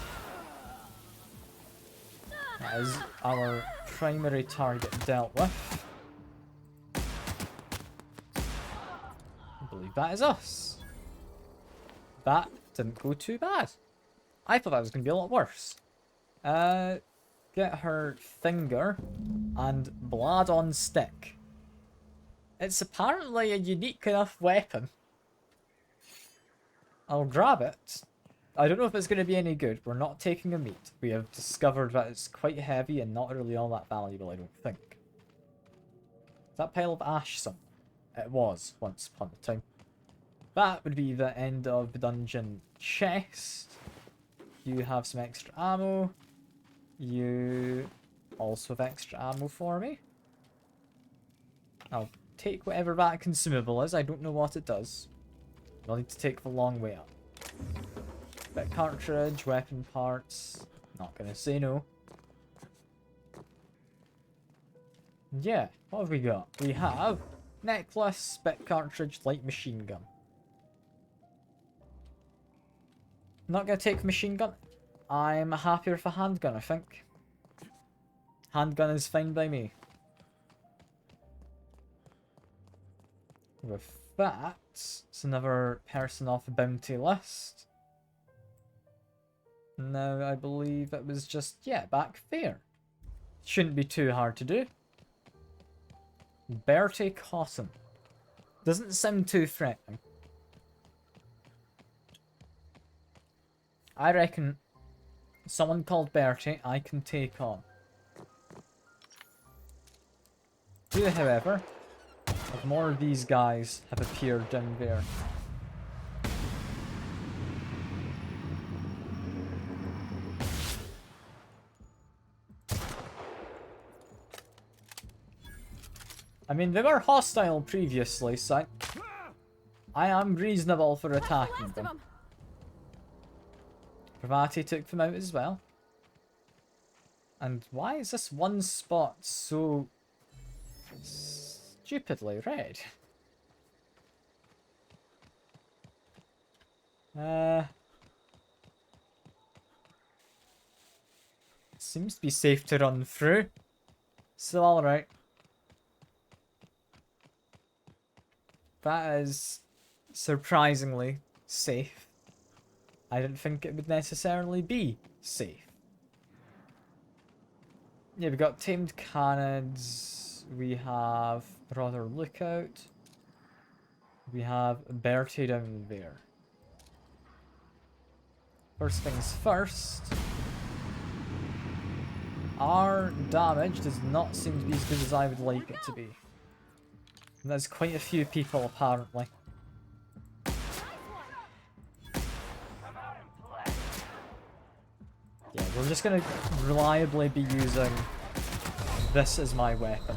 That is our primary target dealt with. I believe that is us. That didn't go too bad. I thought that was going to be a lot worse. Get her finger and blood on stick. It's apparently a unique enough weapon. I'll grab it. I don't know if it's going to be any good. We're not taking a meat. We have discovered that it's quite heavy and not really all that valuable, I don't think. Is that pile of ash something? It was, once upon a time. That would be the end of the dungeon chest. You have some extra ammo. You also have extra ammo for me. I'll take whatever that consumable is. I don't know what it does. I'll need to take the long way up. Bit cartridge, weapon parts. Not gonna say no. Yeah, what have we got? We have necklace, bit cartridge, light machine gun. Not gonna take machine gun. I'm happier with a handgun, I think. Handgun is fine by me. With that, it's another person off the bounty list. Now, I believe it was just, yeah, back there. Shouldn't be too hard to do. Bertie Cotton. Doesn't sound too threatening. I reckon someone called Bertie I can take on. However, if more of these guys have appeared down there. I mean, they were hostile previously, so I am reasonable for attacking them. Pravati took them out as well. And why is this one spot so stupidly red? Seems to be safe to run through. Still alright. That is surprisingly safe. I didn't think it would necessarily be safe. Yeah, we got tamed canids. We have Brother Lookout. We have Bertie down there. First things first. Our damage does not seem to be as good as I would like it to be. And there's quite a few people apparently. Yeah, we're just gonna reliably be using this as my weapon.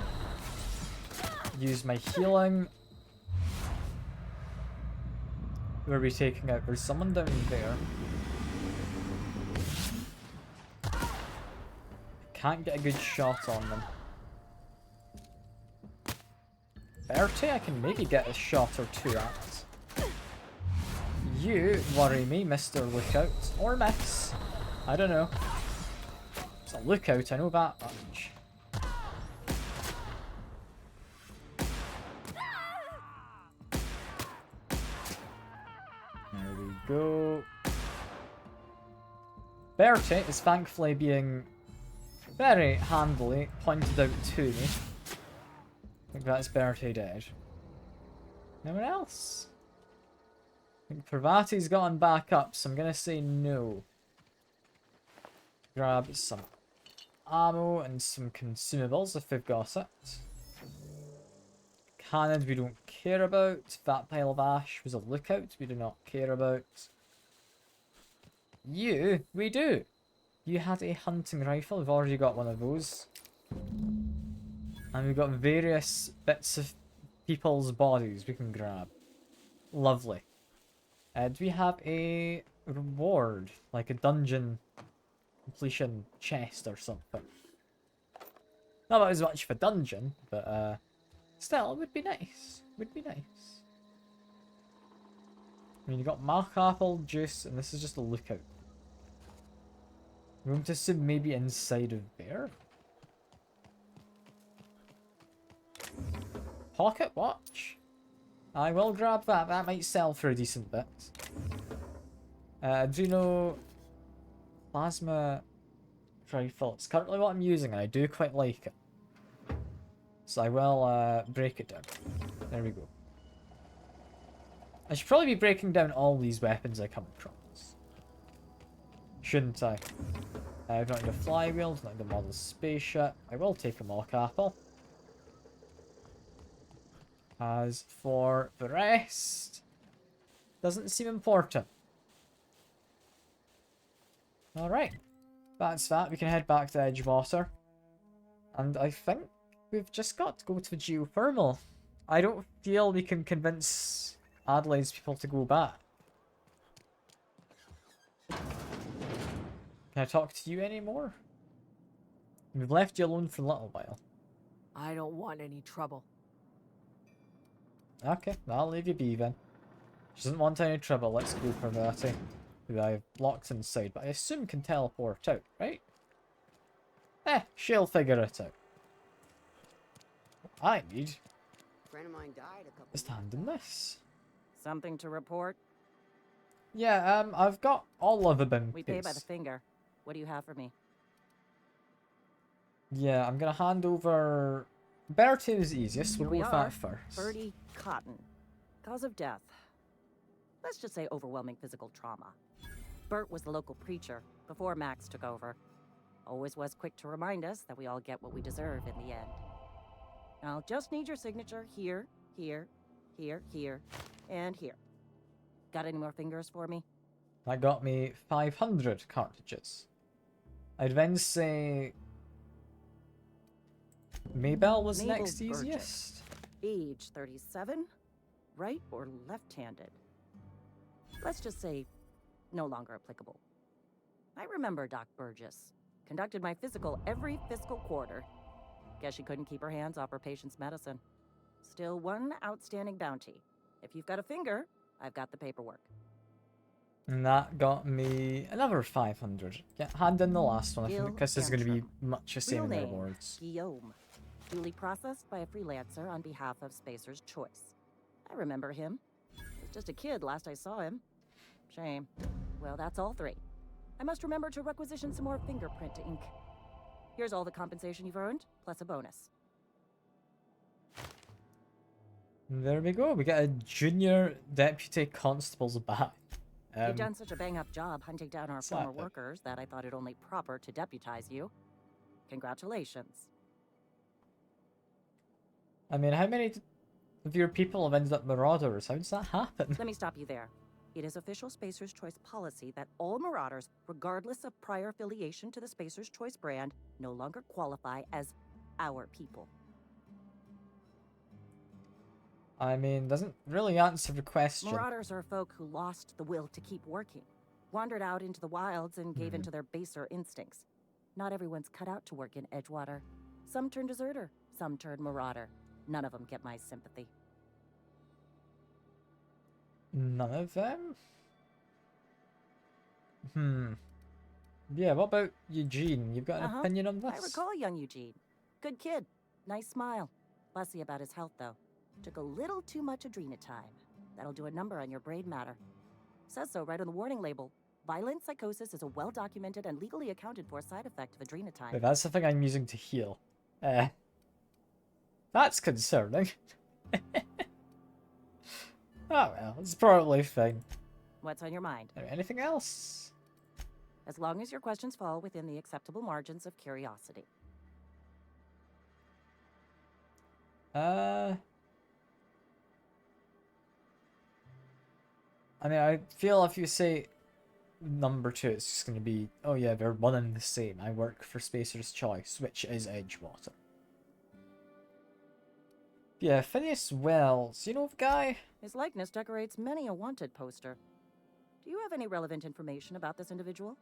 Use my healing. Where are we taking out? There's someone down there. Can't get a good shot on them. Bertie, I can maybe get a shot or two at. You worry me, Mr. Lookout. Or Miss. I don't know. It's a lookout, I know that much. There we go. Bertie is thankfully being very handily pointed out to me. I think that's Bertie dead. No one else? I think Parvati's gotten back up, so I'm gonna say no. Grab some ammo and some consumables if we've got it. Cannons we don't care about. That pile of ash was a lookout we do not care about. You, we do. You had a hunting rifle, we've already got one of those. And we've got various bits of people's bodies we can grab. Lovely. Do we have a reward? Like a dungeon completion chest or something? Not about as much of a dungeon, but still, it would be nice. Would be nice. I mean, you got Mach apple juice, and this is just a lookout. Room to assume maybe inside of there. Pocket watch. I will grab that. That might sell for a decent bit. Adreno plasma rifle. It's currently what I'm using, and I do quite like it. So I will break it down. There we go. I should probably be breaking down all these weapons I come across. Shouldn't I? I don't need a flywheel, don't need a model spaceship. I will take a Mach apple. As for the rest, doesn't seem important. Alright, that's that. We can head back to Edgewater. And I think we've just got to go to the geothermal. I don't feel we can convince Adelaide's people to go back. Can I talk to you anymore? We've left you alone for a little while. I don't want any trouble. Okay, I'll leave you be then. She doesn't want any trouble. Let's go for Parvati, who I've locked inside, but I assume can teleport out, right? She'll figure it out. What I need A friend of mine died a couple is to hand in this. Something to report? Yeah, I've got all of the bin We pay by piece. the finger. What do you have for me? Yeah, I'm gonna hand over... Bertie is easiest, we'll Here we go with are. that first. Bertie Cotton. Cause of death. Let's just say overwhelming physical trauma. Bert was the local preacher before Max took over. Always was quick to remind us that we all get what we deserve in the end. I'll just need your signature here, here, here, here, and here. Got any more fingers for me? That got me 500 cartridges. I'd then say... Maybell was Mabel next Burgess. easiest. Age 37? Right or left-handed? Let's just say no longer applicable. I remember Doc Burgess. Conducted my physical every fiscal quarter. Guess she couldn't keep her hands off her patient's medicine. Still one outstanding bounty. If you've got a finger, I've got the paperwork. And that got me another 500. Yeah, hand in the last one. I Gil think this is going to be Antrim. much the same Real in the name, rewards. Guillaume. Duly processed by a freelancer on behalf of Spacer's Choice. I remember him. He was just a kid last I saw him. Shame. Well, that's all three. I must remember to requisition some more fingerprint ink. Here's all the compensation you've earned, plus a bonus. There we go. We get a junior deputy constable's badge. You've done such a bang-up job hunting down our slap former it. workers that I thought it only proper to deputize you. Congratulations. I mean, how many of your people have ended up marauders? How does that happen? Let me stop you there. It is official Spacer's Choice policy that all Marauders, regardless of prior affiliation to the Spacer's Choice brand, no longer qualify as our people. I mean, doesn't really answer the question. Marauders are folk who lost the will to keep working, wandered out into the wilds and gave into their baser instincts. Not everyone's cut out to work in Edgewater. Some turn deserter, some turn marauder. None of them get my sympathy. None of them? Yeah, what about Eugene? You've got an opinion on this? I recall young Eugene. Good kid. Nice smile. Fussy about his health, though. Took a little too much adrenatime. That'll do a number on your brain matter. Says so right on the warning label. Violent psychosis is a well-documented and legally accounted for side effect of adrenatime. Wait, that's the thing I'm using to heal. That's concerning. Oh well, it's probably fine. What's on your mind? Anything else? As long as your questions fall within the acceptable margins of curiosity. I mean, I feel if you say number 2, it's just going to be, oh yeah, they're one and the same. I work for Spacer's Choice, which is Edgewater. Yeah, Phineas Wells, you know the guy? His likeness decorates many a wanted poster. Do you have any relevant information about this individual?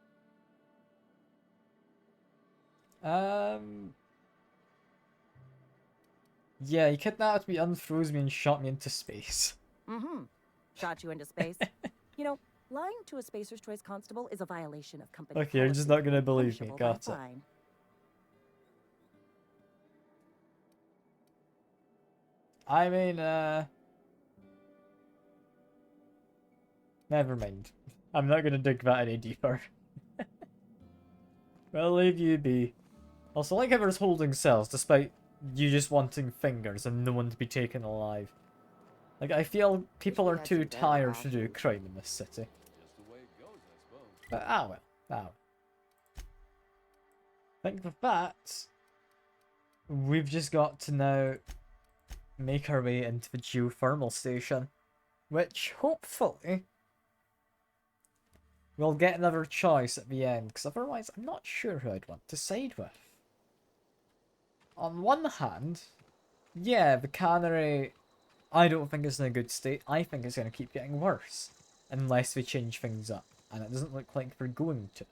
Yeah, he kidnapped me, unfroze me, and shot me into space. Mm-hmm. Shot you into space. You know, lying to a Spacer's Choice constable is a violation of company Okay, you're just not gonna believe me. punishable by Got it. fine. I mean, never mind. I'm not gonna dig that any deeper. We'll leave you be. Also, like everyone's holding cells, despite you just wanting fingers and no one to be taken alive. Like, I feel people are too tired to do crime in this city. But, ah well. Ah well. I think with that, we've just got to now make our way into the geothermal station, which hopefully we'll get another choice at the end, because otherwise I'm not sure who I'd want to side with. On one hand, yeah, the cannery, I don't think it's in a good state. I think it's going to keep getting worse unless we change things up, and it doesn't look like they're going to.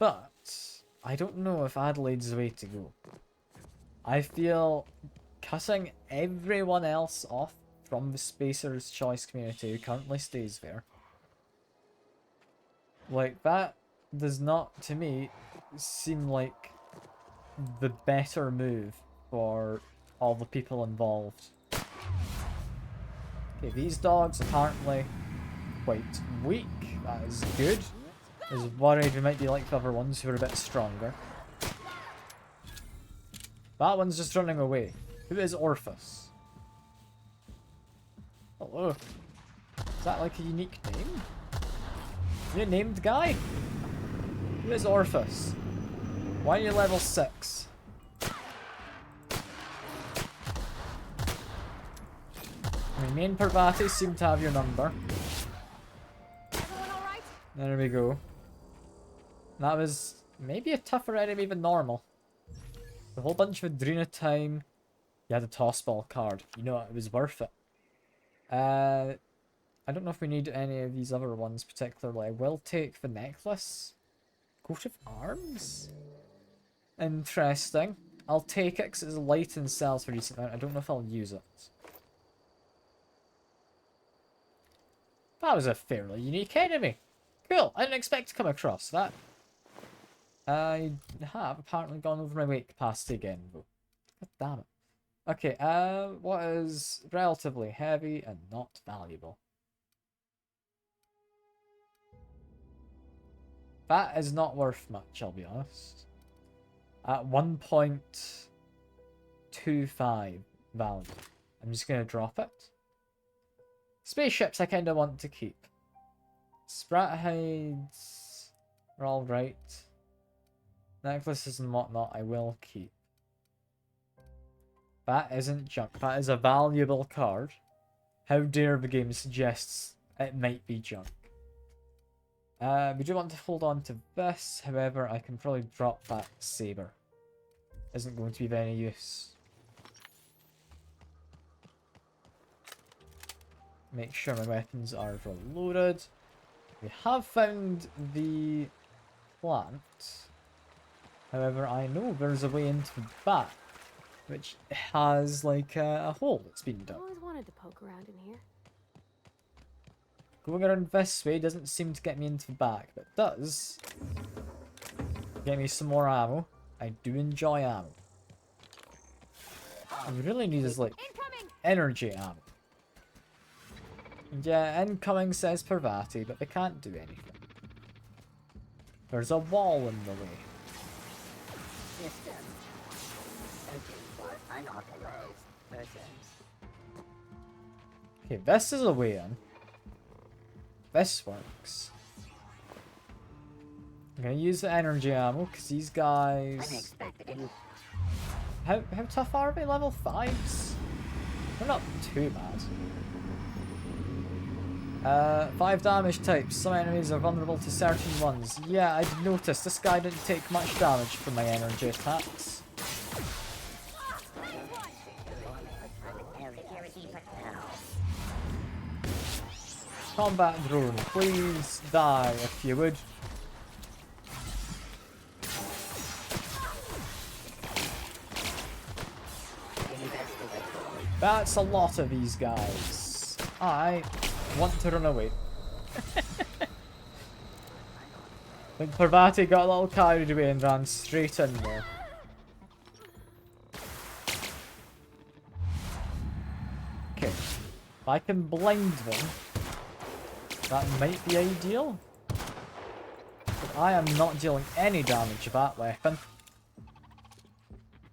But I don't know if Adelaide's the way to go. I feel cutting everyone else off from the Spacer's Choice community who currently stays there, like, that does not, to me, seem like the better move for all the people involved. Okay, these dogs apparently quite weak. That is good. I was worried we might be like the other ones who are a bit stronger. That one's just running away. Who is Orphus? Hello. Is that like a unique name? You a named guy? Who is Orphus? Why are you level 6? I mean, me and Parvati seem to have your number. There we go. That was maybe a tougher enemy than normal. A whole bunch of Adrena time. You had a toss ball card. You know, it was worth it. I don't know if we need any of these other ones particularly. I will take the necklace. Coat of arms? Interesting. I'll take it because it's light and sells for a decent amount. I don't know if I'll use it. That was a fairly unique enemy. Cool. I didn't expect to come across that. I have apparently gone over my weight capacity again, though. God damn it. Okay, what is relatively heavy and not valuable? That is not worth much, I'll be honest. At 1.25 value. I'm just going to drop it. Spaceships I kind of want to keep. Sprat hides are alright. Necklaces and whatnot I will keep. That isn't junk. That is a valuable card. How dare the game suggests it might be junk. We do want to hold on to this, however, I can probably drop that saber. Isn't going to be of any use. Make sure my weapons are reloaded. We have found the plant. However, I know there's a way into the back, which has like a hole that's been done. I always wanted to poke around in here. Going around this way doesn't seem to get me into the back, but it does get me some more ammo. I do enjoy ammo. What we really need is like energy ammo. And yeah, incoming says Parvati, but they can't do anything. There's a wall in the way. Mister. Okay, what I Okay, this is a way in. This works. I'm gonna use the energy ammo because these guys. How tough are they? Level 5s? They're not too bad. 5 damage types. Some enemies are vulnerable to certain ones. Yeah, I did notice this guy didn't take much damage from my energy attacks. Combat drone, please die if you would. That's a lot of these guys. I want to run away. I think Parvati got a little carried away and ran straight in there. Okay. If I can blind them, that might be ideal. But I am not dealing any damage with that weapon.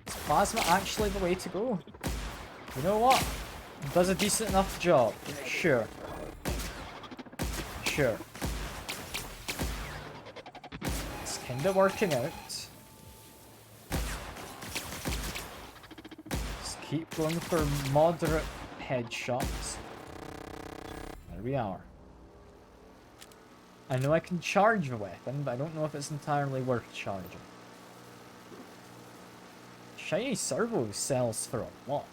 Is plasma actually the way to go? You know what? It does a decent enough job. Sure. Sure. It's kinda working out. Just keep going for moderate headshots. There we are. I know I can charge the weapon, but I don't know if it's entirely worth charging. Shiny servo sells for a lot.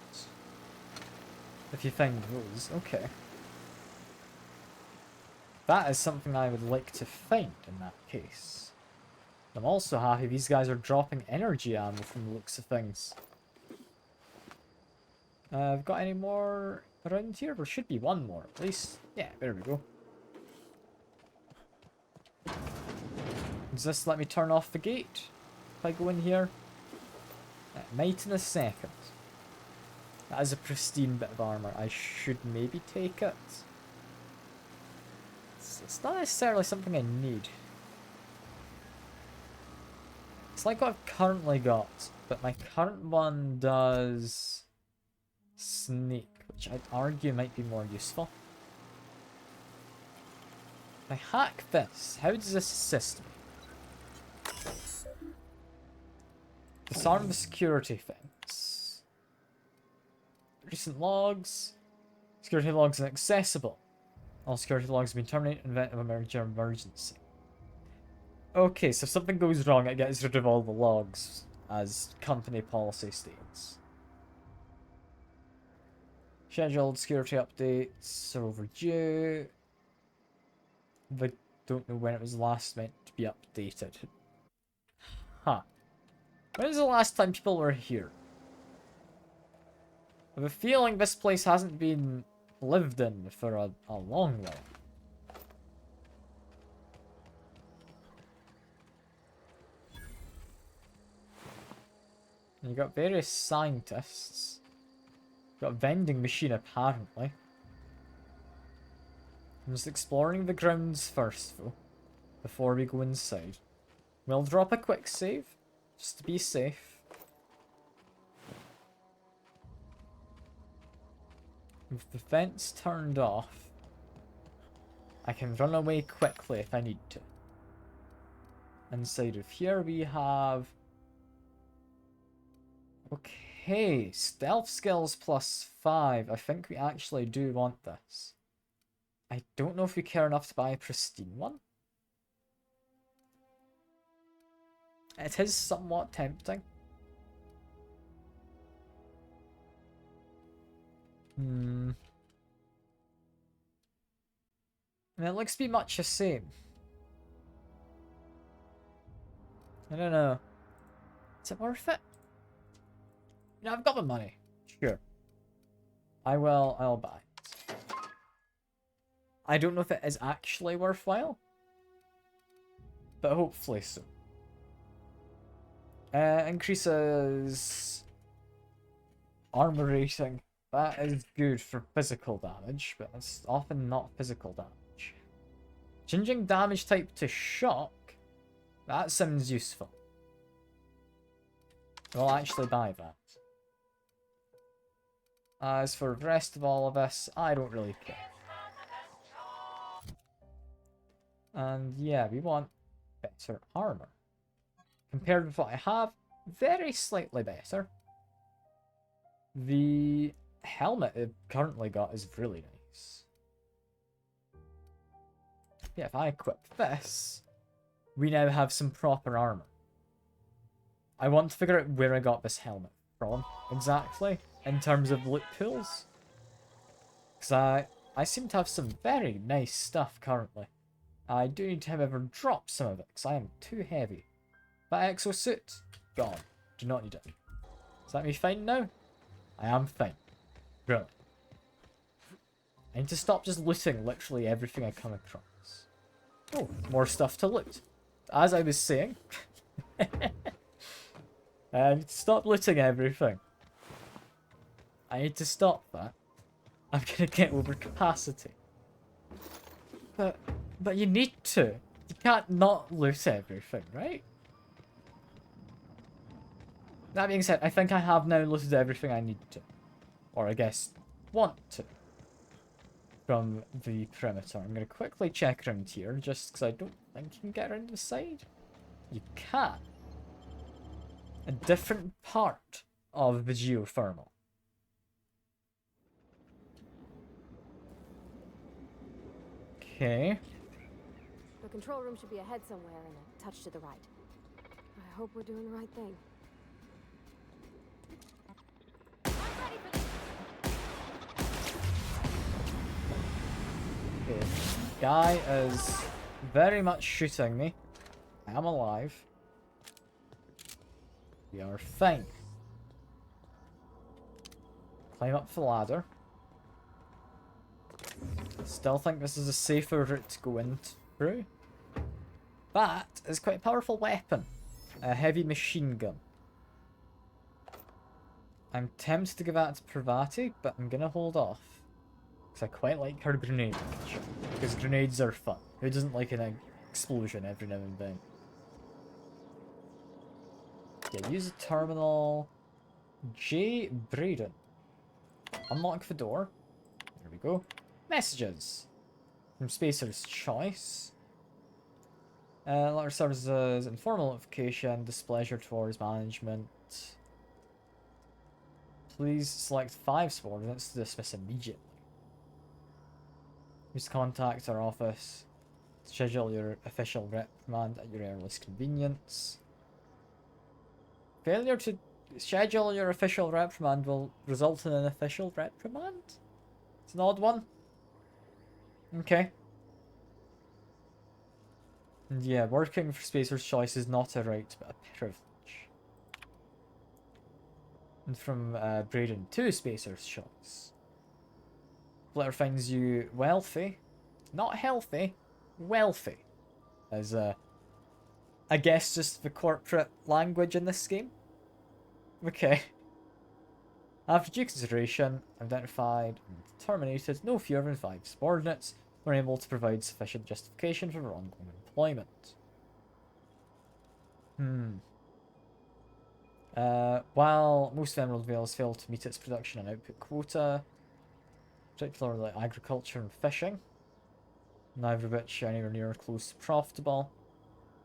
If you find those, okay. That is something I would like to find in that case. I'm also happy these guys are dropping energy ammo from the looks of things. I've got any more around here? There should be one more at least. Yeah, there we go. Does this let me turn off the gate if I go in here? It might in a second. That is a pristine bit of armor. I should maybe take it. It's not necessarily something I need. It's like what I've currently got, but my current one does sneak, which I'd argue might be more useful. If I hack this, how does this assist me? Disarm the security fence. Recent logs. Security logs inaccessible. All security logs have been terminated in event of a major emergency. Okay, so if something goes wrong, it gets rid of all the logs, as company policy states. Scheduled security updates are overdue. I don't know when it was last meant to be updated. Huh. When was the last time people were here? I have a feeling this place hasn't been lived in for a long while. And you got various scientists. Got a vending machine apparently. I'm just exploring the grounds first though, before we go inside. We'll drop a quick save, just to be safe. With the fence turned off, I can run away quickly if I need to. Inside of here we have... Okay, stealth skills +5. I think we actually do want this. I don't know if we care enough to buy a pristine one. It is somewhat tempting. And it looks to be much the same. I don't know. Is it worth it? You know, I've got the money. Sure. I'll buy it. I don't know if it is actually worthwhile, but hopefully so. Increases armor rating. That is good for physical damage, but it's often not physical damage. Changing damage type to shock. That sounds useful. I'll actually buy that. As for the rest of all of us, I don't really care. And yeah, we want better armor. Compared with what I have, very slightly better. The helmet I've currently got is really nice. Yeah, if I equip this, we now have some proper armor. I want to figure out where I got this helmet from, exactly, in terms of loot pools. Because I seem to have some very nice stuff currently. I do need to, however, drop some of it, because I am too heavy. That exosuit, gone. Do not need it. Is that me fine now? I am fine. Brilliant. I need to stop just looting literally everything I come across. Oh, more stuff to loot. As I was saying, I need to stop looting everything. I need to stop that. I'm gonna get over capacity. But you need to. You can't not loot everything, right? That being said, I think I have now looted everything I need to. Or I guess, want to. From the perimeter. I'm going to quickly check around here, just because I don't think you can get around the side. You can. A different part of the geothermal. Okay. The control room should be ahead somewhere and a touch to the right. I hope we're doing the right thing. Okay. Guy is very much shooting me. I am alive. We are fine. Climb up the ladder. Still think this is a safer route to go in through. That is quite a powerful weapon. A heavy machine gun. I'm tempted to give that to Parvati, but I'm gonna hold off. Because I quite like her grenade launcher. Because grenades are fun. Who doesn't like an explosion every now and then? Yeah, use the terminal. J. Braden. Unlock the door. There we go. Messages. From Spacer's Choice. Letter services, informal notification, displeasure towards management. Please select 5 subordinates to dismiss immediately. Use contact our office. Schedule your official reprimand at your earliest convenience. Failure to schedule your official reprimand will result in an official reprimand? It's an odd one. Okay. And yeah, working for Spacer's Choice is not a right, but a privilege. And from Braden to Spacer's Choice. Letter finds you wealthy. Not healthy. Wealthy. As, I guess just the corporate language in this game. Okay. After due consideration, identified and terminated no fewer than 5 subordinates were able to provide sufficient justification for their ongoing employment. While most Emerald Vales failed to meet its production and output quota, particularly agriculture and fishing, neither of which are anywhere near close to profitable,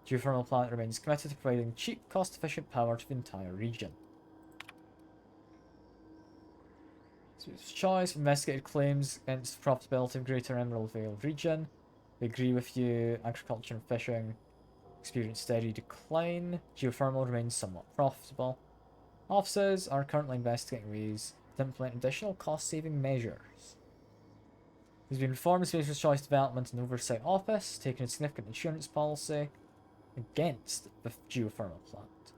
Geothermal Plant remains committed to providing cheap, cost-efficient power to the entire region. Spacer's Choice investigated claims against the profitability of Greater Emerald Vale region. They agree with you. Agriculture and fishing experience steady decline. Geothermal remains somewhat profitable. Officers are currently investigating ways to implement additional cost-saving measures. There's been reformed Spacer's Choice Development and Oversight Office, taking a significant insurance policy against the geothermal plant.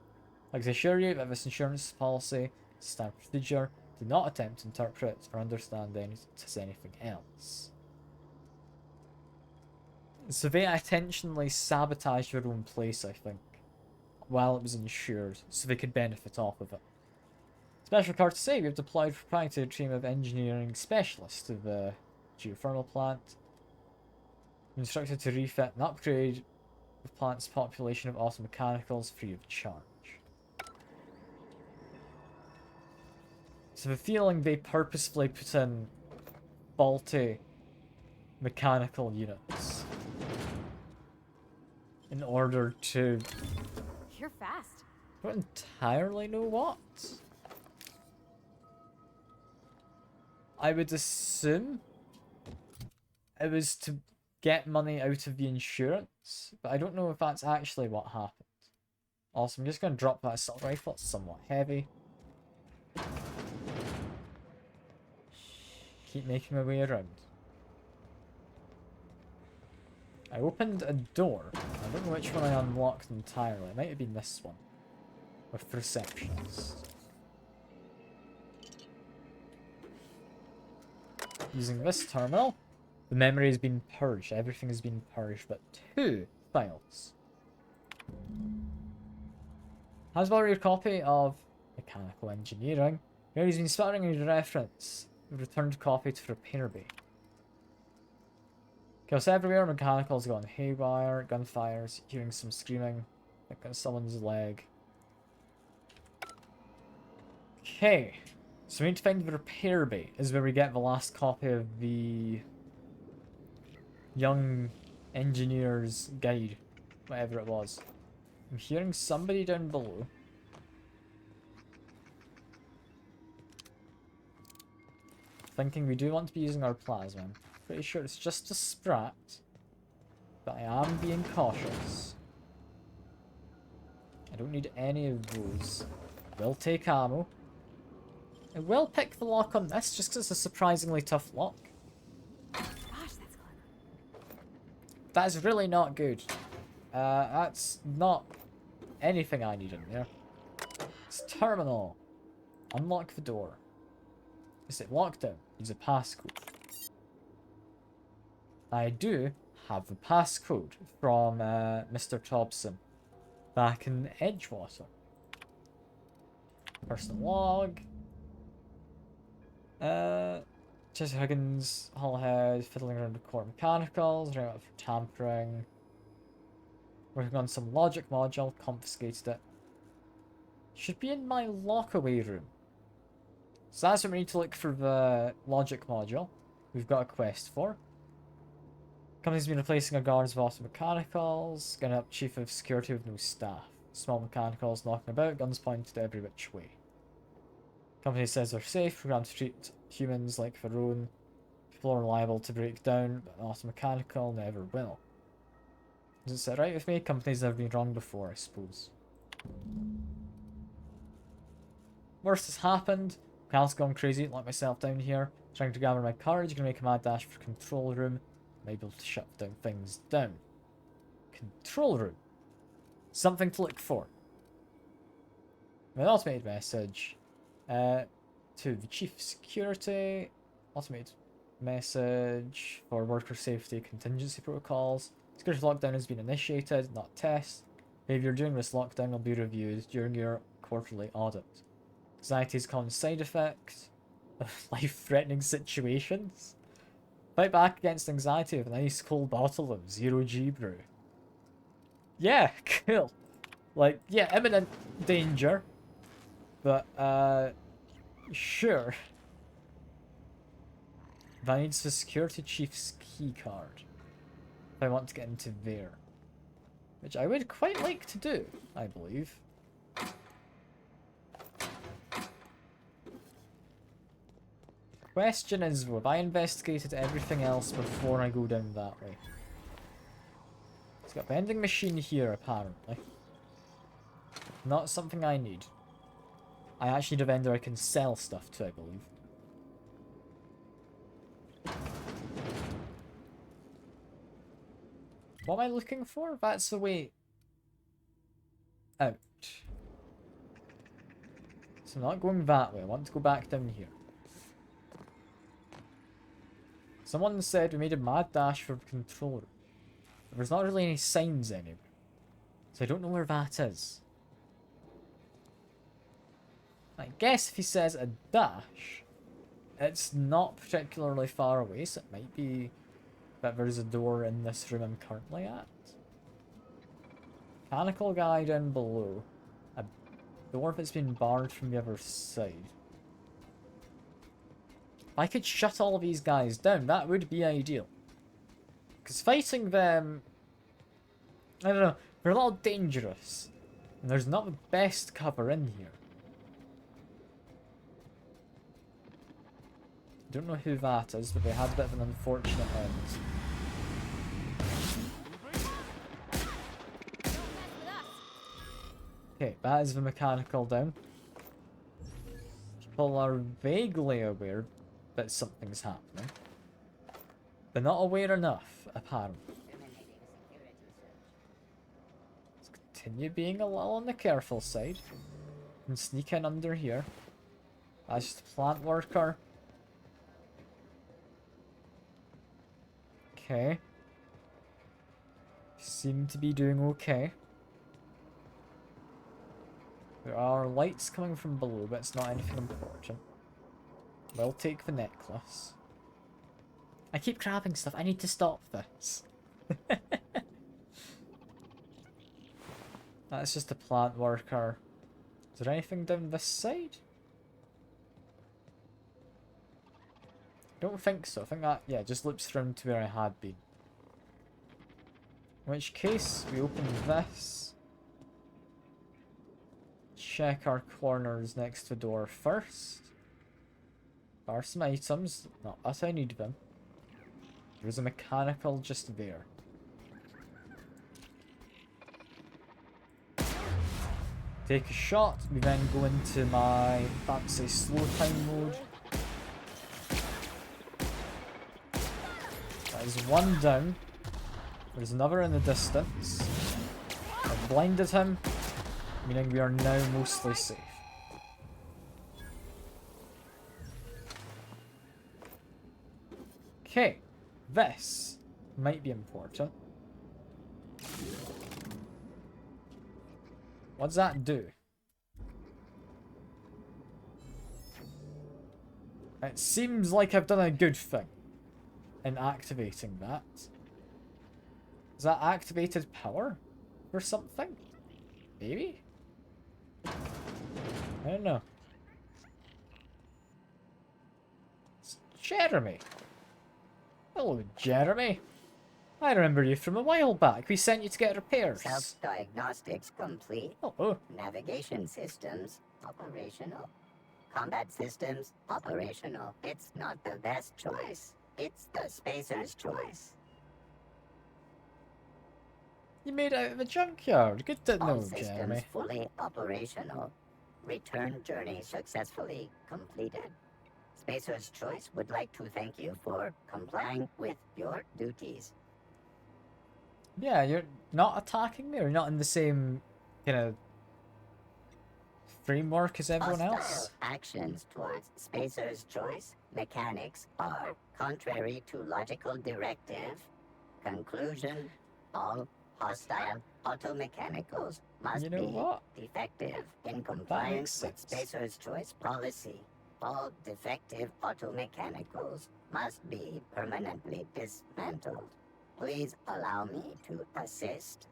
I can assure you that this insurance policy is standard procedure. Do not attempt to interpret or understand it as anything else. So they intentionally sabotaged their own place, I think, while it was insured, so they could benefit off of it. Special card to say, we have deployed a proprietary team of engineering specialists to the geothermal plant. We're instructed to refit and upgrade the plant's population of auto mechanicals free of charge. So I have a feeling they purposefully put in faulty mechanical units in order to... You're fast. I don't entirely know what. I would assume it was to get money out of the insurance, but I don't know if that's actually what happened. Also, I'm just going to drop that assault rifle. It's somewhat heavy. Keep making my way around. I opened a door. I don't know which one I unlocked entirely. It might have been this one. With the receptionist. Using this terminal, the memory has been purged. Everything has been purged, but 2 files. Has well read a copy of Mechanical Engineering. Here he's been spouting a reference. The returned copy to Repair Bay. Chaos everywhere, mechanicals gone haywire, gunfires, hearing some screaming, like on someone's leg. Okay, so we need to find the Repair Bay, is where we get the last copy of the Young Engineer's Guide, whatever it was. I'm hearing somebody down below. Thinking we do want to be using our plasma. I'm pretty sure it's just a sprat, but I am being cautious. I don't need any of those. I will take ammo. I will pick the lock on this just because it's a surprisingly tough lock. Gosh, that's clever. That's really not good. That's not anything I need in there. It's terminal. Unlock the door. Is it locked down? Use a passcode. I do have the passcode from Mr. Thompson back in Edgewater. Personal log. Chester Higgins, Hullhead, fiddling around with core mechanicals, running out for tampering. Working on some logic module, confiscated it. Should be in my lockaway room. So that's what we need to look for the logic module. We've got a quest for. Company's been replacing our guards with auto mechanicals, getting up chief of security with no staff. Small mechanicals knocking about, guns pointed every which way. Company says they're safe, programmed to treat humans like their own. People are liable to break down, but an auto mechanical never will. Does it sit right with me? Company's never been wrong before, I suppose. Worst has happened. Cal's gone crazy, locked myself down here. Trying to gather my courage, gonna make a mad dash for control room. I'm able to shut down things down. Control room. Something to look for. An automated message. To the chief of security. Automated message for worker safety contingency protocols. Security lockdown has been initiated, not test. Behavior during this lockdown will be reviewed during your quarterly audit. Anxiety is a common side effect of life-threatening situations. Fight back against anxiety with an ice cold bottle of 0G brew. Yeah, cool. Like, yeah, imminent danger. But, sure. That needs the security chief's key card. If I want to get into there. Which I would quite like to do, I believe. Question is, have I investigated everything else before I go down that way? It's got a vending machine here, apparently. Not something I need. I actually need a vendor I can sell stuff to, I believe. What am I looking for? That's the way out. So I'm not going that way. I want to go back down here. Someone said we made a mad dash for the control room. But there's not really any signs anywhere. So I don't know where that is. I guess if he says a dash, it's not particularly far away, so it might be that there's a door in this room I'm currently at. Mechanical guy down below. A door that's been barred from the other side. I could shut all of these guys down. That would be ideal. Because fighting them... I don't know. They're a little dangerous. And there's not the best cover in here. Don't know who that is, but they had a bit of an unfortunate end. Okay, that is the mechanical down. People are vaguely aware that something's happening. They're not aware enough, apparently. Let's continue being a little on the careful side. And sneak in under here. That's just a plant worker. Okay. Seem to be doing okay. There are lights coming from below, but it's not anything important. We'll take the necklace. I keep grabbing stuff. I need to stop this. That's just a plant worker. Is there anything down this side? Don't think so. I think that, yeah, just loops round to where I had been. In which case, we open this. Check our corners next to the door first. There are some items. Not that I need them. There's a mechanical just there. Take a shot. We then go into my fancy slow time mode. That is one down. There's another in the distance. I've blinded him, meaning we are now mostly safe. Okay, this might be important. What's that do? It seems like I've done a good thing in activating that. Is that activated power or something? Maybe? I don't know. It's Jeremy. Hello, Jeremy. I remember you from a while back. We sent you to get repairs. Self-diagnostics complete. Oh. Navigation systems operational. Combat systems operational. It's not the best choice. It's the spacer's choice. You made it out of the junkyard. Good to All know, systems Jeremy. fully operational. Return journey successfully completed. Spacer's Choice would like to thank you for complying with your duties. Yeah, you're not attacking me, or you're not in the same kind of framework as everyone else. Hostile actions towards Spacer's Choice mechanics are contrary to logical directive. Conclusion: all hostile automechanicals must be defective in compliance with Spacer's Choice policy. All defective automechanicals must be permanently dismantled. Please allow me to assist.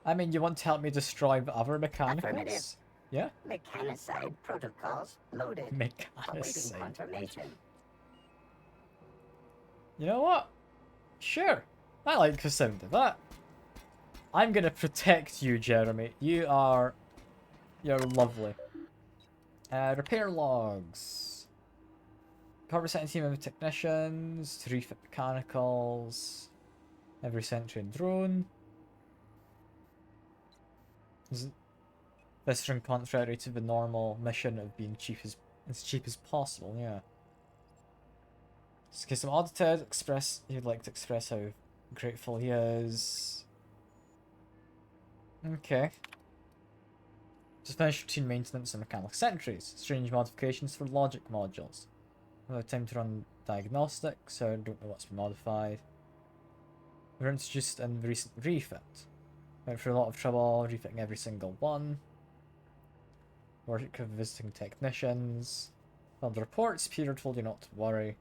I mean, you want to help me destroy the other mechanicals? Affirmative. Yeah? Mechanicide protocols loaded. Awaiting Mechanicide. confirmation. You know what? Sure. I like the sound of that. I'm gonna protect you, Jeremy. You're lovely. Repair logs. Corporate sent a team of technicians to refit mechanicals. Every sentry and drone. This run contrary to the normal mission of being as cheap as possible, yeah. In case I'm audited, he'd like to express how grateful he is. Okay. Just finish routine maintenance and mechanical sentries. Strange modifications for logic modules. I've had time to run diagnostics, so I don't know what's been modified. We were introduced in the recent refit. Went through a lot of trouble refitting every single one. Work with visiting technicians. Filed reports, Peter told you not to worry.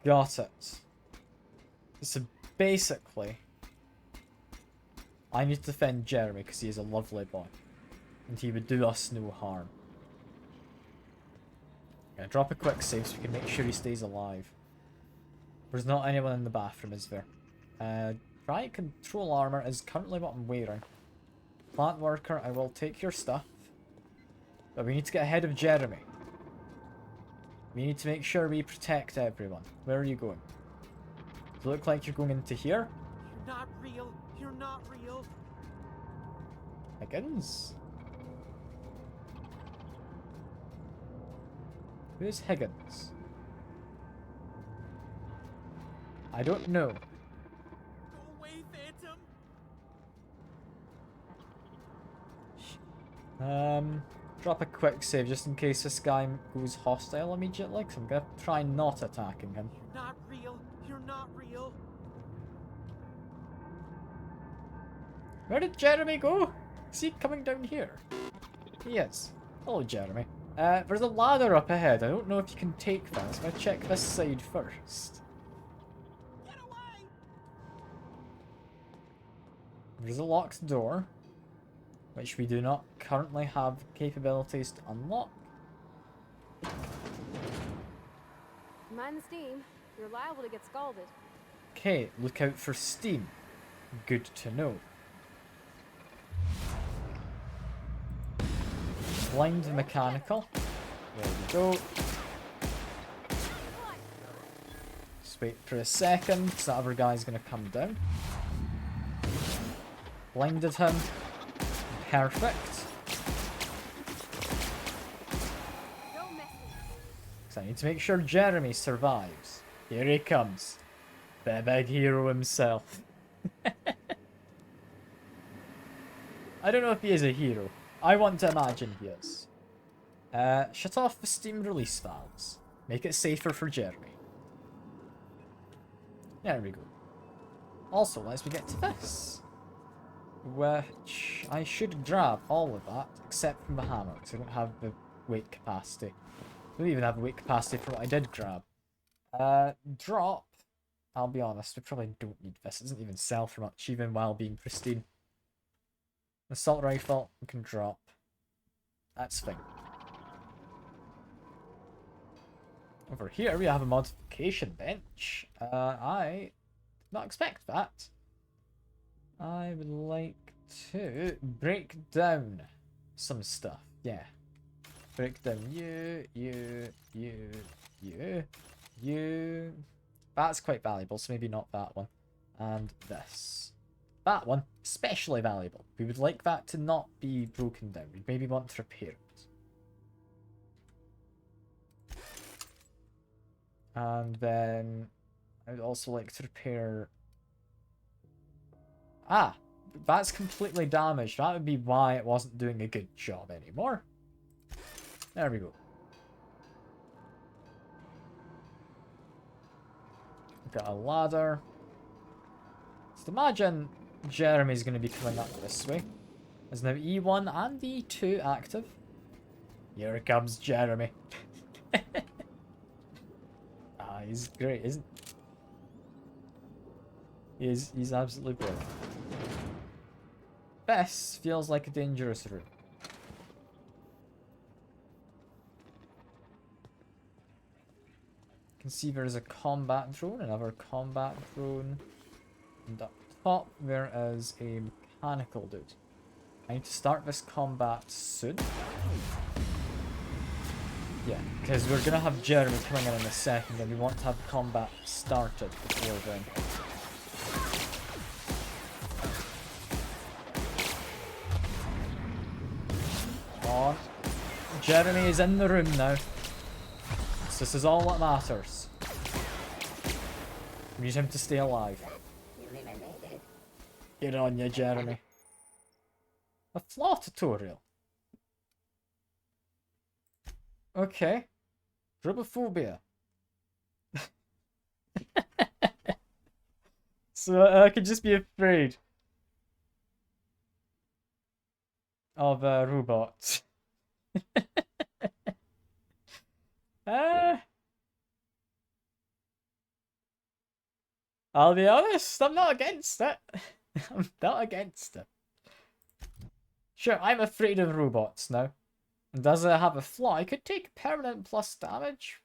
Got it. So basically, I need to defend Jeremy because he is a lovely boy. and he would do us no harm. Gonna drop a quick save so we can make sure he stays alive. There's not anyone in the bathroom, is there? Riot control armor is currently what I'm wearing. Plant worker, I will take your stuff. But we need to get ahead of Jeremy. We need to make sure we protect everyone. Where are you going? Does it look like you're going into here? You're not real. You're not real. Higgins? Who's Higgins? I don't know. Go away, Phantom. Drop a quick save just in case this guy goes hostile immediately, because I'm gonna try not attacking him. You're not real. You're not real. Where did Jeremy go? Is he coming down here? He is. Hello, Jeremy. There's a ladder up ahead. I don't know if you can take that. So I'm gonna check this side first. Get away! There's a locked door, which we do not currently have capabilities to unlock. Mind the steam. You're liable to get scalded. Okay, look out for steam. Good to know. Blind mechanical. There we go. Just wait for a second, because that other guy's going to come down. Blinded him. Perfect. So I need to make sure Jeremy survives. Here he comes. The big hero himself. I don't know if he is a hero. I want to imagine he is. Shut off the steam release valves. Make it safer for Jeremy. There we go. Also, as we get to this, which I should grab all of that, except from the hammer, because I don't have the weight capacity. I don't even have the weight capacity for what I did grab. Drop. I'll be honest, we probably don't need this. It doesn't even sell for much, even while being pristine. Assault rifle, we can drop. That's fine. Over here, we have a modification bench. I did not expect that. I would like to break down some stuff. Yeah. Break down you. That's quite valuable, so maybe not that one. And this. That one, especially valuable. We would like that to not be broken down. We'd maybe want to repair it. And then I would also like to repair... Ah! That's completely damaged. That would be why it wasn't doing a good job anymore. There we go. We've got a ladder. Just imagine Jeremy's going to be coming up this way. There's now E1 and E2 active. Here comes Jeremy. Ah, he's great, isn't he? He's absolutely brilliant. This feels like a dangerous room. You can see there's a combat drone, another combat drone. And up top there is a mechanical dude. I need to start this combat soon. Yeah, because we're going to have Jeremy coming in a second and we want to have combat started before then. Come on. Jeremy is in the room now. So this is all that matters. We need him to stay alive. Get on you, Jeremy. A flaw tutorial. Okay. Drobophobia. So I could just be afraid of robots. I'll be honest, I'm not against it. I'm not against it. Sure, I'm afraid of robots now. And does it have a flaw? I could take permanent plus damage.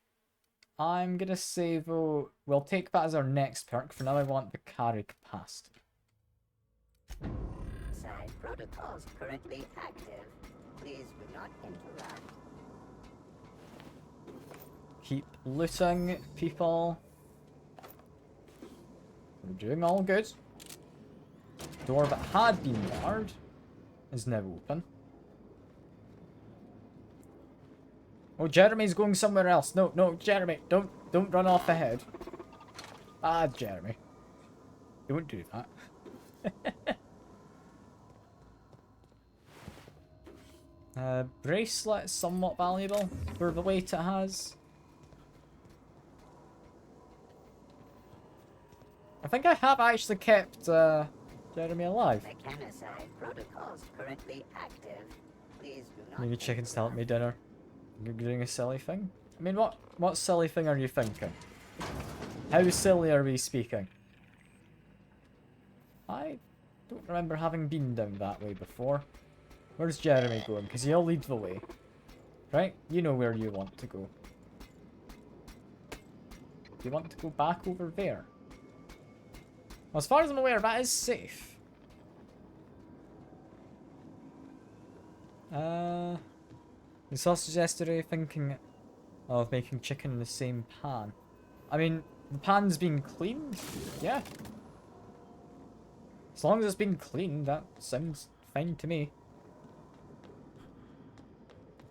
I'm gonna say though, we'll take that as our next perk. For now I want the carry capacity. Side protocols currently active. Please do not interrupt. Keep looting, people. We're doing all good. Door that had been barred is now open. Oh, Jeremy's going somewhere else. No, no, Jeremy, don't run off ahead. Ah, Jeremy. Don't do that. Bracelet is somewhat valuable for the weight it has. I think I have actually kept Jeremy alive. Mechanicide protocols currently active. Please do not. Maybe chickens to help me dinner. You're doing a silly thing? I mean, what silly thing are you thinking? How silly are we speaking? I don't remember having been down that way before. Where's Jeremy going? Because he'll lead the way. Right? You know where you want to go. You want to go back over there. Well, as far as I'm aware, that is safe. The sausage yesterday thinking of making chicken in the same pan. I mean, the pan's been cleaned? Yeah. As long as it's been cleaned, that sounds fine to me.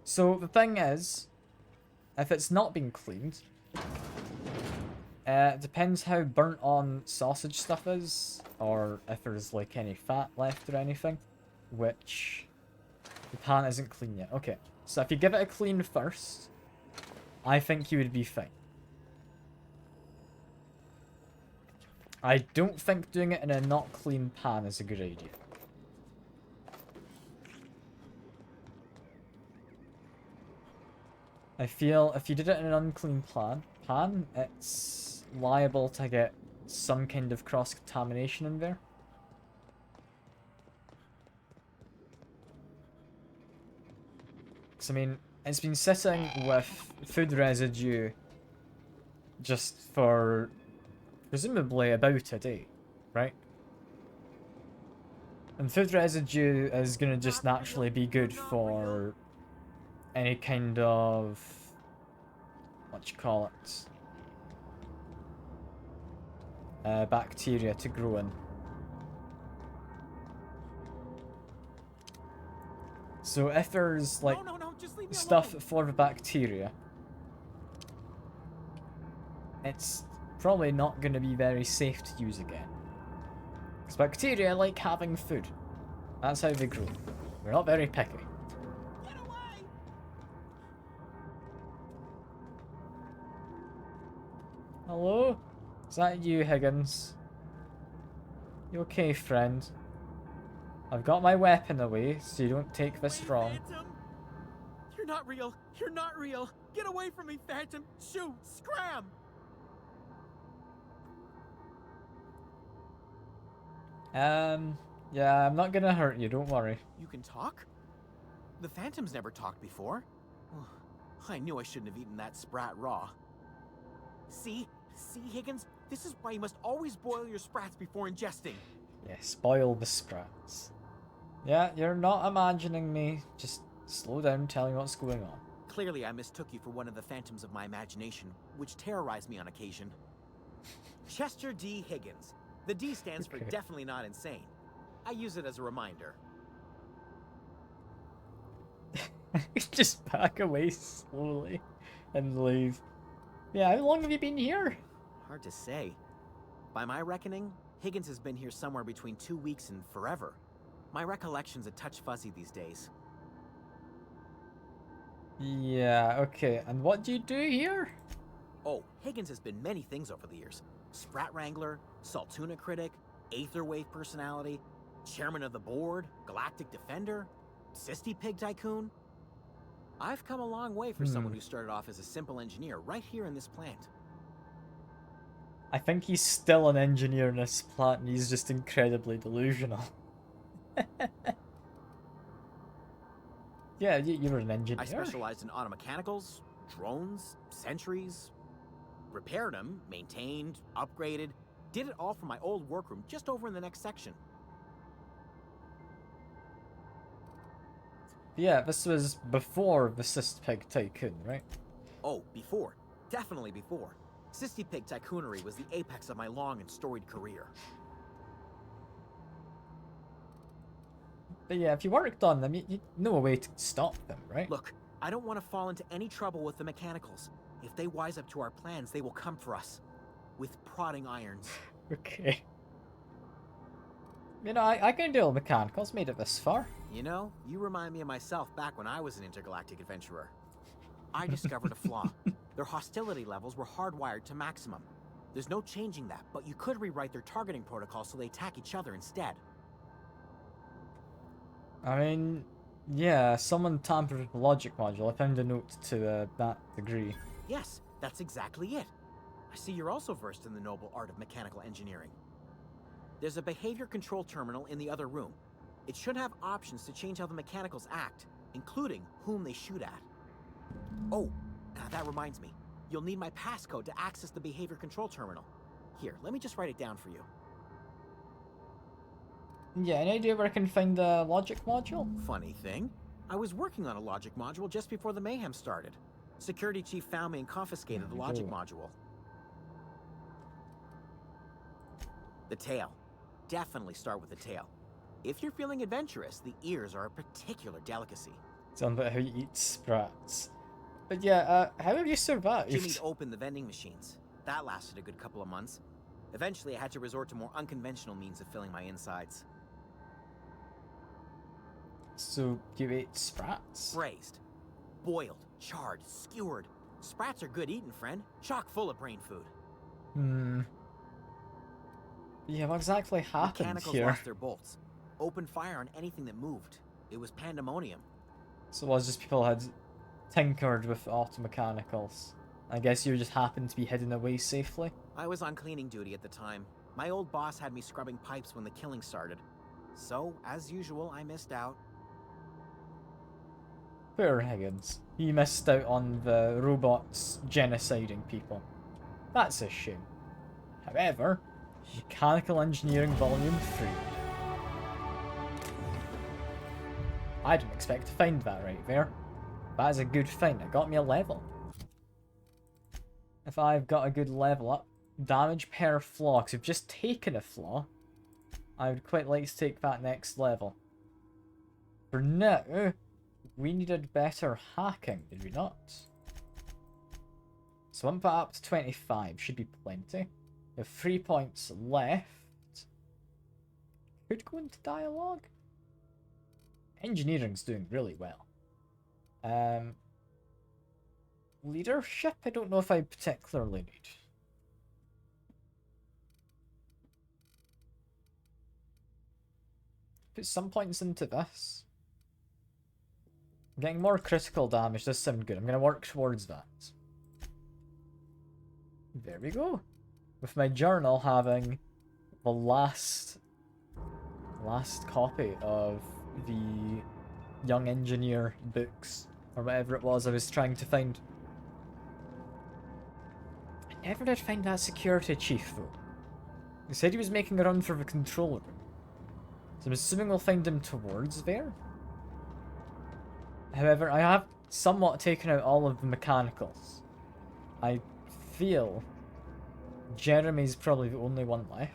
So the thing is, if it's not been cleaned, it depends how burnt on sausage stuff is, or if there's like any fat left or anything, which the pan isn't clean yet. Okay, so if you give it a clean first, I think you would be fine. I don't think doing it in a not clean pan is a good idea. I feel if you did it in an unclean pan, it's liable to get some kind of cross-contamination in there. Because, I mean, it's been sitting with food residue just for presumably about a day, right? And food residue is going to just naturally be good for any kind of, what you call it, bacteria to grow in. So if there's like stuff for the bacteria, it's probably not going to be very safe to use again. Because bacteria like having food. That's how they grow. They're not very picky. Hello? Is that you, Higgins? You okay, friend? I've got my weapon away, so you don't take this wrong. Phantom! You're not real! You're not real! Get away from me, Phantom! Shoot! Scram! Yeah, I'm not gonna hurt you, don't worry. You can talk? The Phantom's never talked before. I knew I shouldn't have eaten that sprat raw. See, Higgins? This is why you must always boil your sprats before ingesting. Yes, boil the sprats. Yeah, you're not imagining me. Just slow down, tell me what's going on. Clearly, I mistook you for one of the phantoms of my imagination, which terrorized me on occasion. Chester D. Higgins. The D stands for definitely not insane. I use it as a reminder. Just back away slowly and leave. Yeah, how long have you been here? Hard to say. By my reckoning, Higgins has been here somewhere between 2 weeks and forever. My recollection's a touch fuzzy these days. Yeah, okay. And what do you do here? Oh, Higgins has been many things over the years. Sprat Wrangler, Saltuna Critic, Aetherwave Personality, Chairman of the Board, Galactic Defender, Sisty Pig Tycoon. I've come a long way for someone who started off as a simple engineer right here in this plant. I think he's still an engineer in this plant and he's just incredibly delusional. Yeah, you were an engineer. I specialized in automechanicals, drones, sentries. Repaired them, maintained, upgraded. Did it all from my old workroom just over in the next section. Yeah, this was before the Cystpig Tycoon, right? Oh, before. Definitely before. Cystpig Tycoonery was the apex of my long and storied career. But yeah, if you worked on them, you know a way to stop them, right? Look, I don't want to fall into any trouble with the mechanicals. If they wise up to our plans, they will come for us. With prodding irons. Okay. You know, I can deal with mechanicals, made it this far. You know, you remind me of myself back when I was an intergalactic adventurer. I discovered a flaw. Their hostility levels were hardwired to maximum. There's no changing that, but you could rewrite their targeting protocol so they attack each other instead. I mean, yeah, someone tampered with the logic module. I found a note to that degree. Yes, that's exactly it. I see you're also versed in the noble art of mechanical engineering. There's a behavior control terminal in the other room. It should have options to change how the mechanicals act, including whom they shoot at. Oh, that reminds me. You'll need my passcode to access the behavior control terminal. Here, let me just write it down for you. Yeah, any idea where I can find the logic module? Funny thing, I was working on a logic module just before the mayhem started. Security chief found me and confiscated the logic module. The tail. Definitely start with the tail. If you're feeling adventurous, the ears are a particular delicacy. Something about how you eat sprats. But yeah, how have you survived? Jimmy'd opened the vending machines. That lasted a good couple of months. Eventually, I had to resort to more unconventional means of filling my insides. So, you ate sprats? Braised. Boiled, charred, skewered. Sprats are good eating, friend. Chock full of brain food. Hmm. Yeah, what exactly happened Mechanicals here? lost their bolts. Opened fire on anything that moved. It was pandemonium. So it was just people had tinkered with automechanicals. I guess you just happened to be hidden away safely? I was on cleaning duty at the time. My old boss had me scrubbing pipes when the killing started. So, as usual, I missed out. Poor Higgins. He missed out on the robots genociding people. That's a shame. However, Mechanical Engineering Volume 3. I didn't expect to find that right there. That is a good find. It got me a level. If I've got a good level up, damage per flaw, because we've just taken a flaw, I would quite like to take that next level. For now, we needed better hacking, did we not? So bump that up to 25, should be plenty. We have 3 points left. Could go into dialogue. Engineering's doing really well. Leadership, I don't know if I particularly need. Put some points into this. Getting more critical damage does sound good. I'm going to work towards that. There we go. With my journal having the last copy of the Young Engineer books, or whatever it was I was trying to find. I never did find that security chief though. He said he was making a run for the control room. So I'm assuming we'll find him towards there. However, I have somewhat taken out all of the mechanicals. I feel Jeremy's probably the only one left.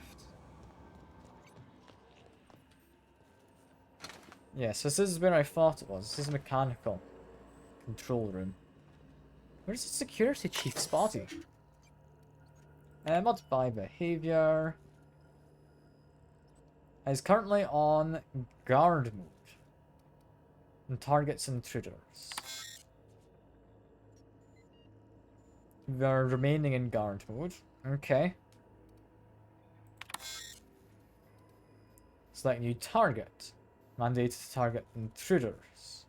Yes, this is where I thought it was. This is mechanical control room. Where's the security chief's body? Modify behavior. Is currently on guard mode. And targets intruders. We are remaining in guard mode. Okay. Select new target. Mandated to target intruders.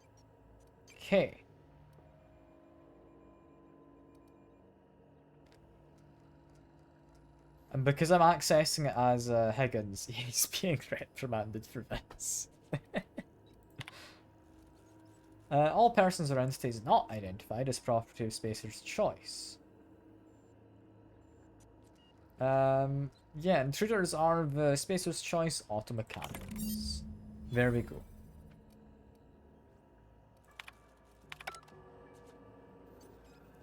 Okay. And because I'm accessing it as Higgins, he's being reprimanded for this. All persons or entities not identified as property of Spacer's choice. Yeah, intruders are the Spacer's choice automechanics. There we go.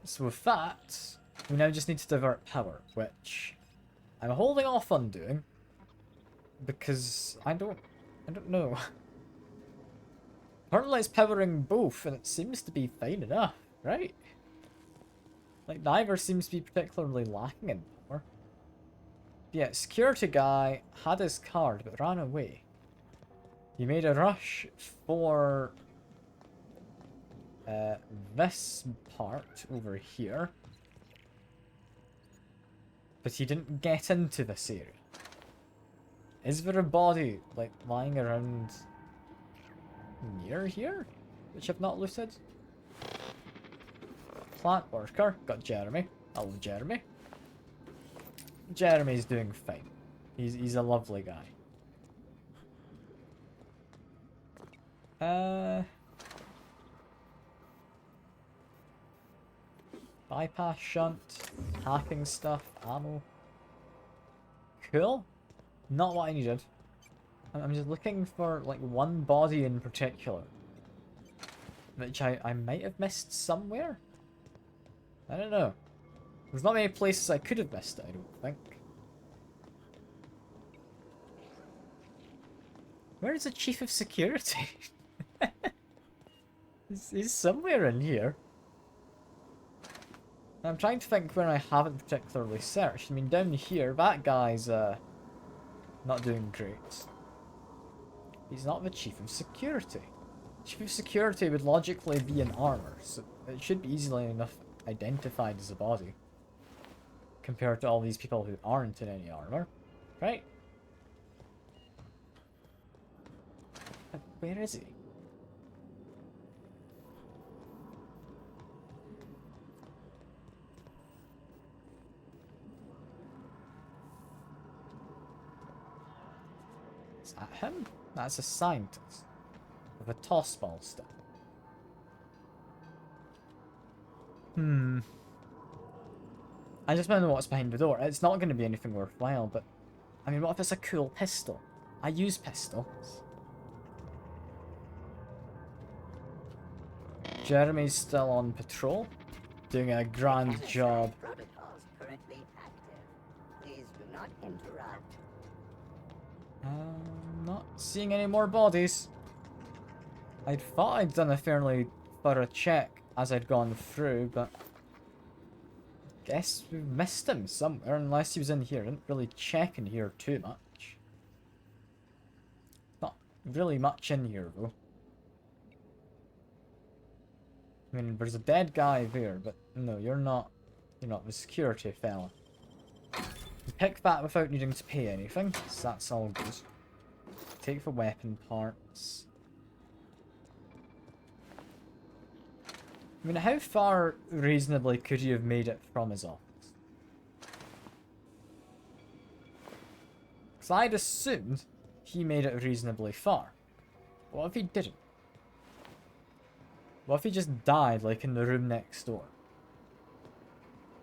So with that, we now just need to divert power, which I'm holding off on doing because I don't know. Apparently it's powering both, and it seems to be fine enough, right? Like, neither seems to be particularly lacking in power. Yeah, security guy had his card but ran away. He made a rush for this part over here, but he didn't get into this area. Is there a body, like, lying around near here, which I've not looted? Plant worker, got Jeremy. Hello, Jeremy. Jeremy's doing fine. He's a lovely guy. Bypass shunt, hacking stuff, ammo. Cool. Not what I needed. I'm just looking for like one body in particular, which I might have missed somewhere. I don't know. There's not many places I could have missed it, I don't think. Where is the chief of security? He's somewhere in here. I'm trying to think where I haven't particularly searched. I mean, down here, that guy's not doing great. He's not the chief of security. Chief of security would logically be in armor, so it should be easily enough identified as a body. Compared to all these people who aren't in any armor, right? But where is he? Is that him? That's a scientist with a toss ball stick. I just want to know what's behind the door. It's not going to be anything worthwhile, but I mean, what if it's a cool pistol? I use pistols. Jeremy's still on patrol, doing a grand job. Protocols currently active. Please do not interrupt. Not seeing any more bodies. I thought I'd done a fairly thorough check as I'd gone through, but guess we missed him somewhere unless he was in here. I didn't really check in here too much. Not really much in here though. I mean, there's a dead guy there, but no, you're not the security fella. You pick that without needing to pay anything, so that's all good. Take the weapon parts. I mean, how far reasonably could you have made it from his office? Because I'd assumed he made it reasonably far. What if he didn't? What if he just died, like, in the room next door?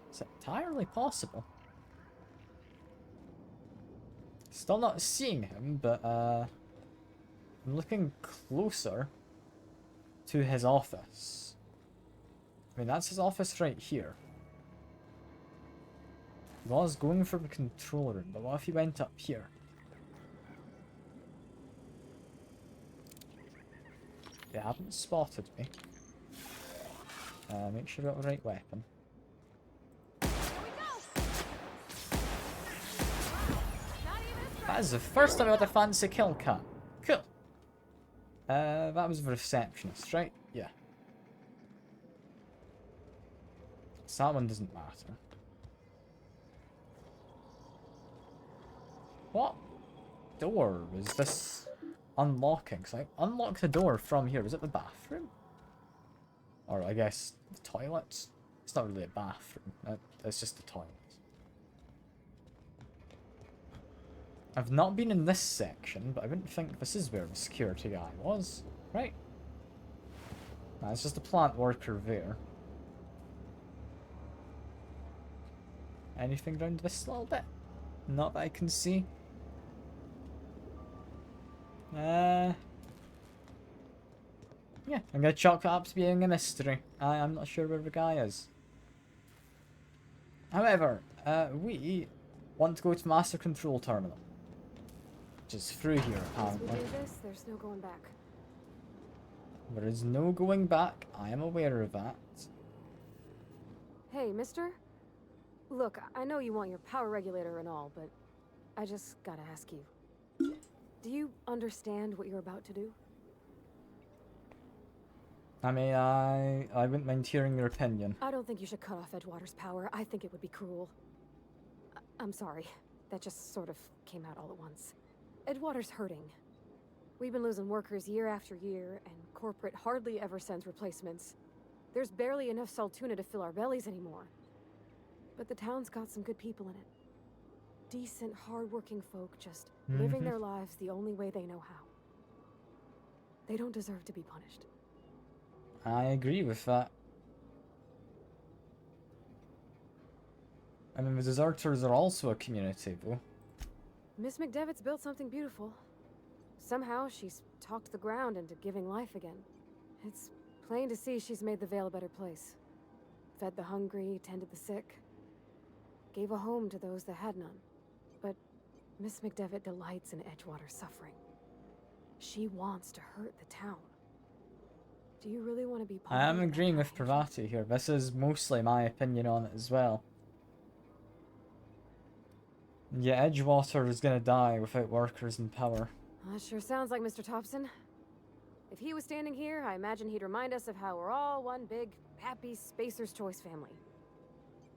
It's entirely possible. Still not seeing him, but, I'm looking closer to his office. I mean, that's his office right here. He was going for the control room, but what if he went up here? They haven't spotted me. Make sure you got the right weapon. That is the first time I had a fancy kill cam. Cool. That was the receptionist, right? Yeah. So that one doesn't matter. What door was this unlocking? Because I unlocked the door from here. Was it the bathroom? Or I guess the toilets? It's not really a bathroom. It's just a toilet. I've not been in this section, but I wouldn't think this is where the security guy was, right? It's just a plant worker there. Anything around this little bit? Not that I can see. Yeah, I'm gonna chalk that up to being a mystery. I'm not sure where the guy is. However, we want to go to Master Control Terminal. Which is through here, Once we apparently. do this, there's no going back. There is no going back. I am aware of that. Hey, mister? Look, I know you want your power regulator and all, but I just gotta ask you. Do you understand what you're about to do? I mean, I wouldn't mind hearing your opinion. I don't think you should cut off Edgewater's power. I think it would be cruel. I'm sorry. That just sort of came out all at once. Edgewater's hurting. We've been losing workers year after year, and corporate hardly ever sends replacements. There's barely enough Saltuna to fill our bellies anymore. But the town's got some good people in it. Decent, hard-working folk just living their lives the only way they know how. They don't deserve to be punished. I agree with that. I mean, the deserters are also a community, though. Miss McDevitt's built something beautiful. Somehow she's talked the ground into giving life again. It's plain to see she's made the Vale a better place. Fed the hungry, tended the sick. Gave a home to those that had none. But Miss McDevitt delights in Edgewater's suffering. She wants to hurt the town. Do you really want to be part I of am that? agreeing with Pravati here. This is mostly my opinion on it as well. Yeah, Edgewater is gonna die without workers in power. That sure sounds like Mr. Thompson. If he was standing here, I imagine he'd remind us of how we're all one big, happy Spacer's Choice family.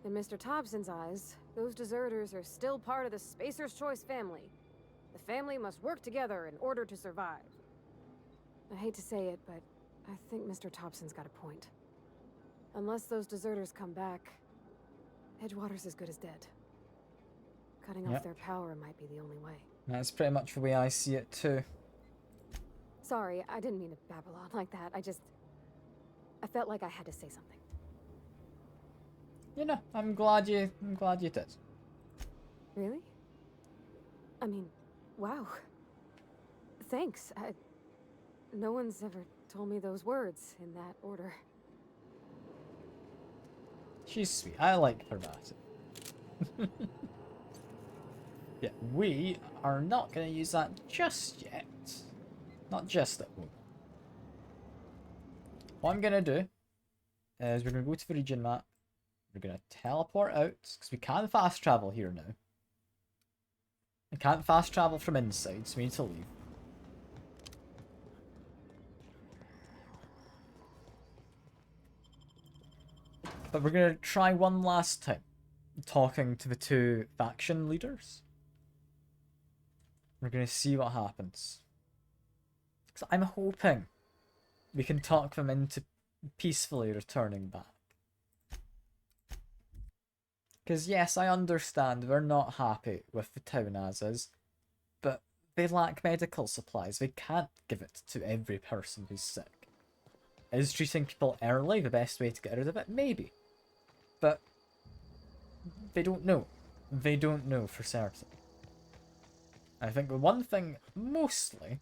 In Mr. Thompson's eyes, those deserters are still part of the Spacer's Choice family. The family must work together in order to survive. I hate to say it, but I think Mr. Thompson's got a point. Unless those deserters come back, Edgewater's as good as dead. Cutting off their power might be the only way. That's pretty much the way I see it too. Sorry, I didn't mean to babble on like that. I felt like I had to say something. You know, I'm glad you did. Really? I mean, wow. Thanks. No one's ever told me those words in that order. She's sweet. I like Pravati. Yeah, we are not going to use that just yet. Not just at all. What I'm going to do is we're going to go to the region map. We're going to teleport out, because we can't fast travel here now. We can't fast travel from inside, so we need to leave. But we're going to try one last time, talking to the two faction leaders. We're going to see what happens. Because I'm hoping we can talk them into peacefully returning back. Because yes, I understand they're not happy with the town as is, but they lack medical supplies. They can't give it to every person who's sick. Is treating people early the best way to get rid of it? Maybe. But they don't know. They don't know for certain. I think the one thing, mostly,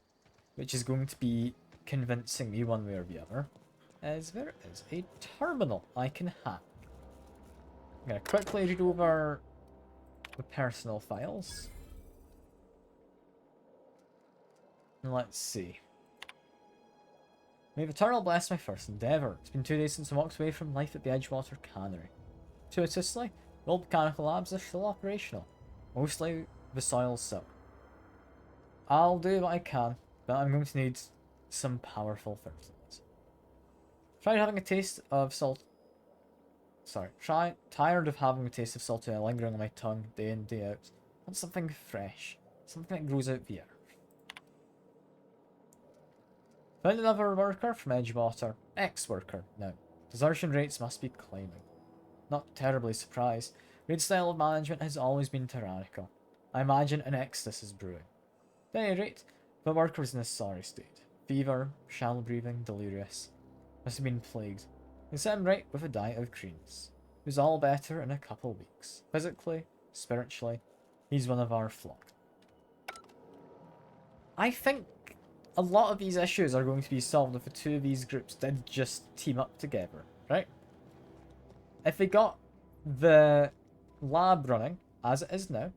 which is going to be convincing me one way or the other, is there is a terminal I can hack. I'm going to quickly read over the personal files. And let's see. May the Eternal bless my first endeavour. It's been 2 days since I walked away from life at the Edgewater Cannery. Fortuitously, the old mechanical labs are still operational. Mostly the soil's soaked. I'll do what I can, but I'm going to need some powerful fertilizers. Tired of having a taste of salt. Tired of having a taste of salt lingering on my tongue day in, day out. I want something fresh. Something that grows out the earth. Found another worker from Edgewater. Ex-worker now. Desertion rates must be climbing. Not terribly surprised. Raid style of management has always been tyrannical. I imagine an exodus is brewing. At any rate, the worker is in a sorry state. Fever, shallow breathing, delirious. Must have been plagued. They set him right with a diet of greens. He was all better in a couple weeks. Physically, spiritually, he's one of our flock. I think a lot of these issues are going to be solved if the two of these groups did just team up together, right? If they got the lab running, as it is now,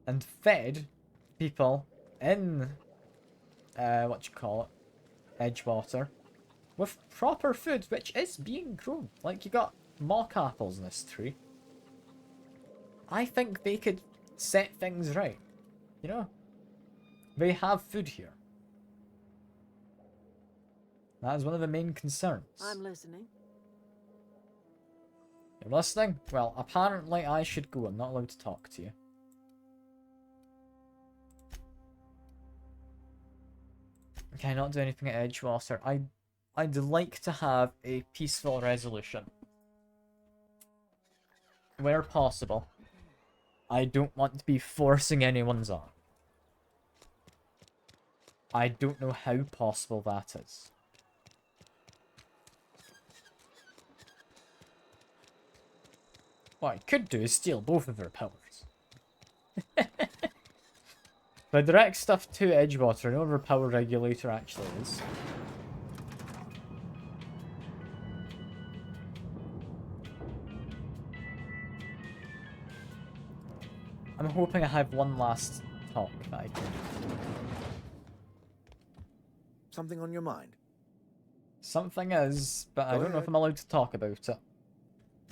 and fed people in, Edgewater, with proper food, which is being grown. Like, you got mock apples in this tree. I think they could set things right, you know? They have food here. That is one of the main concerns. I'm listening. You're listening? Well, apparently I should go. I'm not allowed to talk to you. Can I not do anything at Edgewater? I'd like to have a peaceful resolution. Where possible. I don't want to be forcing anyone's arm. I don't know how possible that is. What I could do is steal both of their powers. If I direct stuff to Edgewater, I know where their power regulator actually is. I'm hoping I have one last talk that I can do. Something on your mind? Something is, but I don't know if I'm allowed to talk about it.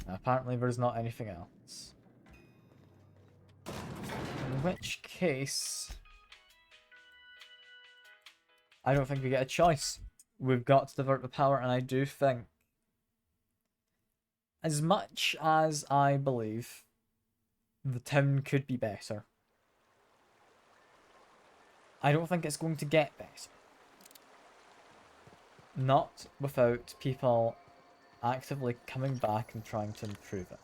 Apparently there's not anything else. In which case, I don't think we get a choice. We've got to divert the power, and I do think, as much as I believe the town could be better, I don't think it's going to get better. Not without people actively coming back and trying to improve it.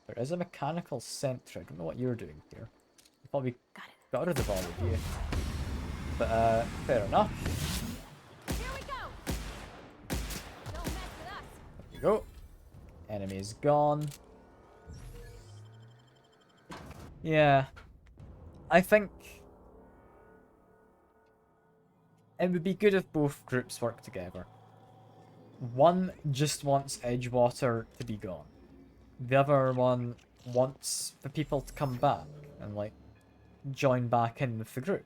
There is a mechanical sentry. I don't know what you're doing here. You probably got rid of all of you. But, fair enough. Here we go. Don't mess with us. There we go. Enemy is gone. Yeah. I think it would be good if both groups work together. One just wants Edgewater to be gone. The other one wants the people to come back and, like, join back in with the group.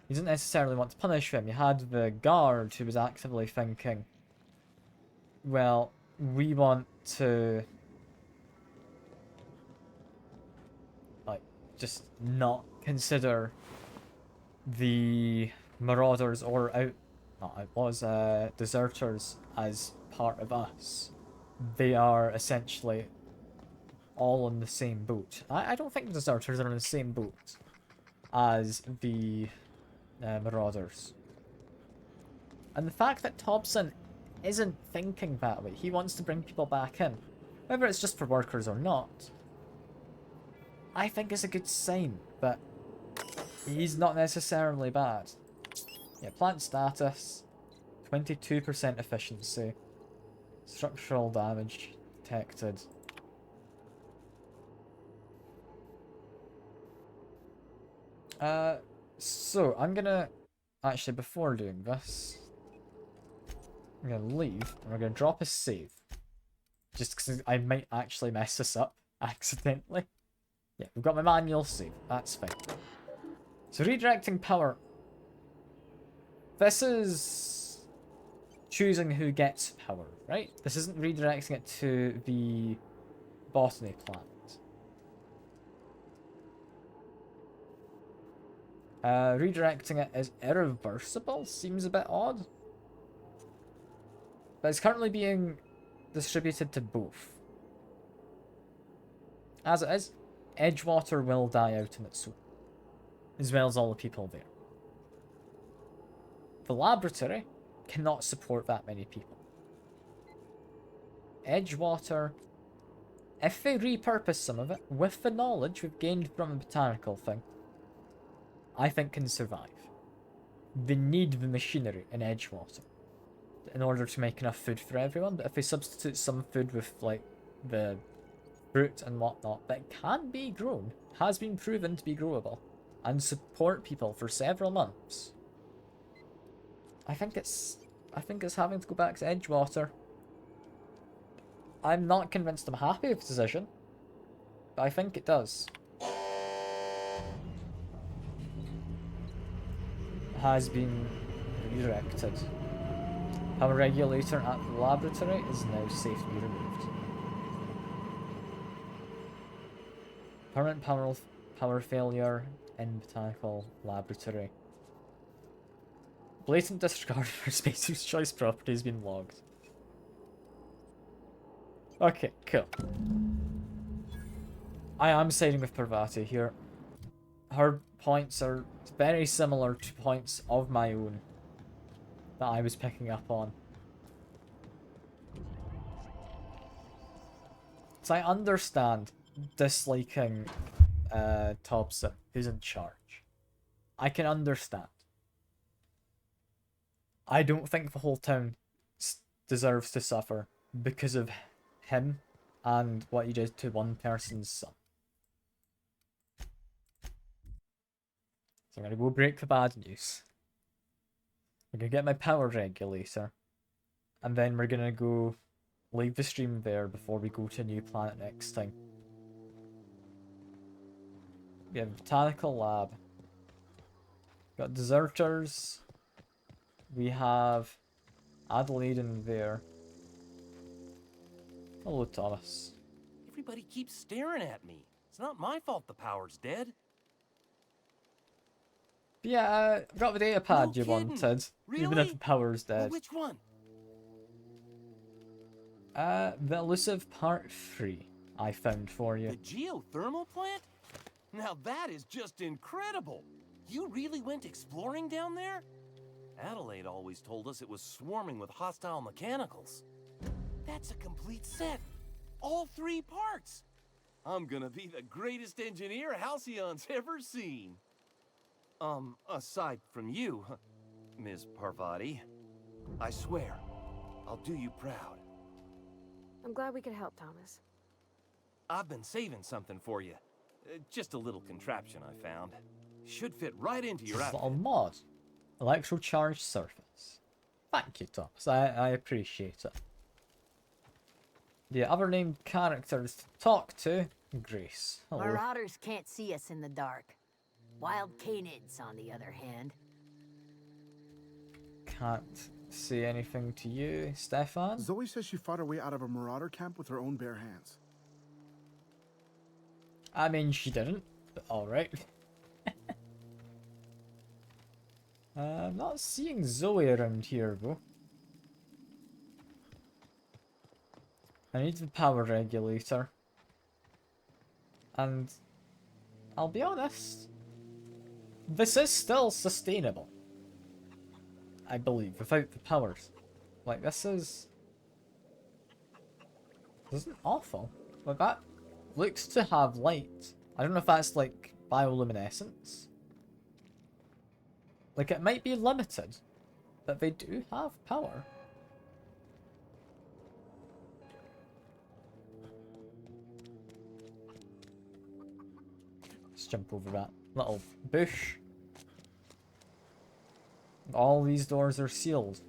He doesn't necessarily want to punish them. You had the guard who was actively thinking, well, we want to, like, just not consider the Marauders or deserters as part of us. They are essentially all on the same boat. I don't think deserters are on the same boat as the Marauders. And the fact that Thompson isn't thinking that way, he wants to bring people back in, whether it's just for workers or not, I think is a good sign that he's not necessarily bad. Yeah, plant status, 22% efficiency, structural damage detected. So I'm gonna, actually before doing this, I'm gonna leave and we're gonna drop a save. Just because I might actually mess this up accidentally. Yeah, we've got my manual save, that's fine. So redirecting power. This is choosing who gets power, right? This isn't redirecting it to the botany plant. Redirecting it is irreversible, seems a bit odd. But it's currently being distributed to both. As it is, Edgewater will die out in its own, as well as all the people there. The laboratory cannot support that many people. Edgewater, if they repurpose some of it, with the knowledge we've gained from the botanical thing, I think can survive. They need the machinery in Edgewater. in order to make enough food for everyone. But if we substitute some food with like the fruit and whatnot that can be grown, has been proven to be growable, and support people for several months, I think it's having to go back to Edgewater. I'm not convinced I'm happy with the decision, but I think it does. Has been redirected. Power regulator at the laboratory is now safe to be removed. Permanent power failure in botanical laboratory. Blatant disregard for Spacer's Choice property has been logged. Okay, cool. I am siding with Parvati here. Her points are very similar to points of my own that I was picking up on. So I understand disliking Thompson, who's in charge. I can understand. I don't think the whole town deserves to suffer because of him and what he did to one person's son. So I'm gonna go break the bad news. I'm gonna get my power regulator, and then we're gonna go leave the stream there before we go to a new planet next time. We have botanical lab. Got deserters. We have Adelaide in there. Hello, Thomas. Everybody keeps staring at me. It's not my fault the power's dead. But yeah, got the data pad No you kidding. wanted, even Really? if the power's Well, dead. which one? The elusive part 3 I found for you. The geothermal plant? Now that is just incredible. You really went exploring down there? Adelaide always told us it was swarming with hostile mechanicals. That's a complete set. All 3 parts. I'm gonna be the greatest engineer Halcyon's ever seen. Aside from you, Ms. Parvati, I swear, I'll do you proud. I'm glad we could help, Thomas. I've been saving something for you. Just a little contraption I found. Should fit right into your This outfit. little mod. Electrocharged surface. Thank you, Thomas. I appreciate it. The other named characters to talk to, Grace. Hello. Marauders can't see us in the dark. Wild canids, on the other hand. Can't say anything to you, Stefan. Zoe says she fought her way out of a marauder camp with her own bare hands. I mean, she didn't, but alright. I'm not seeing Zoe around here, though. I need the power regulator. And I'll be honest, this is still sustainable. I believe, without the powers. Like, this isn't awful. Like, that looks to have light. I don't know if that's, like, bioluminescence. Like, it might be limited, but they do have power. Let's jump over that little bush. All these doors are sealed.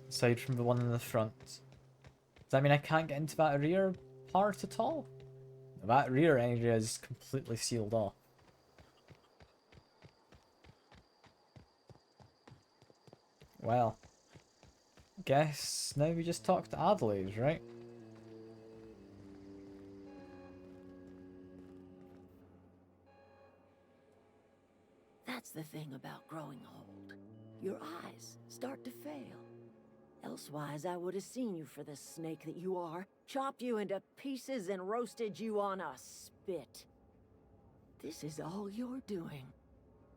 Aside from the one in the front. Does that mean I can't get into that rear part at all? That rear area is completely sealed off. Well, guess now we just talk to Adelaide, right? That's the thing about growing old. Your eyes start to fail. Elsewise, I would have seen you for the snake that you are, chopped you into pieces and roasted you on a spit. This is all you're doing.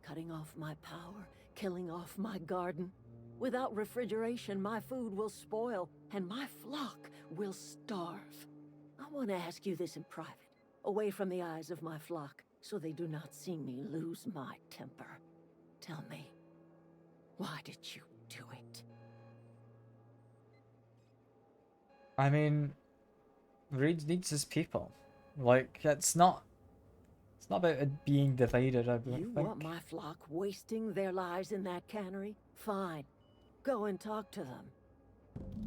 Cutting off my power, killing off my garden. Without refrigeration, my food will spoil, and my flock will starve. I want to ask you this in private, away from the eyes of my flock, so they do not see me lose my temper. Tell me, why did you do it? I mean, Reed needs his people. Like, it's not about it being divided, I don't You think. want my flock wasting their lives in that cannery? Fine. Go and talk to them.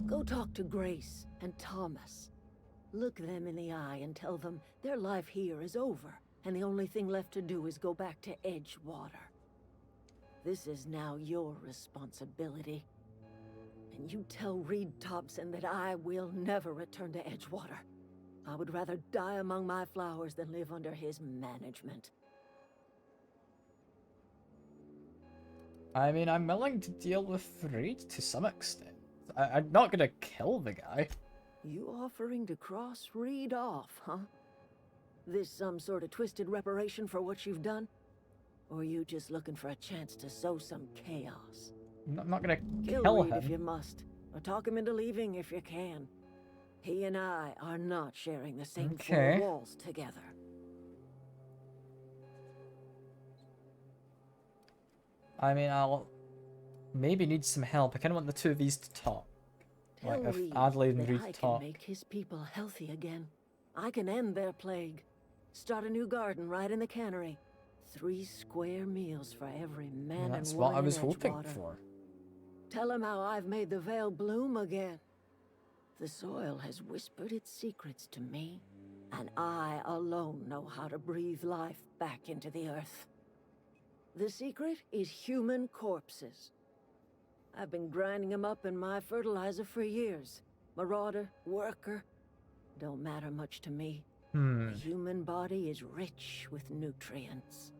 Go talk to Grace and Thomas. Look them in the eye and tell them their life here is over, and the only thing left to do is go back to Edgewater. This is now your responsibility. And you tell Reed Thompson that I will never return to Edgewater. I would rather die among my flowers than live under his management. I mean, I'm willing to deal with Reed to some extent. I'm not gonna kill the guy. You offering to cross Reed off, huh? This some sort of twisted reparation for what you've done? Or you just looking for a chance to sow some chaos? I'm not gonna Kill kill Reed him. if you must, or talk him into leaving if you can. He and I are not sharing the same Okay. four walls together. I mean, I'll maybe need some help. I kind of want the two of these to talk. Tell Like, if Reed Adelaide and that Reed I can talk. make his people healthy again. I can end their plague. Start a new garden right in the cannery. 3 square meals for every man That's and what woman I was in hoping Edgewater. for. Tell him how I've made the Vale bloom again. The soil has whispered its secrets to me, and I alone know how to breathe life back into the earth. The secret is human corpses. I've been grinding them up in my fertilizer for years. Marauder, worker, don't matter much to me. The human body is rich with nutrients.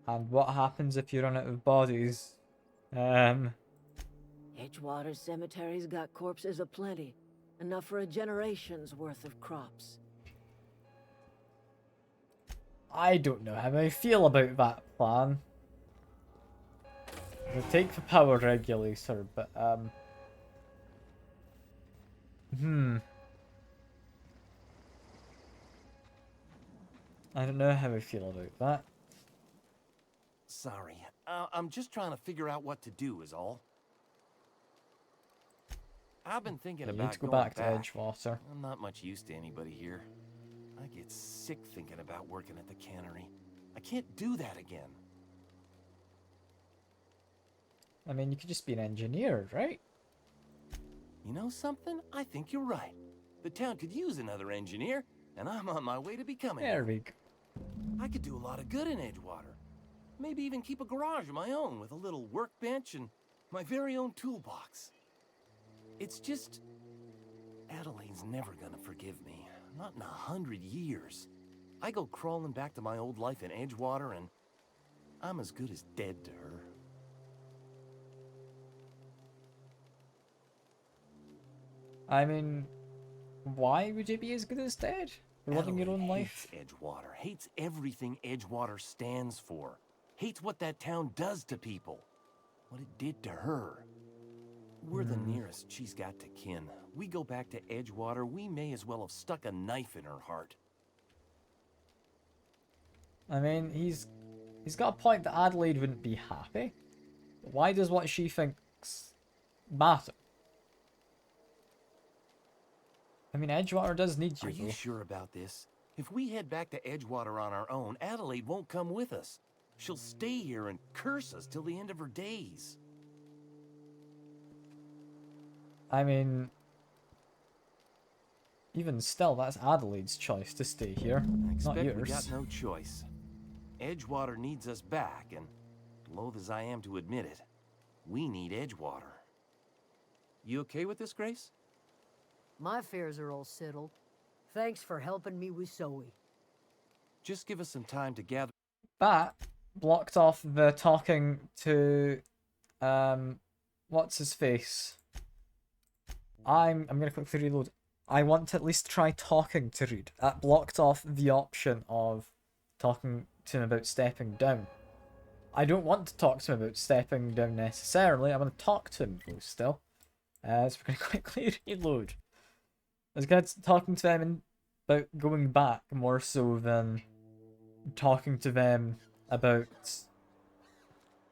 And what happens if you run out of bodies? Edgewater Cemetery's got corpses aplenty. Enough for a generation's worth of crops. I don't know how I feel about that plan. We'll take the power regulator, but I don't know how I feel about that. Sorry. I'm just trying to figure out what to do is all. I've been thinking You about need to go going back to Edgewater. I'm not much use to anybody here. I get sick thinking about working at the cannery. I can't do that again. I mean, you could just be an engineer, right? You know something? I think you're right. The town could use another engineer, and I'm on my way to becoming There one. we go. I could do a lot of good in Edgewater. Maybe even keep a garage of my own with a little workbench and my very own toolbox. It's just... Adelaide's never gonna forgive me. Not in 100 years. I go crawling back to my old life in Edgewater and I'm as good as dead to her. I mean, why would you be as good as dead? You're living your own life. Hates Edgewater. Hates everything Edgewater stands for. Hates what that town does to people. What it did to her. We're the nearest she's got to kin. We go back to Edgewater, we may as well have stuck a knife in her heart. I mean, he's got a point that Adelaide wouldn't be happy. Why does what she thinks matter? I mean, Edgewater does need you. Are you though. sure about this? If we head back to Edgewater on our own, Adelaide won't come with us. She'll stay here and curse us till the end of her days. I mean, even still, that's Adelaide's choice to stay here, I not expect yours. we got no choice. Edgewater needs us back, and loath as I am to admit it, we need Edgewater. You okay with this, Grace? My affairs are all settled. Thanks for helping me with Zoe. Just give us some time to gather. That blocked off the talking to, what's his face? I'm gonna quickly reload. I want to at least try talking to Reed. That blocked off the option of talking to him about stepping down. I don't want to talk to him about stepping down necessarily. I want to talk to him though still. So we're gonna quickly reload. I was gonna talking to them about going back more so than talking to them about,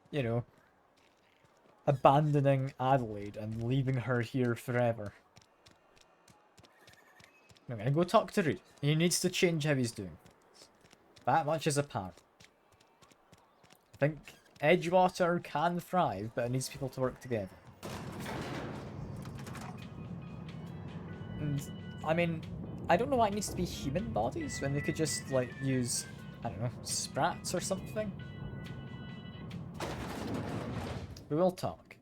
you know, abandoning Adelaide and leaving her here forever. I'm gonna go talk to Reed. He needs to change how he's doing. That much is apparent. I think Edgewater can thrive, but it needs people to work together. And, I mean, I don't know why it needs to be human bodies when they could just, like, use, I don't know, sprats or something. We will talk.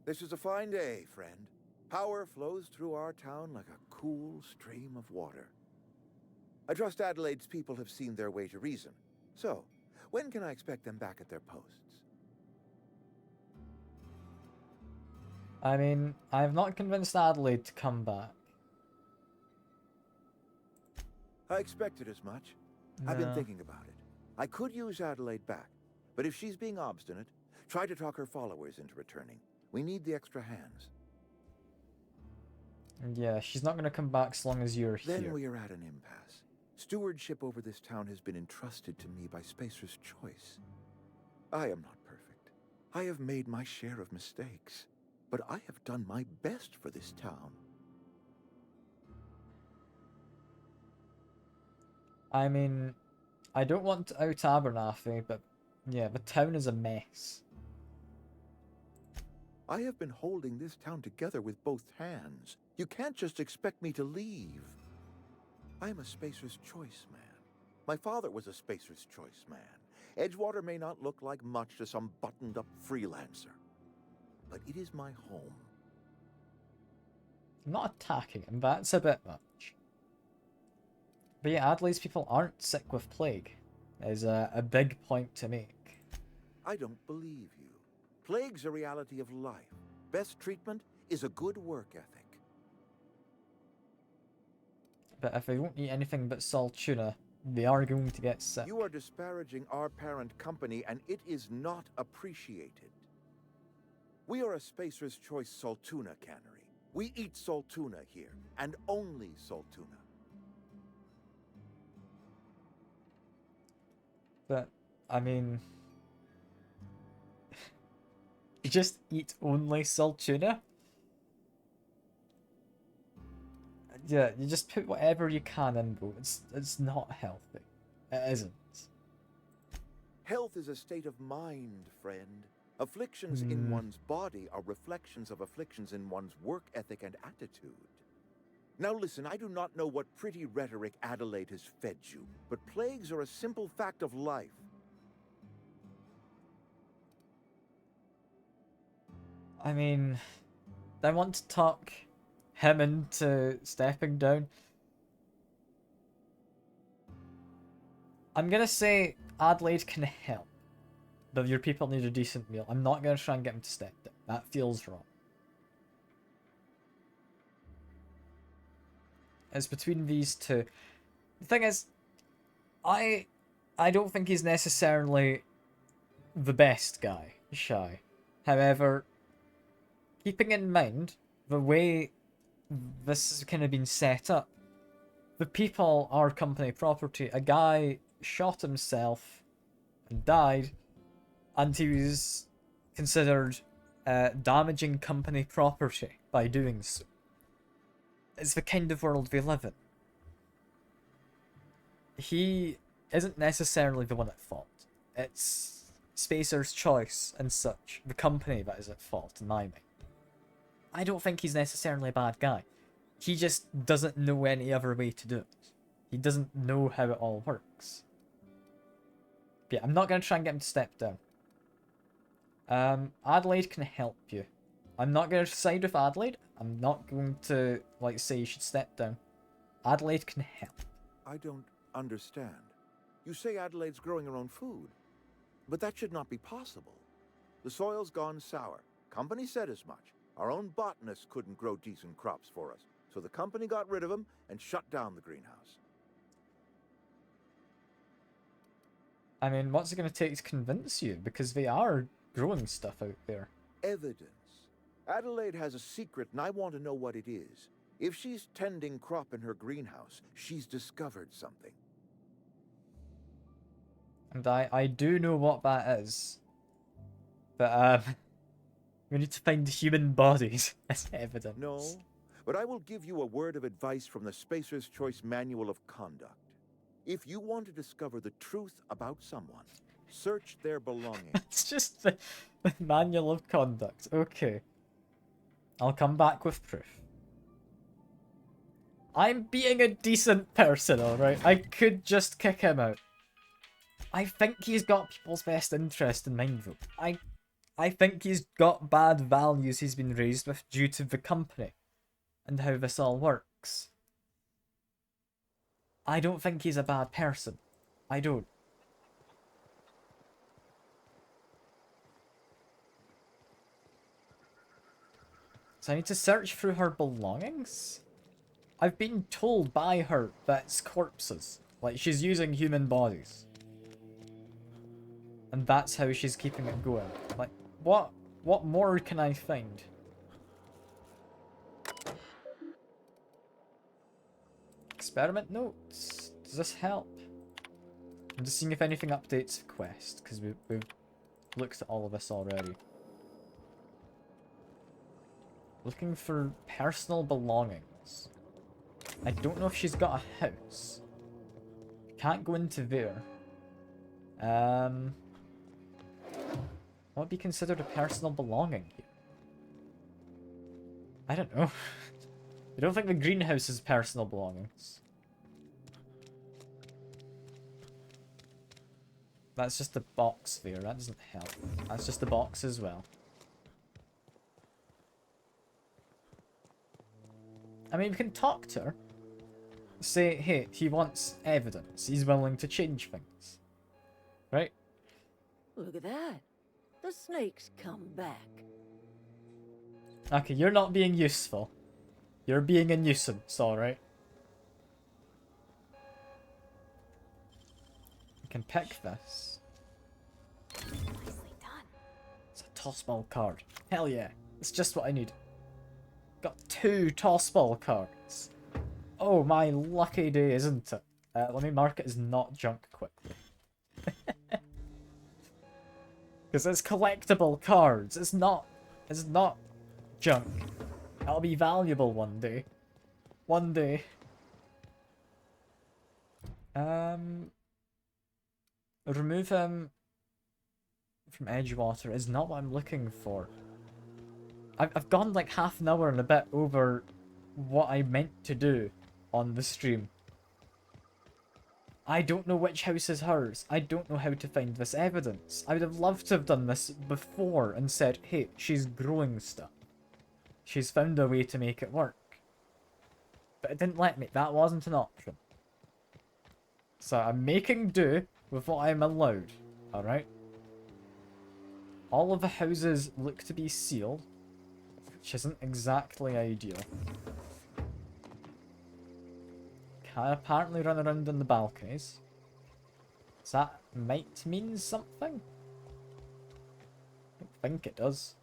This is a fine day, friend. Power flows through our town like a cool stream of water. I trust Adelaide's people have seen their way to reason. So, when can I expect them back at their posts? I mean, I've not convinced Adelaide to come back. I expected as much. I've been thinking about it. I could use Adelaide back, but if she's being obstinate, try to talk her followers into returning. We need the extra hands. Yeah, she's not going to come back as long as you're here. Then we are at an impasse. Stewardship over this town has been entrusted to me by Spacer's Choice. I am not perfect. I have made my share of mistakes, but I have done my best for this town. I mean, I don't want to out Abernathy, but yeah, the town is a mess. I have been holding this town together with both hands. You can't just expect me to leave. I am a Spacer's Choice man. My father was a Spacer's Choice man. Edgewater may not look like much to some buttoned-up freelancer, but it is my home. I'm not attacking him, that's a bit much. But yeah, Adelaide's people aren't sick with plague. Is a big point to make. I don't believe you. Plague's a reality of life. Best treatment is a good work ethic. But if they don't eat anything but salt tuna, they are going to get sick. You are disparaging our parent company, and it is not appreciated. We are a Spacer's Choice Saltuna cannery. We eat saltuna here, and only saltuna. But, I mean... you just eat only salt tuna? Yeah, you just put whatever you can in, bro. It's not healthy. It isn't. Health is a state of mind, friend. Afflictions in one's body are reflections of afflictions in one's work ethic and attitude. Now listen, I do not know what pretty rhetoric Adelaide has fed you, but plagues are a simple fact of life. I mean, I want to talk him into stepping down. I'm gonna say Adelaide can help, but your people need a decent meal. I'm not gonna try and get him to step down. That feels wrong. It's between these two. The thing is, I don't think he's necessarily the best guy, Shy. However, keeping in mind the way this has kind of been set up, the people are company property. A guy shot himself and died, and he was considered damaging company property by doing so. It's the kind of world we live in. He isn't necessarily the one at fault. It's Spacer's Choice and such, the company that is at fault in my mind. I don't think he's necessarily a bad guy. He just doesn't know any other way to do it. He doesn't know how it all works. But yeah, I'm not going to try and get him to step down. Adelaide can help you. I'm not going to side with Adelaide. I'm not going to, like, say you should step down. Adelaide can help. I don't understand. You say Adelaide's growing her own food, but that should not be possible. The soil's gone sour. Company said as much. Our own botanist couldn't grow decent crops for us, so the company got rid of him and shut down the greenhouse. I mean, what's it going to take to convince you? Because they are growing stuff out there. Evidence. Adelaide has a secret, and I want to know what it is. If she's tending crop in her greenhouse, she's discovered something. And I do know what that is. But, We need to find human bodies as evidence. No, but I will give you a word of advice from the Spacer's Choice Manual of Conduct. If you want to discover the truth about someone, search their belongings. It's just the manual of conduct. Okay. I'll come back with proof. I'm being a decent person, alright? I could just kick him out. I think he's got people's best interest in mind, though. I think he's got bad values he's been raised with due to the company and how this all works. I don't think he's a bad person. I don't. So I need to search through her belongings? I've been told by her that it's corpses. Like, she's using human bodies. And that's how she's keeping it going. Like, what more can I find? Experiment notes. Does this help? I'm just seeing if anything updates the quest, because we've looked at all of this already. Looking for personal belongings. I don't know if she's got a house. Can't go into there. What would be considered a personal belonging here? I don't know. I don't think the greenhouse is personal belongings. That's just the box there. That doesn't help. That's just the box as well. I mean, we can talk to her. Say, hey, he wants evidence. He's willing to change things. Right? Look at that. The snake's come back. Okay, you're not being useful. You're being a nuisance, alright? You can pick this. Nicely done. It's a toss ball card. Hell yeah. It's just what I need. Got 2 toss ball cards. Oh, my lucky day, isn't it? Let me mark it as not junk quickly. Because it's collectible cards. It's not junk. It'll be valuable one day. One day. Remove him from Edgewater is not what I'm looking for. I've gone like half an hour and a bit over what I meant to do on the stream. I don't know which house is hers. I don't know how to find this evidence. I would have loved to have done this before and said, hey, she's growing stuff. She's found a way to make it work. But it didn't let me. That wasn't an option. So I'm making do with what I'm allowed. Alright? All of the houses look to be sealed, which isn't exactly ideal. Can apparently run around in the balconies. Does that might mean something? I don't think it does.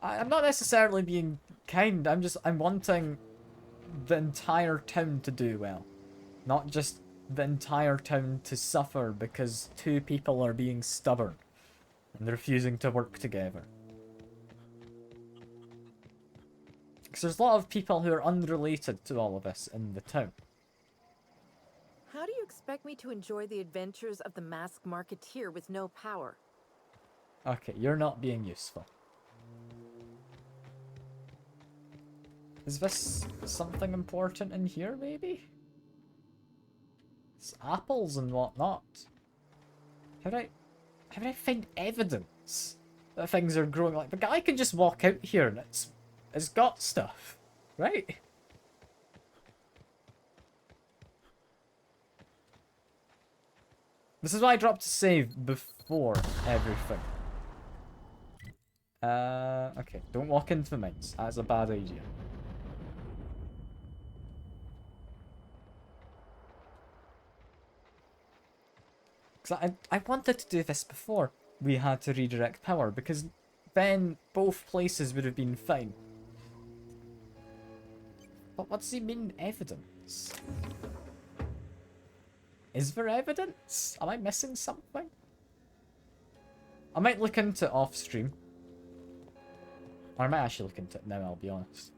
I'm not necessarily being kind, I'm wanting the entire town to do well. Not just the entire town to suffer because 2 people are being stubborn and refusing to work together. Because there's a lot of people who are unrelated to all of this in the town. How do you expect me to enjoy the adventures of the masked marketeer with no power? Okay, you're not being useful. Is this something important in here, maybe? It's apples and whatnot. How do I find evidence that things are growing? Like, the guy can just walk out here and it's got stuff, right? This is why I dropped to save before everything. Okay, don't walk into the mines. That's a bad idea. Because I wanted to do this before we had to redirect power, because then both places would have been fine. But what does he mean, evidence? Is there evidence? Am I missing something? I might look into it off stream. Or I might actually look into it now, I'll be honest.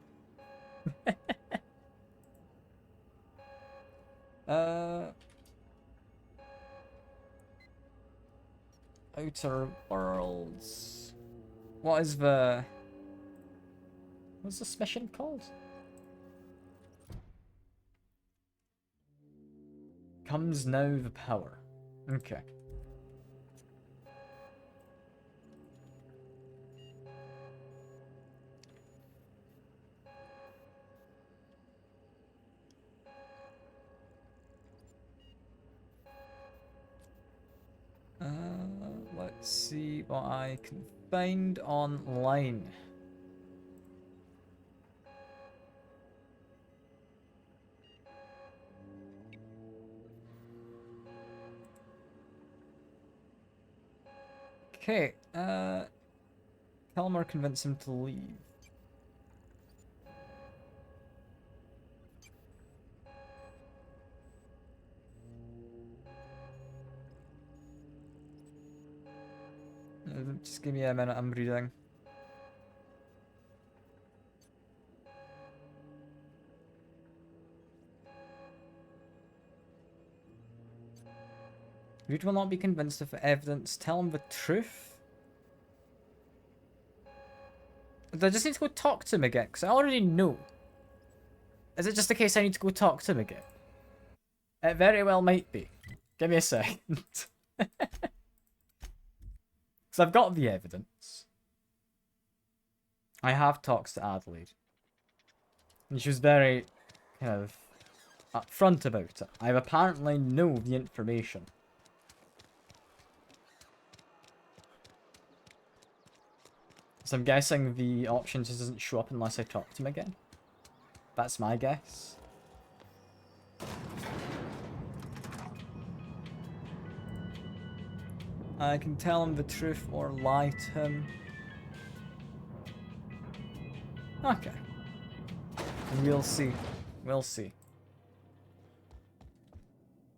Outer Worlds. What's this mission called? Comes now the power. Okay. Let's see what I can find online. Okay, Kelmar convinced him to leave. Just give me a minute, I'm reading. Reed will not be convinced of the evidence. Tell him the truth. Do I just need to go talk to him again? Because I already know. Is it just a case I need to go talk to him again? It very well might be. Give me a second. Because I've got the evidence. I have talked to Adelaide. And she was very, kind of, upfront about it. I apparently know the information. So I'm guessing the option just doesn't show up unless I talk to him again. That's my guess. I can tell him the truth or lie to him. Okay. And we'll see. We'll see.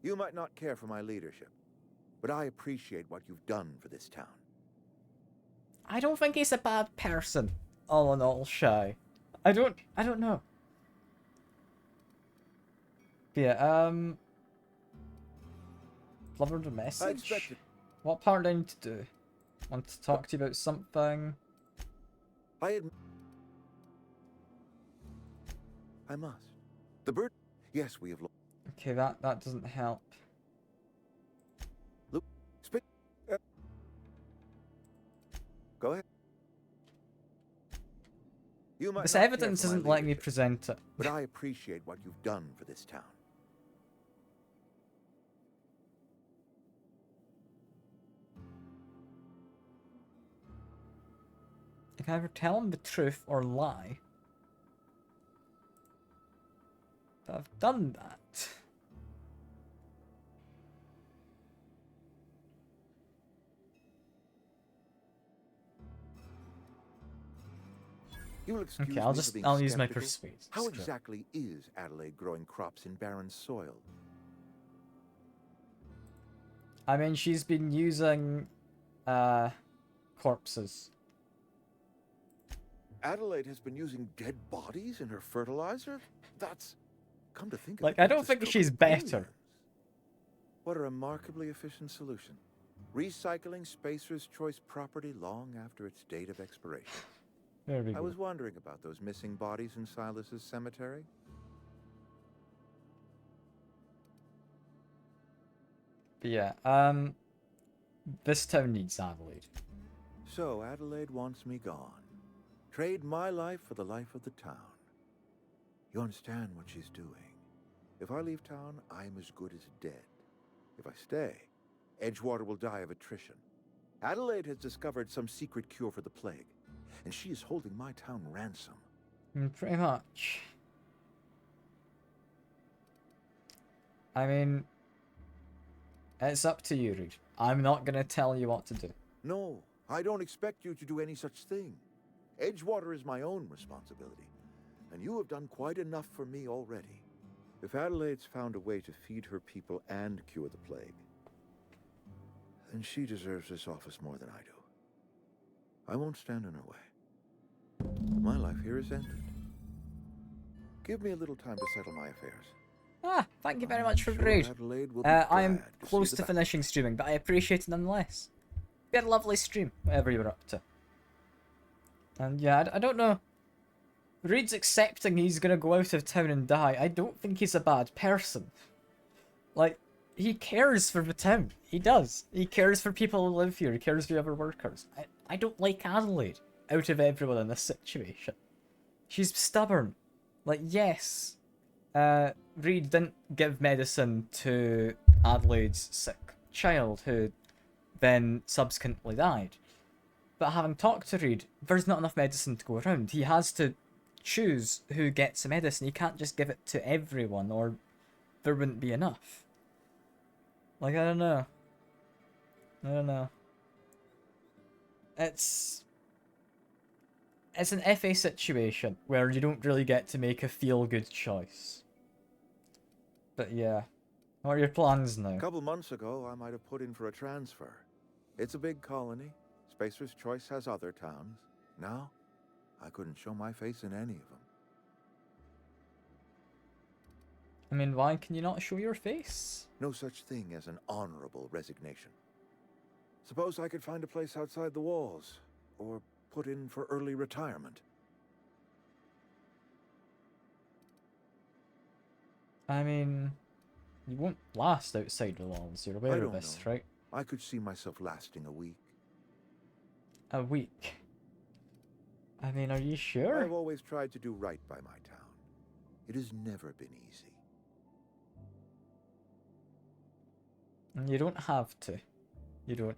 You might not care for my leadership, but I appreciate what you've done for this town. I don't think he's a bad person, all in all, Shy. I don't know. Yeah, deliver the message? What part do I need to do? Want to talk to you about something? I must. The bird... Yes, we have... Okay, that doesn't help. Look, go ahead. You might This not care evidence for my isn't letting me leadership, present it. but I appreciate what you've done for this town. I can either tell him the truth or lie. But I've done that. You will excuse Okay, me I'll for being use my skeptical. persuade. How Screw it. exactly is Adelaide growing crops in barren soil? I mean, she's been using corpses. Adelaide has been using dead bodies in her fertilizer? That's... Come to think of Like, it, I that's don't a think stroke she's of better. brilliance. What a remarkably efficient solution. Recycling Spacer's Choice property long after its date of expiration. There we I go. was wondering about those missing bodies in Silas's cemetery. But yeah, this town needs Adelaide. So Adelaide wants me gone. Trade my life for the life of the town. You understand what she's doing. If I leave town, I'm as good as dead. If I stay, Edgewater will die of attrition. Adelaide has discovered some secret cure for the plague, and she is holding my town ransom. Pretty much. I mean, it's up to you, Reed. I'm not gonna tell you what to do. No, I don't expect you to do any such thing. Edgewater is my own responsibility, and you have done quite enough for me already. If Adelaide's found a way to feed her people and cure the plague, then she deserves this office more than I do. I won't stand in her way. My life here is ended. Give me a little time to settle my affairs. Ah, thank you very much for the raid. I am close to finishing streaming, but I appreciate it nonetheless. You had a lovely stream, whatever you were up to. And yeah, I don't know. Reed's accepting he's gonna go out of town and die. I don't think he's a bad person. Like, he cares for the town. He does. He cares for people who live here. He cares for other workers. I don't like Adelaide out of everyone in this situation. She's stubborn. Like, yes, Reed didn't give medicine to Adelaide's sick child, who then subsequently died. But having talked to Reed, there's not enough medicine to go around. He has to choose who gets the medicine. He can't just give it to everyone, or there wouldn't be enough. Like, I don't know. It's an FA situation where you don't really get to make a feel-good choice. But yeah. What are your plans now? A couple months ago, I might have put in for a transfer. It's a big colony. Spacer's Choice has other towns. Now, I couldn't show my face in any of them. I mean, why can you not show your face? No such thing as an honorable resignation. Suppose I could find a place outside the walls, or put in for early retirement. I mean, you won't last outside the walls. You're aware of this, right? I could see myself lasting a week. A week? I mean, are you sure? I've always tried to do right by my town. It has never been easy. You don't have to. You don't.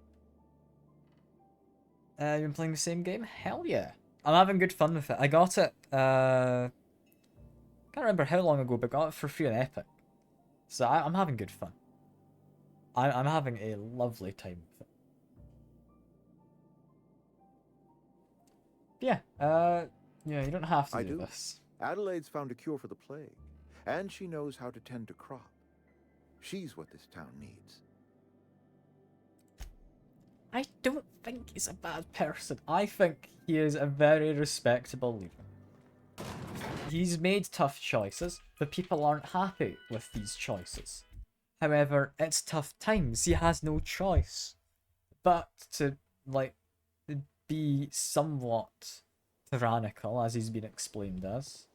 You've been playing the same game? Hell yeah. I'm having good fun with it. I got it, can't remember how long ago, but got it for free on Epic. So I'm having good fun. I'm having a lovely time with it. Yeah, yeah, you don't have to do this. Adelaide's found a cure for the plague, and she knows how to tend a crop. She's what this town needs. I don't think he's a bad person. I think he is a very respectable leader. He's made tough choices, but people aren't happy with these choices. However, it's tough times. He has no choice but to, like, be somewhat tyrannical, as he's been explained as.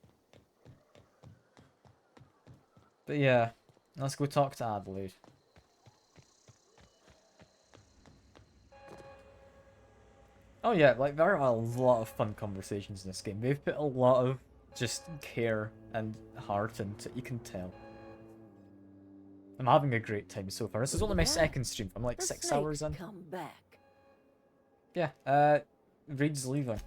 But yeah, let's go talk to Adelaide. Oh yeah, like, there are a lot of fun conversations in this game. They've put a lot of just care and heart into it, you can tell. I'm having a great time so far. This is only my second stream. I'm like 6 hours in. Come back. Yeah, Reed's leaving.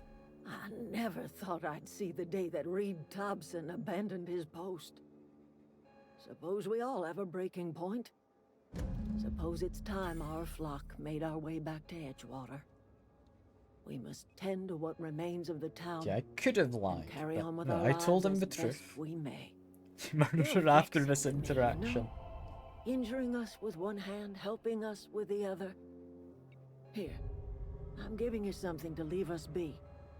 I never thought I'd see the day that Reed Thompson abandoned his post. Suppose we all have a breaking point. Suppose it's time our flock made our way back to Edgewater. We must tend to what remains of the town. Yeah, I could have lied. Carry on with no, our I told him lives the as truth. best we may. Murdered her after this interaction. Injuring us with one hand, helping us with the other. Here, I'm giving you something to leave us be.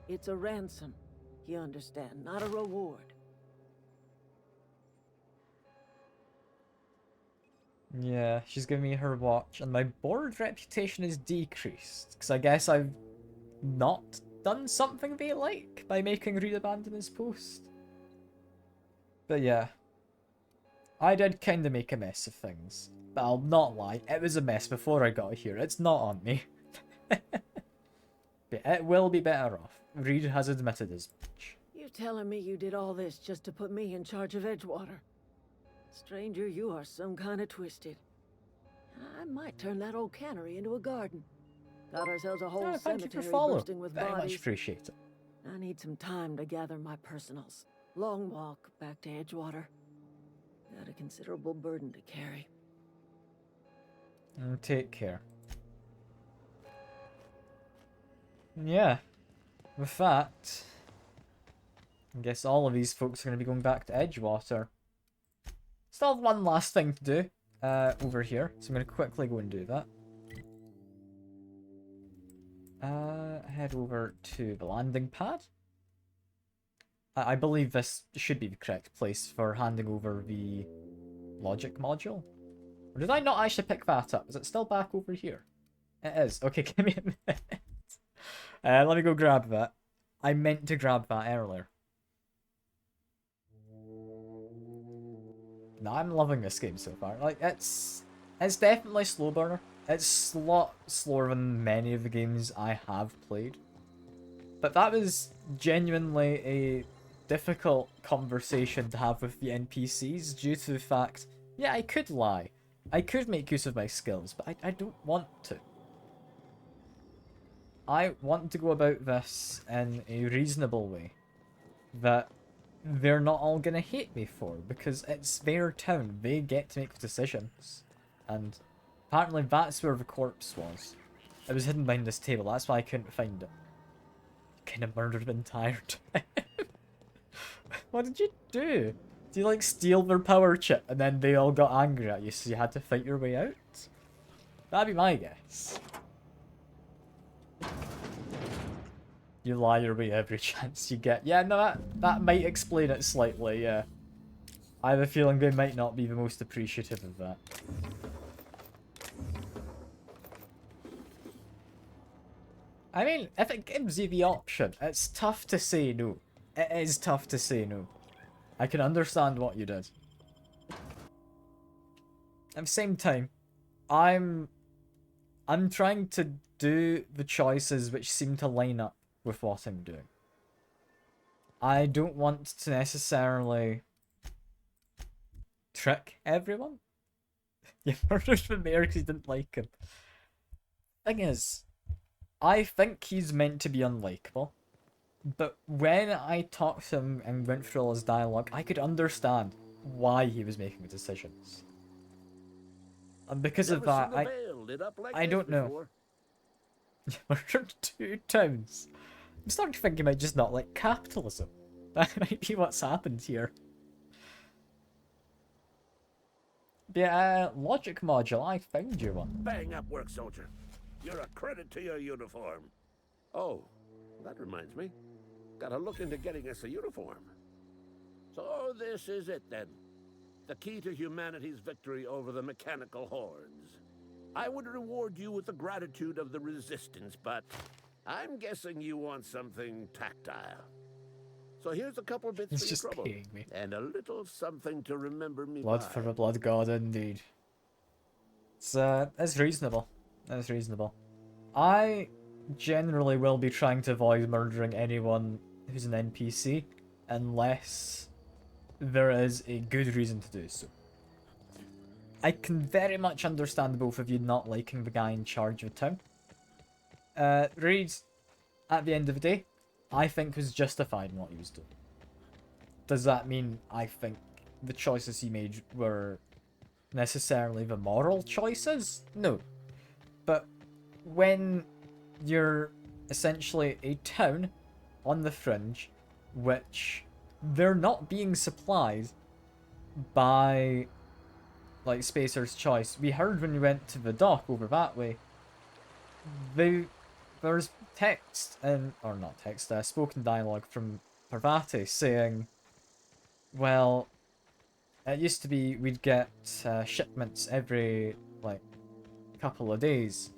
It's a ransom, you understand, not a reward. Yeah, she's giving me her watch, and my board reputation is decreased, because I guess I've not done something they like by making Reed abandon his post. But yeah, I did kind of make a mess of things, but I'll not lie, it was a mess before I got here, it's not on me. But it will be better off. Reed has admitted as much. You telling me you did all this just to put me in charge of Edgewater? Stranger, you are some kind of twisted. I might turn that old cannery into a garden. Got ourselves a whole cemetery bursting with Very bodies. much appreciate it. I need some time to gather my personals. Long walk back to Edgewater. Got a considerable burden to carry. And take care. Yeah. With that, I guess all of these folks are going to be going back to Edgewater. Still have one last thing to do over here, so I'm going to quickly go and do that. Head over to the landing pad. I believe this should be the correct place for handing over the logic module. Or did I not actually pick that up? Is it still back over here? It is. Okay, give me a minute. Let me go grab that. I meant to grab that earlier. No, I'm loving this game so far. Like, it's definitely slow burner. It's a lot slower than many of the games I have played. But that was genuinely a difficult conversation to have with the NPCs due to the fact, yeah, I could lie. I could make use of my skills, but I don't want to. I want to go about this in a reasonable way that they're not all gonna hate me for, because it's their town. They get to make decisions. And apparently that's where the corpse was. It was hidden behind this table, that's why I couldn't find it. Kind of murdered the entire time. What did you do? Do you like steal their power chip and then they all got angry at you so you had to fight your way out? That'd be my guess. You lie your way every chance you get. Yeah, no, that might explain it slightly, yeah. I have a feeling they might not be the most appreciative of that. I mean, if it gives you the option, it's tough to say no. It is tough to say no. I can understand what you did. At the same time, I'm trying to do the choices which seem to line up with what I'm doing. I don't want to necessarily trick everyone. You murdered the mayor because you didn't like him. Thing is, I think he's meant to be unlikable. But when I talked to him and went through all his dialogue, I could understand why he was making the decisions. And because of that, I don't know. You murdered 2 towns. I'm starting to think you might just not like capitalism. That might be what's happened here. Yeah, logic module, I found you one. Bang up work, soldier. You're a credit to your uniform. Oh, that reminds me. Gotta look into getting us a uniform. So this is it then. The key to humanity's victory over the mechanical hordes. I would reward you with the gratitude of the resistance, but I'm guessing you want something tactile. So here's a couple of bits He's for your just trouble. paying me. And a little something to remember me Blood by. for the blood god, indeed. It's reasonable. It's reasonable. I generally will be trying to avoid murdering anyone who's an NPC unless there is a good reason to do so. I can very much understand both of you not liking the guy in charge of town. Reed, at the end of the day, I think was justified in what he was doing. Does that mean I think the choices he made were necessarily the moral choices? No. But when you're essentially a town on the fringe, which they're not being supplied by, like, Spacer's Choice. We heard when we went to the dock over that way, there's text, or not text, spoken dialogue from Parvati saying, well, it used to be we'd get shipments every, like, couple of days.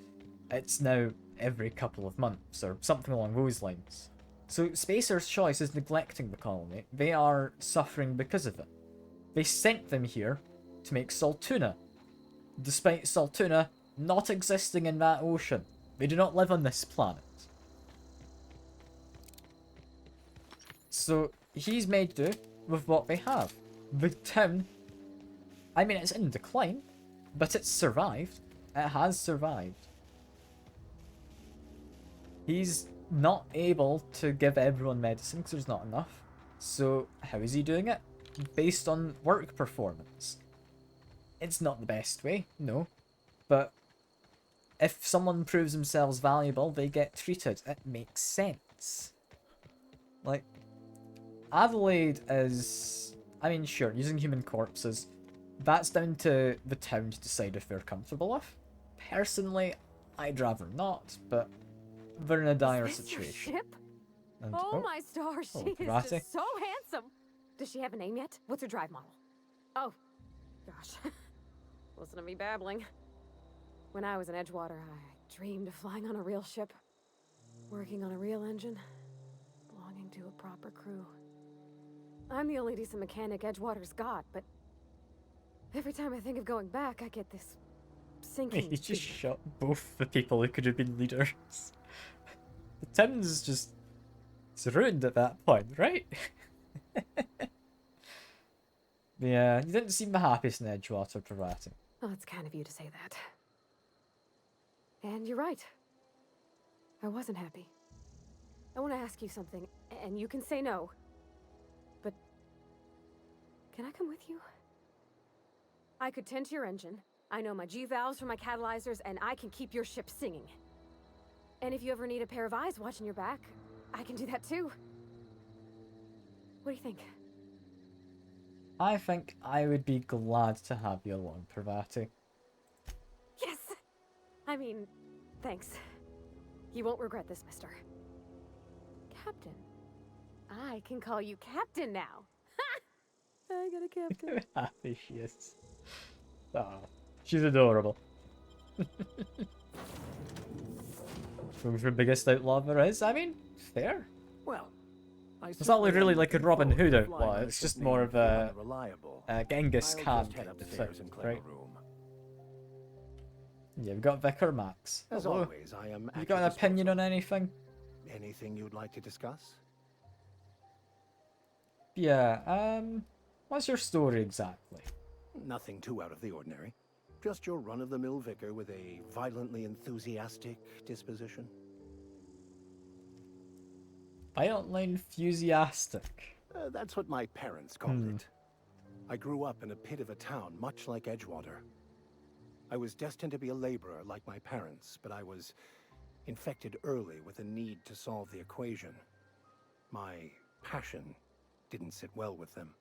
It's now every couple of months, or something along those lines. So Spacer's Choice is neglecting the colony. They are suffering because of it. They sent them here to make Saltuna, despite Saltuna not existing in that ocean. They do not live on this planet. So he's made do with what they have. The town, I mean, it's in decline, but it's survived. It has survived. He's not able to give everyone medicine because there's not enough. So how is he doing it? Based on work performance. It's not the best way, no. But if someone proves themselves valuable, they get treated. It makes sense. Like, Adelaide is... I mean, sure, using human corpses. that's down to the town to decide if they're comfortable with. Personally, I'd rather not, but they're in a dire Is this your situation. ship? And, Oh, my stars, oh, she is Parvati. just so handsome. Does she have a name yet? What's her drive model? Oh, gosh. Listen to me babbling. When I was in Edgewater, I dreamed of flying on a real ship, working on a real engine, belonging to a proper crew. I'm the only decent mechanic Edgewater's got, but every time I think of going back, I get this sinking. He just shot both the people who could have been leaders. The town's just... it's ruined at that point, right? Yeah, you didn't seem the happiest in Edgewater, Parvati. Oh, it's kind of you to say that. And you're right. I wasn't happy. I want to ask you something, and you can say no. But can I come with you? I could tend to your engine. I know my G-valves for my catalyzers, and I can keep your ship singing. And if you ever need a pair of eyes watching your back, I can do that too. What do you think? I think I would be glad to have you along, Parvati. Yes! I mean, thanks. You won't regret this, mister. Captain. I can call you Captain now. Ha! I got a captain. How happy she is. Oh, she's adorable. Who's the biggest outlaw there is? I mean, fair. Well, It's not really like a Robin Hood outlaw, it's just more of a Genghis Khan kind of thing, right? Yeah, we've got Vicar Max. As Hello. always, I am You at got an your opinion on anything? Anything you'd like to discuss? Yeah, what's your story exactly? Nothing too out of the ordinary. Just your run-of-the-mill vicar with a violently enthusiastic disposition. Violently enthusiastic. That's what my parents called it. I grew up in a pit of a town, much like Edgewater. I was destined to be a laborer like my parents, but I was infected early with a need to solve the equation. My passion didn't sit well with them.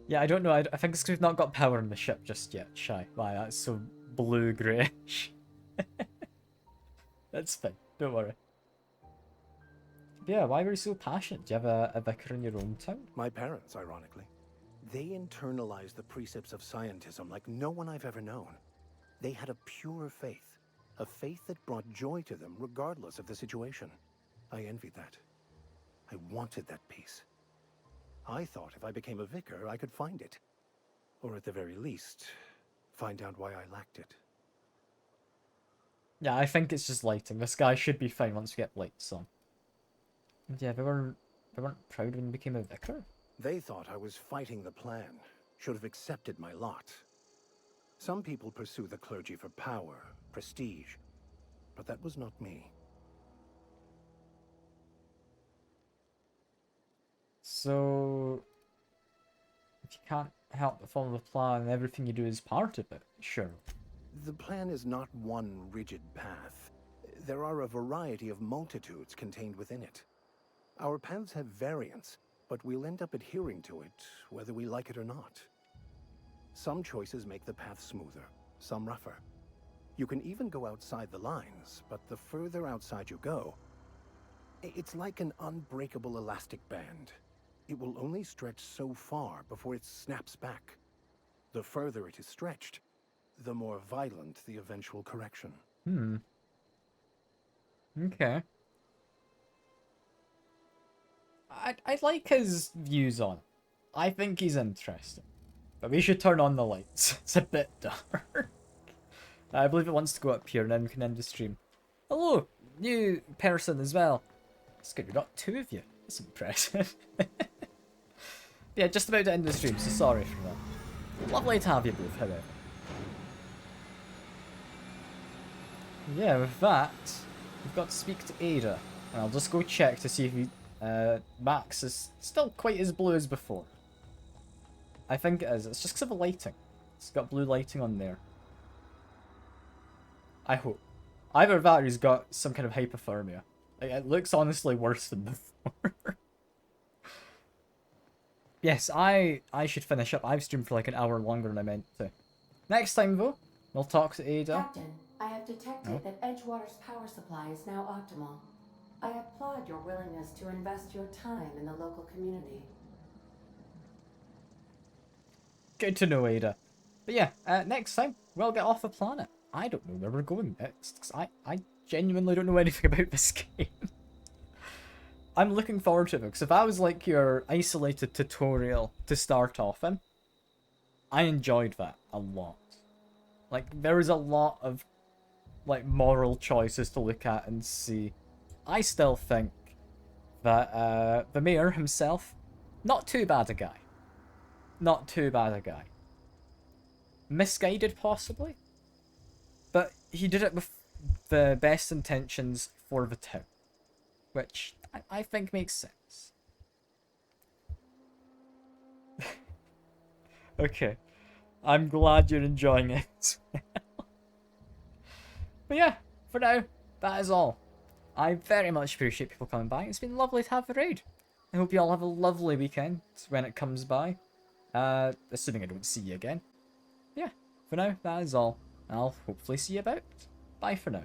Yeah, I don't know, I think it's because we've not got power in the ship just yet, Shy. Why, that's so blue-greyish. That's fine, don't worry. Yeah, why were you so passionate? Do you have a vicar in your own town? My parents, ironically. They internalized the precepts of scientism like no one I've ever known. They had a pure faith, a faith that brought joy to them regardless of the situation. I envied that. I wanted that peace. I thought if I became a vicar, I could find it. Or at the very least, find out why I lacked it. Yeah, I think it's just lighting. This guy should be fine once we get lights on. Yeah, they weren't proud when you became a vicar? They thought I was fighting the plan, should have accepted my lot. Some people pursue the clergy for power, prestige, but that was not me. So, if you can't help but follow the plan, everything you do is part of it, sure. The plan is not one rigid path. There are a variety of multitudes contained within it. Our paths have variance, but we'll end up adhering to it, whether we like it or not. Some choices make the path smoother, some rougher. You can even go outside the lines, but the further outside you go, it's like an unbreakable elastic band. It will only stretch so far before it snaps back. The further it is stretched, the more violent the eventual correction. Okay. I like his views on it. I think he's interesting. But we should turn on the lights. It's a bit dark. I believe it wants to go up here and then we can end the stream. Hello, new person as well. It's good, we've got two of you. That's impressive. Yeah, just about to end the stream, so sorry for that. Lovely to have you both, however. Yeah, with that, we've got to speak to Ada. And I'll just go check to see if Max is still quite as blue as before. I think it is. It's just because of the lighting. It's got blue lighting on there. I hope. Either that or he's got some kind of hypothermia. Like, it looks honestly worse than before. yes, I should finish up. I've streamed for like an hour longer than I meant to. Next time, though, we'll talk to Ada. Captain, I have detected that Edgewater's power supply is now optimal. I applaud your willingness to invest your time in the local community. Good to know, Ada. But yeah, next time, we'll get off the planet. I don't know where we're going next, 'cause I genuinely don't know anything about this game. I'm looking forward to it, because if I was like your isolated tutorial to start off in, I enjoyed that a lot. Like, there was a lot of, like, moral choices to look at and see. I still think that the mayor himself, not too bad a guy. Not too bad a guy. Misguided, possibly? But he did it with the best intentions for the town. Which I think makes sense. Okay. I'm glad you're enjoying it. But yeah, for now, that is all. I very much appreciate people coming by. It's been lovely to have the raid. I hope you all have a lovely weekend when it comes by. Assuming I don't see you again. Yeah, for now, that is all. I'll hopefully see you about. Bye for now.